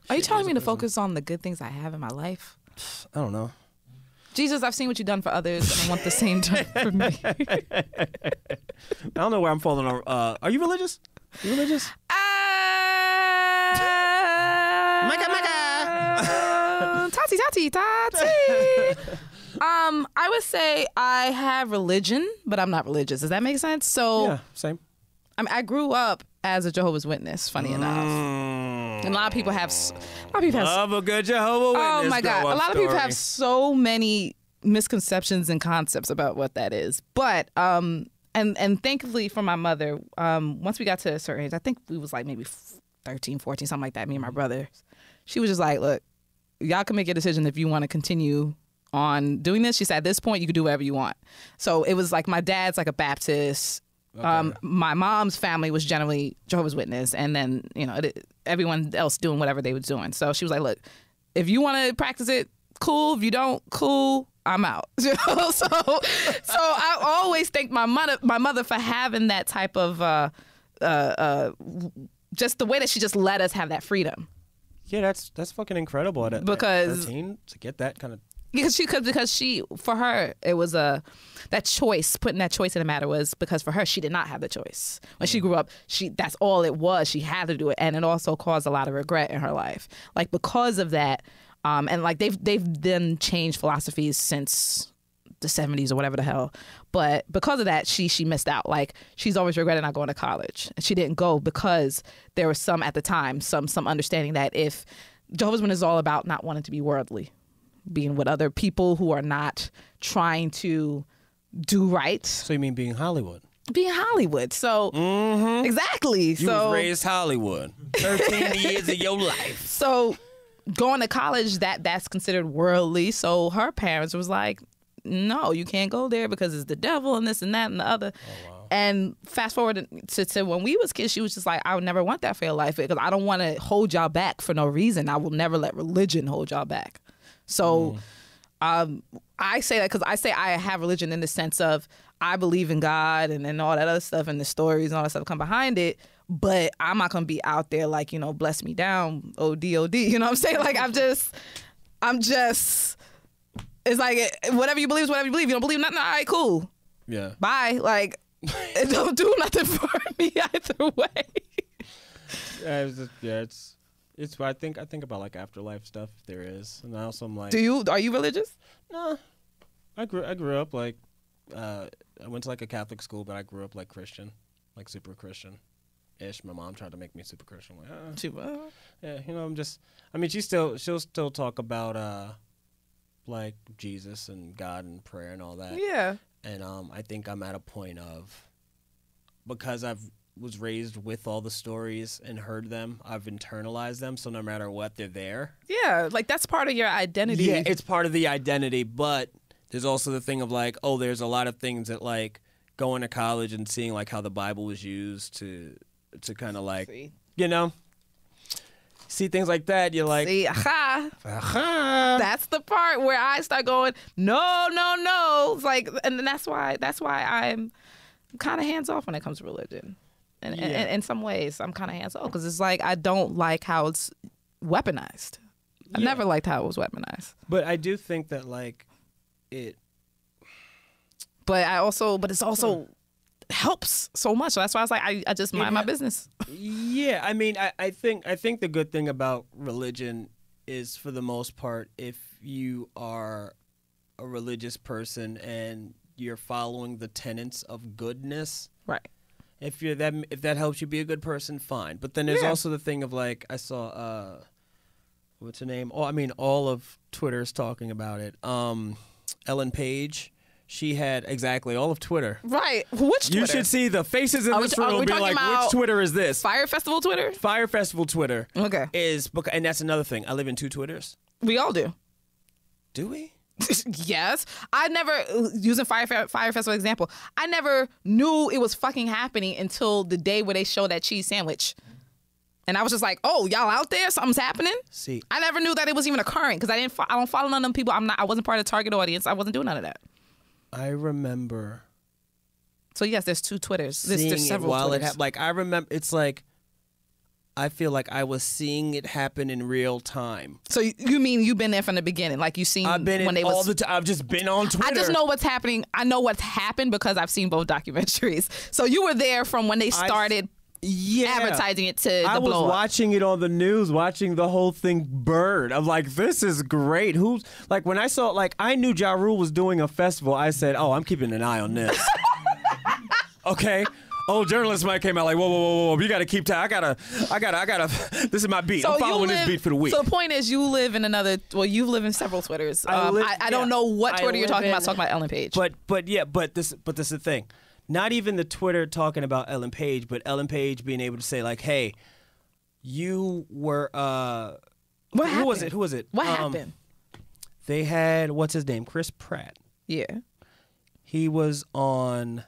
Are you telling me to focus on the good things I have in my life? I don't know. Jesus, I've seen what you've done for others, and I want the same done for me. I don't know where I'm falling on. Are you religious? You religious? Tati. I would say I have religion, but I'm not religious. Does that make sense? So yeah, same. I grew up as a Jehovah's Witness, funny enough. And a lot of people have... Love a good Jehovah's Witness. Oh my God. A lot of people have so many misconceptions and concepts about what that is. But and thankfully for my mother, once we got to a certain age, I think we was like maybe 13, 14, something like that, me and my brother, she was just like, look, y'all can make a decision if you want to continue on doing this. She said, at this point, you can do whatever you want. So it was like my dad's like a Baptist. Okay. My mom's family was generally Jehovah's Witness, and then, you know, everyone else doing whatever they was doing. So she was like, look, if you want to practice it, cool. If you don't, cool. I'm out. So I always thank my mother for having that type of just the way that she just let us have that freedom. Yeah, that's fucking incredible. At 13 to get that kind of. Because she for her it was that choice, putting that choice in the matter was because for her she did not have the choice when she grew up. That's all it was. She had to do it, and it also caused a lot of regret in her life. Like because of that, and like they've then changed philosophies since the 70s or whatever the hell. But because of that, she missed out. Like she's always regretted not going to college, and she didn't go because there was some at the time some understanding that if Jehovah's Witness is all about not wanting to be worldly, being with other people who are not trying to do right. So you mean being Hollywood? Being Hollywood. So exactly. You was raised Hollywood. 13 years of your life. So going to college, that's considered worldly. So her parents was like, no, you can't go there because it's the devil and this and that and the other. Oh, wow. And fast forward to when we was kids, she was just like, I would never want that for your life because I don't want to hold y'all back for no reason. I will never let religion hold y'all back. So I say that because I say I have religion in the sense of I believe in God and all that other stuff and the stories and all that stuff come behind it. But I'm not going to be out there like, you know, bless me down, O-D-O-D. You know what I'm saying? Like I'm just, it's like whatever you believe is whatever you believe. You don't believe nothing? All right, cool. Yeah. Bye. Like it don't do nothing for me either way. It's I think about like afterlife stuff if there is, and also I'm like, are you religious? No, I grew up like I went to like a Catholic school, but I grew up like Christian, like super Christian ish. My mom tried to make me super Christian. Like, yeah, you know, she'll still talk about like Jesus and God and prayer and all that. Yeah. And I think I'm at a point of, because I've was raised with all the stories and heard them, I've internalized them, so no matter what, they're there. Yeah, like that's part of your identity. Yeah, it's part of the identity, but there's also the thing of like, oh, there's a lot of things that like going to college and seeing like how the Bible was used to kind of like, you know, see things like that, you're like, see, that's the part where I start going, no. It's like, and that's why I'm kind of hands off when it comes to religion. And in some ways, I'm kind of hands off because it's like I don't like how it's weaponized. I never liked how it was weaponized. But I do think that like it. But it's also helps so much. So that's why I was like, I just mind my business. Yeah, I mean, I think the good thing about religion is, for the most part, if you are a religious person and you're following the tenets of goodness, right? If that helps you be a good person, fine. But then there's also the thing of like, I saw what's her name? Oh, I mean, all of Twitter's talking about it. Ellen Page. She had exactly all of Twitter. Right. Which Twitter? You should see the faces in this room and be like, which Twitter is this? Fire Festival Twitter? Fire Festival Twitter. Okay. And that's another thing. I live in 2 Twitters. We all do. Do we? Yes. I never, using Fire Festival example, I never knew it was fucking happening until the day where they showed that cheese sandwich. And I was just like, oh, y'all out there? Something's happening? See. I never knew that it was even occurring because I don't follow none of them people. I wasn't part of the target audience. I wasn't doing none of that. I remember. So yes, there's 2 Twitters. There's several Twitters. Like I remember, it's like, I feel like I was seeing it happen in real time. So you mean you've been there from the beginning? Like you've seen I've just been on Twitter. I just know what's happening. I know what's happened because I've seen both documentaries. So you were there from when they started advertising it to the blow up. I was watching it on the news, watching the whole thing burn. I'm like, this is great. Who's like, when I saw, like, I knew Ja Rule was doing a festival. I said, oh, I'm keeping an eye on this. Okay. old journalists might came out like, whoa, you got to keep I gotta. This is my beat. I'm following this beat for the week. So the point is, you live in another. Well, you live in several Twitters. I don't know what Twitter you're talking about. Talking about Ellen Page. But this is the thing. Not even the Twitter talking about Ellen Page, but Ellen Page being able to say like, hey, you were. What happened? Who was it? What happened? They had what's his name? Chris Pratt. Yeah. He was on.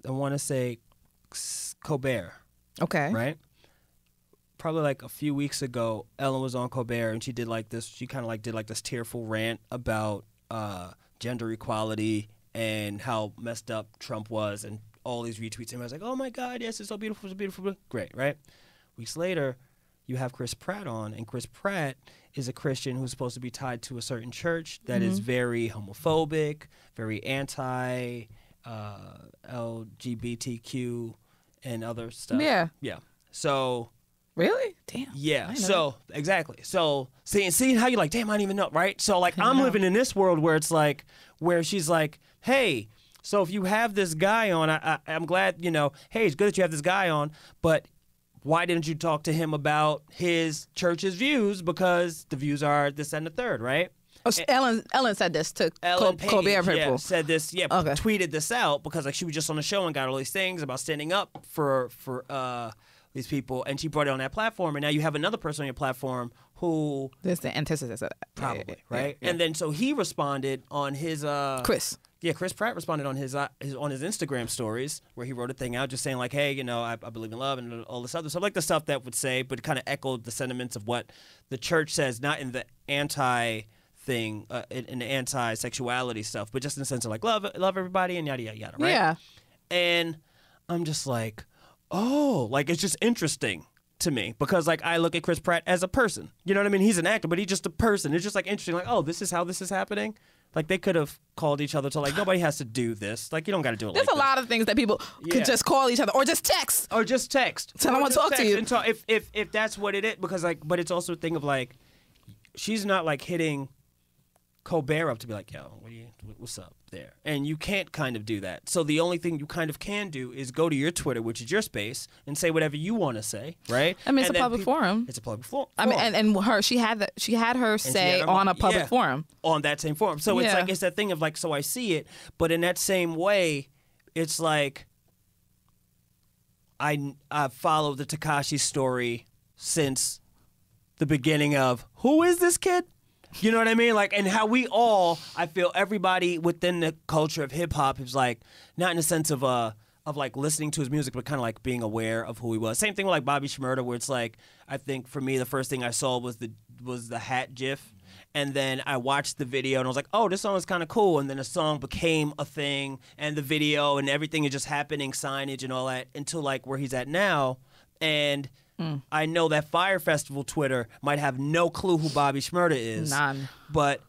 I want to say Colbert. Okay. Right? Probably like a few weeks ago, Ellen was on Colbert and she did like this. She kind of like did like this tearful rant about gender equality and how messed up Trump was and all these retweets. And I was like, oh my God, yes, it's so beautiful, it's beautiful. Great, right? Weeks later, you have Chris Pratt on, and Chris Pratt is a Christian who's supposed to be tied to a certain church that is very homophobic, very anti LGBTQ and other stuff. Yeah. Yeah. So. Really? Damn. Yeah. So exactly. So seeing how you like, damn, I didn't even know, right? So like I'm living in this world where it's like, where she's like, hey, so if you have this guy on, I'm glad, hey, it's good that you have this guy on, but why didn't you talk to him about his church's views? Because the views are this and the third, right? Oh, Ellen said this to Colbert people. Yeah, said this, tweeted this out because like she was just on the show and got all these things about standing up for these people, and she brought it on that platform, and now you have another person on your platform who there's the antithesis of that. Probably, right? Yeah. And then so he responded on his Chris. Yeah, Chris Pratt responded on his Instagram stories where he wrote a thing out just saying like, hey, I believe in love and all this other stuff, like the stuff that would say, but kind of echoed the sentiments of what the church says, not in the anti thing, in the anti-sexuality stuff, but just in the sense of like love everybody and yada yada yada, right? Yeah. And I'm just like, oh, like it's just interesting to me because like I look at Chris Pratt as a person. You know what I mean? He's an actor, but he's just a person. It's just like interesting, like, oh, this is how this is happening. Like they could have called each other to like nobody has to do this. Like you don't got to do it. There's like a lot of things that people could just call each other or just text. Or just text. Tell them I want to talk to you. And talk, if that's what it is, because like, but it's also a thing of like, she's not like hitting Colbert up to be like, yo, what's up there? And you can't kind of do that. So the only thing you kind of can do is go to your Twitter, which is your space, and say whatever you want to say, right? I mean, it's a public forum. It's a public forum. I mean, and she had her say on a public forum. On that same forum. So it's like, it's that thing of like, so I see it, but in that same way, it's like, I followed the Tekashi story since the beginning of, who is this kid? You know what I mean? Like, and how we all, I feel everybody within the culture of hip hop is like, not in the sense of like listening to his music, but kind of like being aware of who he was. Same thing with like Bobby Shmurda, where it's like, I think for me, the first thing I saw was the hat gif. And then I watched the video and I was like, oh, this song is kind of cool. And then the song became a thing and the video and everything is just happening, signage and all that, until like where he's at now. And I know that Fire Festival Twitter might have no clue who Bobby Shmurda is. None. But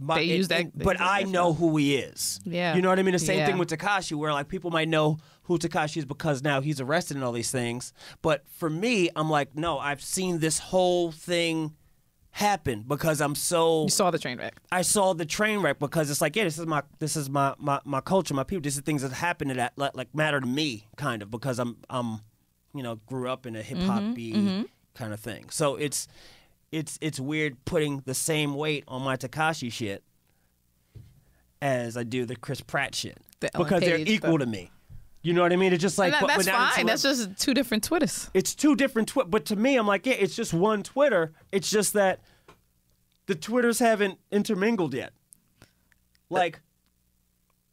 I know who he is. Yeah. You know what I mean? The same thing with Tekashi, where like people might know who Tekashi is because now he's arrested and all these things. But for me, I'm like, no, I've seen this whole thing happen because I'm so. You saw the train wreck. I saw the train wreck because it's like, yeah, this is my culture, my people. These are things that happen that like matter to me, kind of, because I'm grew up in a hip hop kind of thing. So it's weird putting the same weight on my Tekashi shit as I do the Chris Pratt shit because they're equal to me. You know what I mean? It's just like that's fine. That's just two different Twitters. It's two different but to me, I'm like, yeah, it's just one Twitter. It's just that the Twitters haven't intermingled yet. Like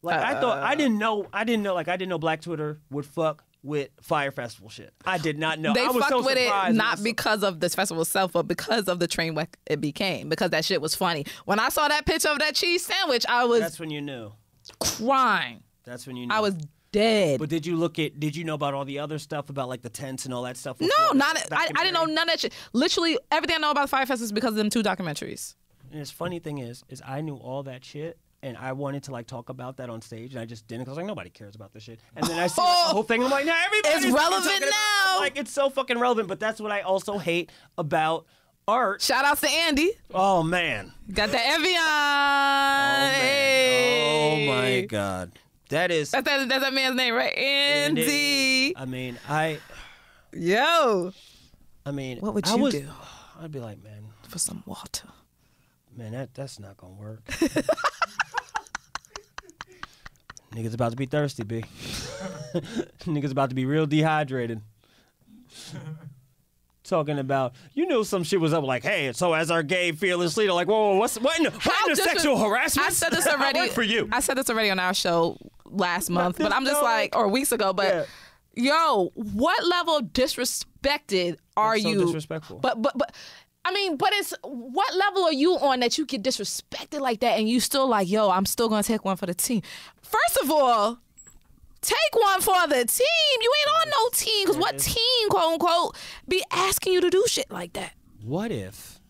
I didn't know Black Twitter would fuck with Fire Festival shit. I did not know. They I was fucked so with it surprised not because of this festival itself, but because of the train wreck it became. Because that shit was funny. When I saw that picture of that cheese sandwich, I was. That's when you knew. Crying. That's when you knew. I was dead. But did you know about all the other stuff about like the tents and all that stuff? No, I didn't know none of that shit. Literally everything I know about the Fire Festival is because of them two documentaries. And this funny thing is I knew all that shit. And I wanted to like talk about that on stage, and I just didn't because I was like, nobody cares about this shit. And then I see like, the whole thing, and I'm like, nah, everybody's it's relevant now. Like, it's so fucking relevant. But that's what I also hate about art. Shout outs to Andy. Oh man, got the Evian. Oh man. Hey. Oh my god. That's that man's name, right? Andy. I mean, Yo. I mean, what would you do? I'd be like, man, for some water. Man, that's not gonna work. Niggas about to be thirsty, B. Niggas about to be real dehydrated. Talking about, some shit was up like, hey, so as our gay fearless leader, like, whoa, what in the sexual harassment? I said this already. I work for you. I said this already on our show last month, but I'm just like, or weeks ago, but yo, what level of disrespected are you? So disrespectful. But I mean, but it's what level are you on that you get disrespected like that and you still like, yo, I'm still gonna take one for the team. First of all, take one for the team. You ain't on no team, because what team, quote unquote, be asking you to do shit like that? What if?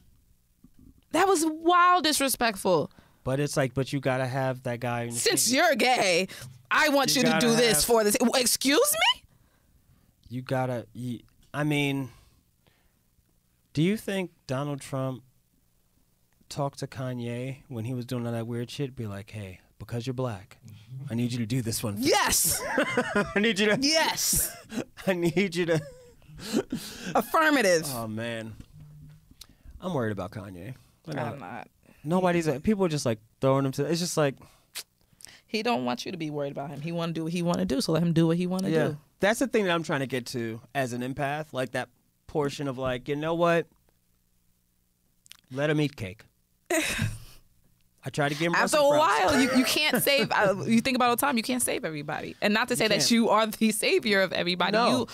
That was wild disrespectful. But it's like, but you gotta have that guy. In the Since team. you're gay, I want you to do this for the team. Excuse me? You gotta. I mean, do you think Donald Trump talked to Kanye when he was doing all that weird shit? Be like, hey, because you're black, I need you to do this one. Yes. I need you to. Yes. I need you to. Affirmative. Oh man, I'm worried about Kanye. I'm not. People are just like throwing him to. It's just like he don't want you to be worried about him. He want to do what he want to do, so let him do what he want to do. That's the thing that I'm trying to get to as an empath, like that portion of like, you know what? Let him eat cake. I try to give him after a while. You can't save. You think about it all the time. You can't save everybody, and not to say that you are the savior of everybody. No.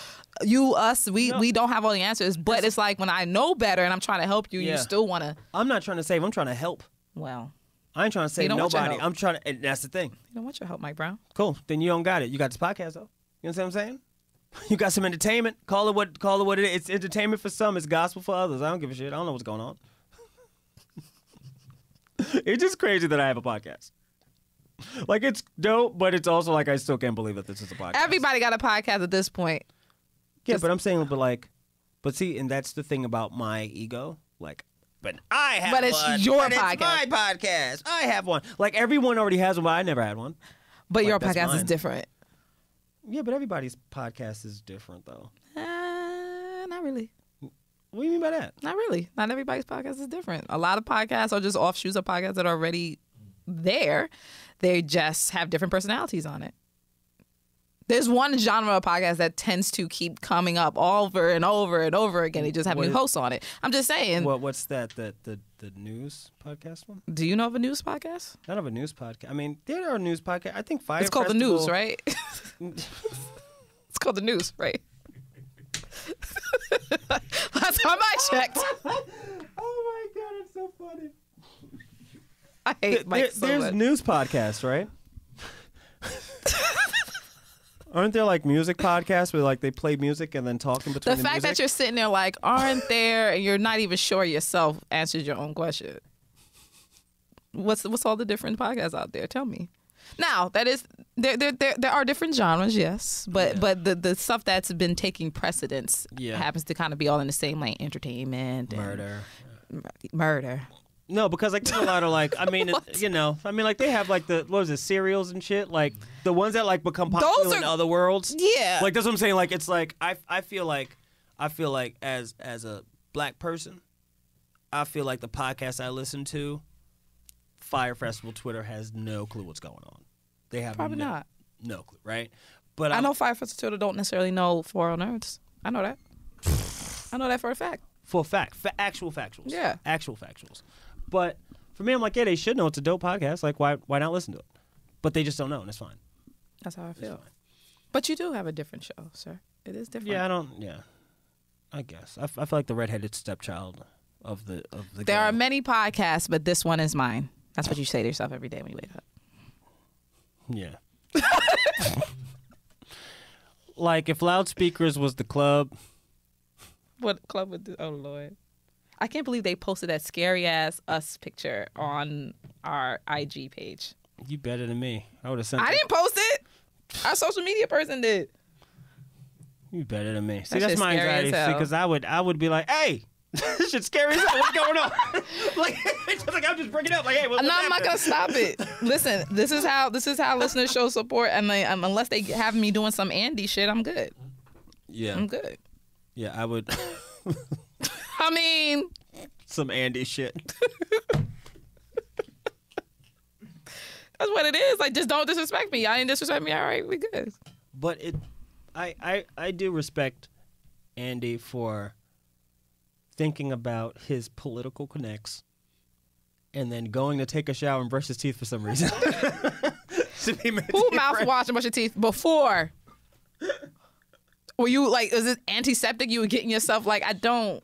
Us, we don't have all the answers. But it's like when I know better and I'm trying to help you, you still want to. I'm not trying to save. I'm trying to help. Well, I ain't trying to save nobody. I'm trying to. And that's the thing. You don't want your help, Mike Brown. Cool. Then you don't got it. You got this podcast though. You know what I'm saying? You got some entertainment. Call it what it is. It's entertainment for some. It's gospel for others. I don't give a shit. I don't know what's going on. It's just crazy that I have a podcast. Like, it's dope, but it's also like I still can't believe that this is a podcast. Everybody got a podcast at this point. Yeah, but I'm saying, but see, and that's the thing about my ego. Like, but I have one. But it's your podcast. It's my podcast. I have one. Like, everyone already has one, but I never had one. But like, your podcast is different. Yeah, but everybody's podcast is different, though. Not really. What do you mean by that? Not really. Not everybody's podcast is different. A lot of podcasts are just offshoots of podcasts that are already there. They just have different personalities on it. There's one genre of podcast that tends to keep coming up over and over and over again. They just have new hosts on it. I'm just saying. What's that? The news podcast one? Do you know of a news podcast? Not of a news podcast. I mean, there are news podcasts. I think Fire It's called Festival. The News, right? It's called The News, right? Last time I checked. Oh my God, it's so funny. I hate Mike so There's much. news podcasts, right? Aren't there like music podcasts where like they play music and then talk in between The the fact music? that you're sitting there like, aren't there, and you're not even sure yourself answers your own question. What's all the different podcasts out there? Tell me. Now, that is there are different genres, yes, but the stuff that's been taking precedence happens to kind of be all in the same lane: entertainment, and murder. No, because like there's a lot of like, I mean, like they have like cereals and shit, like the ones that like become popular in other worlds. Yeah, like that's what I'm saying. Like it's like I feel like as a black person, I feel like the podcast I listen to, Fire Festival Twitter has no clue what's going on. They have probably not no clue, right? But I know Fire Festival Twitter don't necessarily know 4 Nerds. I know that. I know that for a fact. For a fact, actual factuals. Yeah, actual factuals. But for me, I'm like, yeah, they should know it's a dope podcast. Like, why not listen to it? But they just don't know, and it's fine. That's how I feel. But you do have a different show, sir. It is different. Yeah, I guess. I feel like the redheaded stepchild of the. There are many podcasts, but this one is mine. That's what you say to yourself every day when you wake up. Yeah. Like if Loudspeakers was the club. What club would do? Oh Lord. I can't believe they posted that scary ass us picture on our IG page. You better than me. I would have sent I didn't post it. Our social media person did. You better than me. See, that's my anxiety. See, because I would be like, hey, This shit's scary as hell. What's going on? Like, it's just like I'm just bringing it up. Like, hey, what's No, I'm not happening? gonna stop it. Listen, this is how listeners show support, and unless they have me doing some Andy shit, I'm good. Yeah, I'm good. Yeah, I would. I mean, Some Andy shit. that's what it is. Like, just don't disrespect me. Y'all ain't disrespect me. All right, we good. But I do respect Andy for thinking about his political connects and then going to take a shower and brush his teeth for some reason. Who mouthwash and brush your teeth before? Were you like, is it antiseptic? You were getting yourself like, I don't.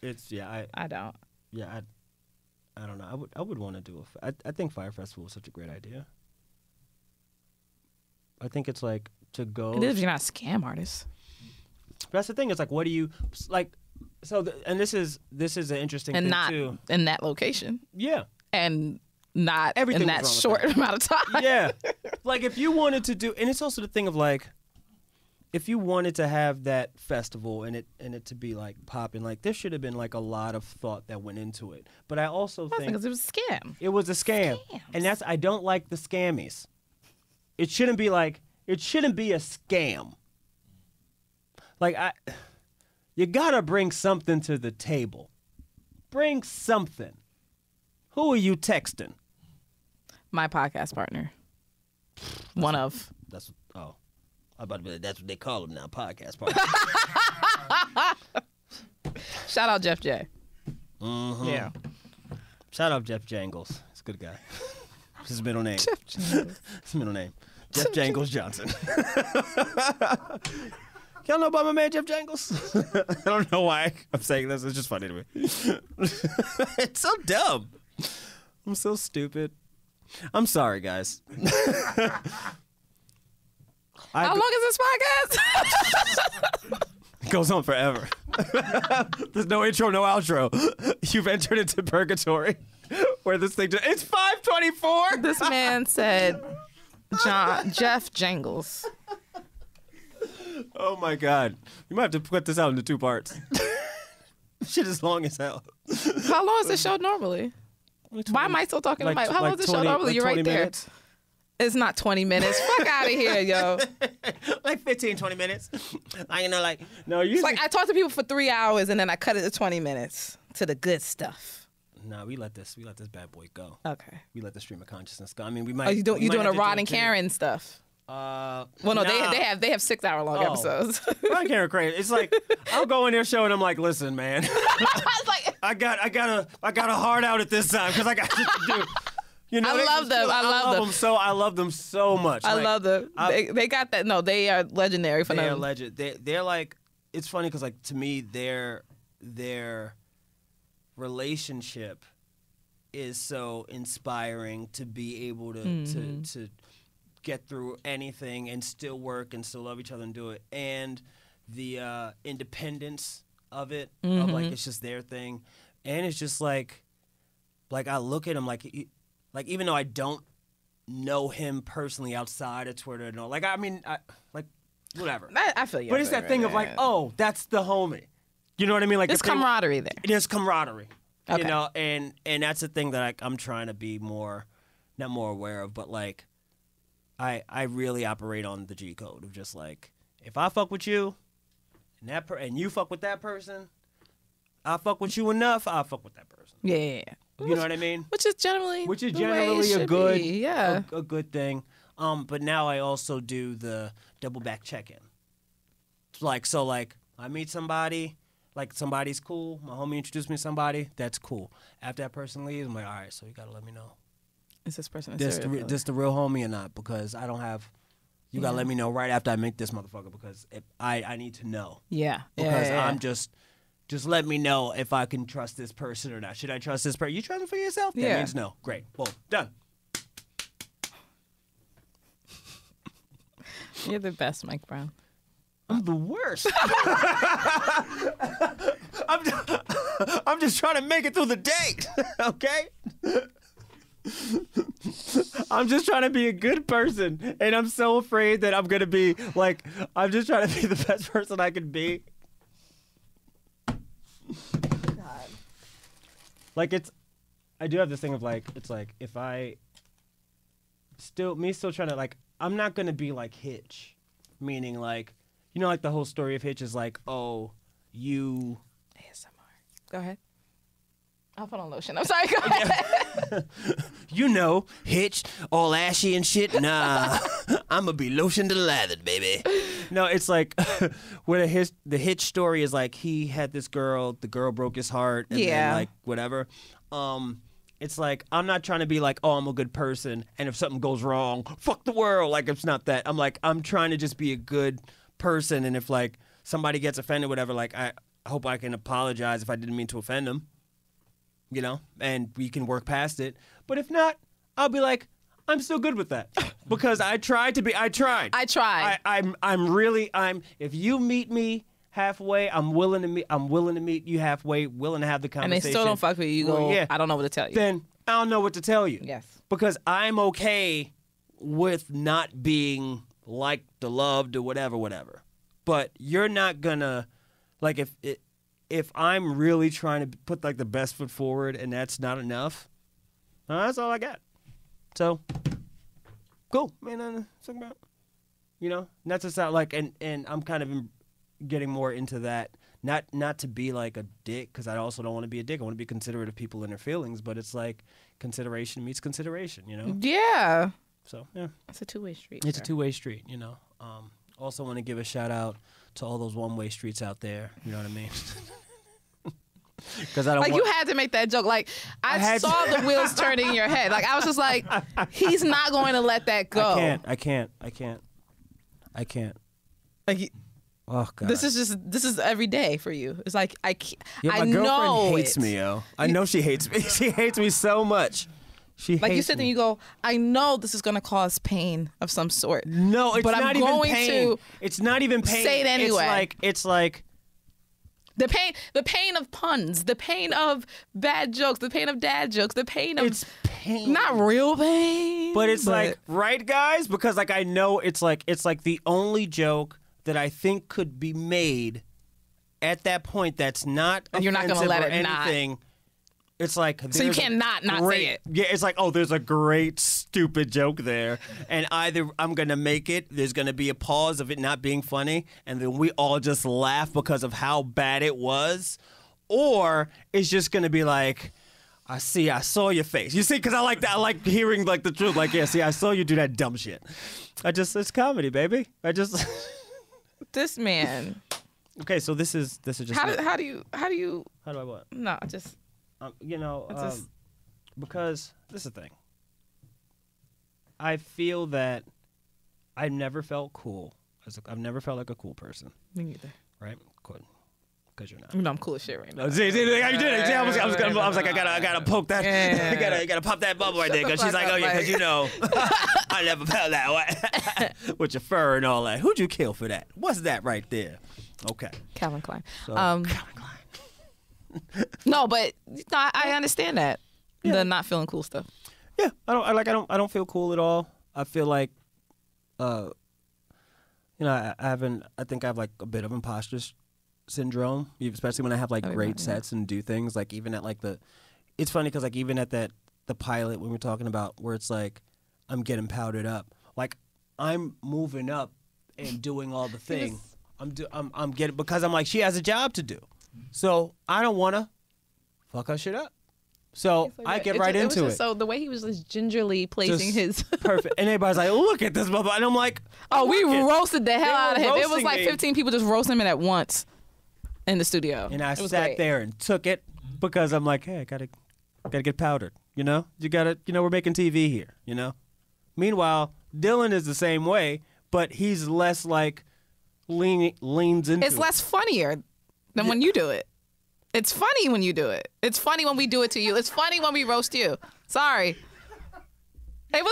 It's I don't. Yeah, I don't know. I would want to do I think Fire Festival is such a great idea. I think it's like to go. It is if you're not a scam artist. But that's the thing. It's like, what do you like? So, and this is an interesting And thing not too. in that location. Yeah. And not Everything in was that wrong with short that. amount of time. Yeah. Like if you wanted to do, and it's also the thing of like, if you wanted to have that festival and it to be like popping, like there should have been like a lot of thought that went into it. But I also think Because it was a scam. it was a scam, Scams. and I don't like the scammies. It shouldn't be a scam. Like you gotta bring something to the table. Bring something. Who are you texting? My podcast partner. One of. That's I'm about to be like, that's what they call them now, podcast partner. Shout out Jeff J. Mm-hmm. Yeah. Shout out Jeff Jangles. He's a good guy. That's his middle name. Jeff Jangles. His middle name. Jeff Jangles Johnson. Y'all know about my man Jeff Jangles? I don't know why I'm saying this. It's just funny to me. It's so dumb. I'm so stupid. I'm sorry, guys. How long is this podcast? It goes on forever. There's no intro, no outro. You've entered into purgatory where this thing just, it's 5:24. This man said Jeff Jangles. Oh my God. You might have to put this out into 2 parts. Shit is long as hell. How long is the show normally? Why am I still talking like- about How long like is the 20 show normally? like You're right 20 there. minutes? It's not 20 minutes. Fuck out of here, yo. Like 15, 20 minutes. No, you It's like I talk to people for 3 hours and then I cut it to 20 minutes to the good stuff. No, we let this bad boy go. Okay. We let the stream of consciousness go. I mean, we might. Oh, you doing a have to Rod do and it too. Karen stuff? Well, Well, no, they have 6 hour long Oh. episodes. Rod and Karen crazy. It's like I'll go in their show and I'm like, listen, man, It's like, I got a heart out at this time because I got shit to do. You know, I love them. I love them. I love them so much. I Like, love them. They got that. No, they are legendary for They are them. legend. They're like, it's funny because like to me their relationship is so inspiring to be able to get through anything and still work and still love each other and do it, and the independence of it, of like it's just their thing, and it's just like I look at him like even though I don't know him personally outside of Twitter and all, like I mean like whatever. I feel you. But it's that thing of like, oh, that's the homie. You know what I mean? Like there's the thing- camaraderie there. There's camaraderie. Okay. You know, and that's the thing that I'm trying to be not more aware of, but like, I really operate on the G code of just like, if I fuck with you, and you fuck with that person, I fuck with you enough, I fuck with that person. Yeah. You know what I mean? Which is generally Which is the way it generally a should good, be. Yeah. a good thing. But now I also do the double back check-in. Like, so like, I meet somebody, like somebody's cool, my homie introduced me to somebody, that's cool. After that person leaves, I'm like, all right, so you gotta let me know. Is this person a This serial killer? the real homie or not? Because I don't have, you gotta let me know right after I meet this motherfucker because I need to know. Yeah. Because yeah. I'm just let me know if I can trust this person or not. Should I trust this person? You trust him for yourself? That Yeah. means no. Great. Boom. Done. You're the best, Mike Brown. I'm the worst. I'm just trying to make it through the day, okay? I'm just trying to be a good person, and I'm so afraid that I'm gonna be like, I'm just trying to be the best person I can be. God. Like I do have this thing of like, it's like if I still trying to like, I'm not gonna be like Hitch, meaning like, you know, like the whole story of Hitch is like, oh, you. ASMR. Go ahead. I'll put on lotion. I'm sorry. Go ahead. You know, Hitch, all ashy and shit. Nah, I'm gonna be lotioned and lathered, baby. No, it's like where the Hitch story is like he had this girl, the girl broke his heart, and then like whatever. It's like I'm not trying to be like, oh, I'm a good person, and if something goes wrong, fuck the world. Like it's not that. I'm like I'm trying to just be a good person, and if like somebody gets offended, whatever, like I hope I can apologize if I didn't mean to offend them. You know, and we can work past it. But if not, I'll be like, I'm still good with that because I tried. If you meet me halfway, I'm willing to meet you halfway, willing to have the conversation. And they still don't fuck with you. You go, yeah, I don't know what to tell you. Then I don't know what to tell you. Yes. Because I'm okay with not being liked or loved or whatever. But you're not gonna, like, if I'm really trying to put like the best foot forward and that's not enough, that's all I got. So, cool, man. Talking about, you know, that's just not like, and I'm kind of getting more into that. Not to be like a dick, because I also don't want to be a dick. I want to be considerate of people and their feelings, but it's like consideration meets consideration, you know? Yeah. So, yeah. It's a two-way street. It's a two-way street, you know? Also want to give a shout out to all those one-way streets out there, you know what I mean? Because I don't like you had to make that joke. Like I saw the wheels turning in your head. Like I was just like, he's not going to let that go. I can't. Like, oh God. This is every day for you. It's like I can't. Yeah, my girlfriend hates me, yo. I know she hates me. She hates me so much. Like you sit there and you go, I know this is going to cause pain of some sort. No, it's but not I'm even going pain. to It's not even pain. say it anyway. It's like the pain of puns, the pain of bad jokes, the pain of dad jokes, the pain of it's pain. Not real pain. But it's like, right, guys? Because like I know it's like the only joke that I think could be made at that point that's not offensive, you're not gonna let it anything. Not. It's like so you can't not say it. Yeah, it's like, oh, there's a great stupid joke there, and either I'm gonna make it, there's gonna be a pause of it not being funny, and then we all just laugh because of how bad it was, or it's just gonna be like, I saw your face. You see, because I like that. I like hearing like the truth. Like, yeah, see, I saw you do that dumb shit. It's comedy, baby. This man. Okay, so this is just. How do I what? No, just. Because this is the thing. I feel that I never felt cool. I've never felt like a cool person. Me neither. Right? Good. Because you're not. No, I'm cool as shit right now. See, you did it. See, I was like, I gotta poke that. I gotta pop that bubble right there. Because she's like, oh yeah, because you know, I never felt that way. With your fur and all that. Who'd you kill for that? What's that right there? Okay. Calvin Klein. So, Calvin Klein. No, but I understand that. Yeah. The not feeling cool stuff. Yeah, I don't feel cool at all. I feel like, I think I have like a bit of imposter syndrome, especially when I have like great sets and do things like even at like it's funny because like even at the pilot when we're talking about where it's like I'm getting powdered up, like I'm moving up and doing all the thing. I'm getting, because I'm like, she has a job to do. So I don't want to fuck her shit up. So like I get right into it. So the way he was just gingerly placing his perfect, and everybody's like, "Look at this motherfucker," and I'm like, "Oh, we roasted the hell out of him." It was like 15 people just roasting him at once in the studio. And I sat there and took it because I'm like, "Hey, I gotta get powdered." You know, we're making TV here. You know. Meanwhile, Dylan is the same way, but he's less like leans into. It's less funnier than when you do it. It's funny when you do it. It's funny when we do it to you. It's funny when we roast you. Sorry. I'm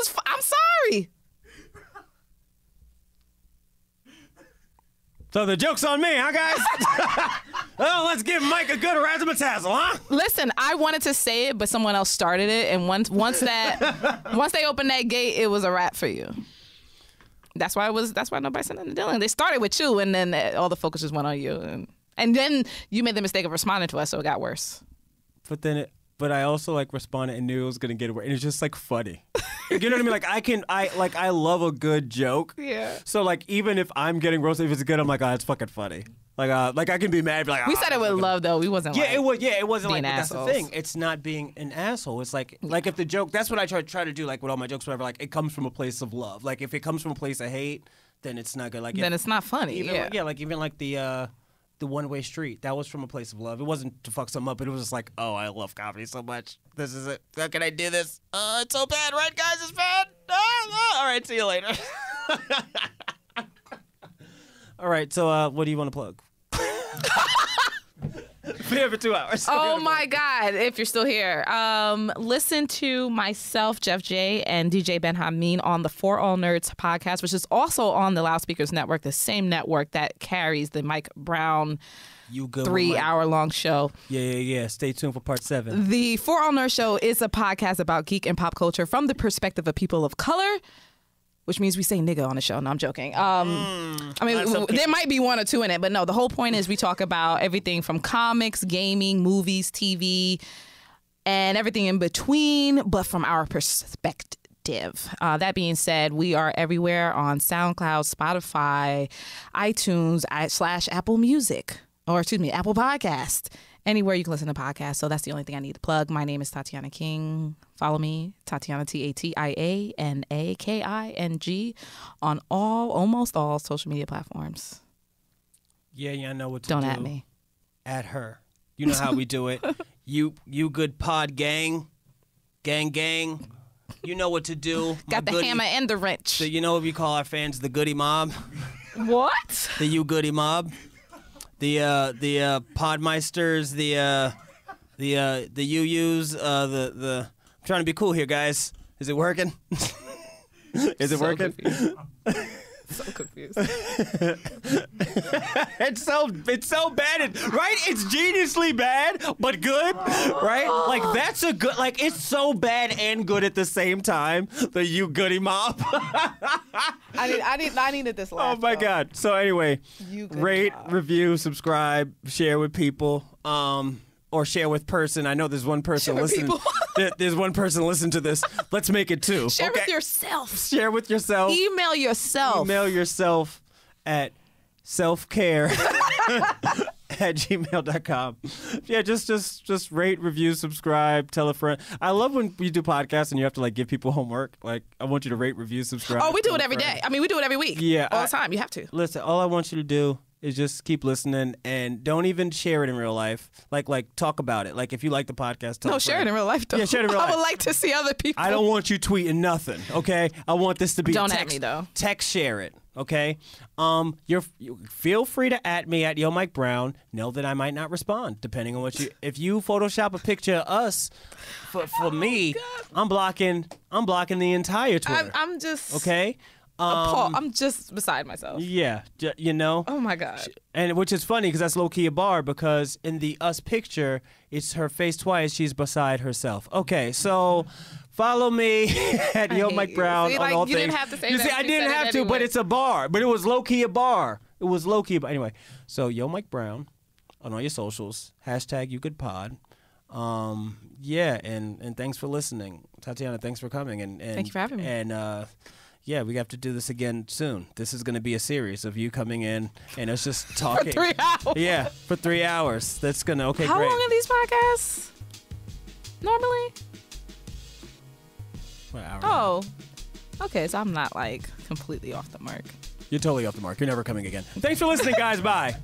sorry. So the joke's on me, huh, guys? Oh, let's give Mike a good razzmatazz, huh? Listen, I wanted to say it, but someone else started it, and once they opened that gate, it was a wrap for you. That's why nobody sent it to Dylan. They started with you, and then all the focus just went on you. And And then you made the mistake of responding to us, so it got worse. But I also like responded and knew it was gonna get away, and it's just like funny. You know what I mean? Like I love a good joke. Yeah. So like even if I'm getting roasted, if it's good, I'm like, oh, it's fucking funny. Like I can be mad, be like, we said it with love though. We wasn't. Yeah, like, it wasn't like. But that's the assholes. thing. It's not being an asshole. It's like if the joke. That's what I try to do. Like with all my jokes, whatever. Like it comes from a place of love. Like if it comes from a place of hate, then it's not good. Like then it's not funny. Like even like the one-way street. That was from a place of love. It wasn't to fuck something up, but it was just like, oh, I love comedy so much. This is it. How can I do this? It's so bad, right, guys? It's bad. All right, see you later. All right, so what do you want to plug? We're here for 2 hours. Oh my God! If you're still here, listen to myself, Jeff J, and DJ Ben Hameen on the For All Nerds podcast, which is also on the Loudspeakers Network, the same network that carries the Mike Brown 3-hour-long show. Yeah. Stay tuned for part 7. The For All Nerds show is a podcast about geek and pop culture from the perspective of people of color. Which means we say nigga on the show. No, I'm joking. I mean, there might be 1 or 2 in it, but no, the whole point is we talk about everything from comics, gaming, movies, TV, and everything in between, but from our perspective. That being said, we are everywhere on SoundCloud, Spotify, iTunes, /Apple Music, or excuse me, Apple Podcast. Anywhere you can listen to podcasts. So that's the only thing I need to plug. My name is Tatiana King. Follow me, Tatiana, TatianaKing, on almost all social media platforms. Yeah, I know what to do. Don't at me. At her. You know how we do it. You good pod gang. Gang. You know what to do. Got the hammer and the wrench. So you know what we call our fans, the goody mob? What? The you goody mob. The Podmeisters, the UUs, the I'm trying to be cool here, guys. Is it working? Is it working? So confused. It's so bad, right? It's geniusly bad, but good, right? Like that's a good. Like it's so bad and good at the same time. The you goody mob. I needed this laugh. Oh my God. So anyway, rate, review, subscribe, share with people, or share with person. I know there's one person listening. There's one person listening to this. Let's make it 2. Share with yourself. Share with yourself. Email yourself. Email yourself at selfcare@gmail.com. Yeah, just rate, review, subscribe, tell a friend. I love when you do podcasts and you have to like give people homework. Like I want you to rate, review, subscribe. Oh, we do it every day. I mean, we do it every week. Yeah, all the time. You have to. Listen, all I want you to do is just keep listening and don't even share it in real life. Like talk about it. Like if you like the podcast, tell share it in real life though. Yeah, share it in real life. I would like to see other people. I don't want you tweeting nothing, okay? I want this to be don't text, at me though. Text share it, okay? You feel free to at me at Yo Mike Brown. Know that I might not respond depending on what you. If you Photoshop a picture of us for me, I'm blocking the entire Twitter. I'm just okay. I'm just beside myself. Yeah, you know. Oh my God. And which is funny because that's low key a bar because in the us picture, it's her face twice. She's beside herself. Okay, so follow me at Yo Mike Brown on all you things. Didn't have to say you that. See, I didn't have to, but it's a bar. But it was low key a bar. It was low key. But anyway, so Yo Mike Brown on all your socials. #YouGoodPod. Yeah, and thanks for listening, Tatiana. Thanks for coming and thank you for having me. And yeah, we have to do this again soon. This is going to be a series of you coming in and us just talking. For 3 hours. Yeah, for 3 hours. That's going to, okay, How great. long are these podcasts? Normally? What, hour? Oh. Okay, so I'm not like completely off the mark. You're totally off the mark. You're never coming again. Thanks for listening, guys. Bye.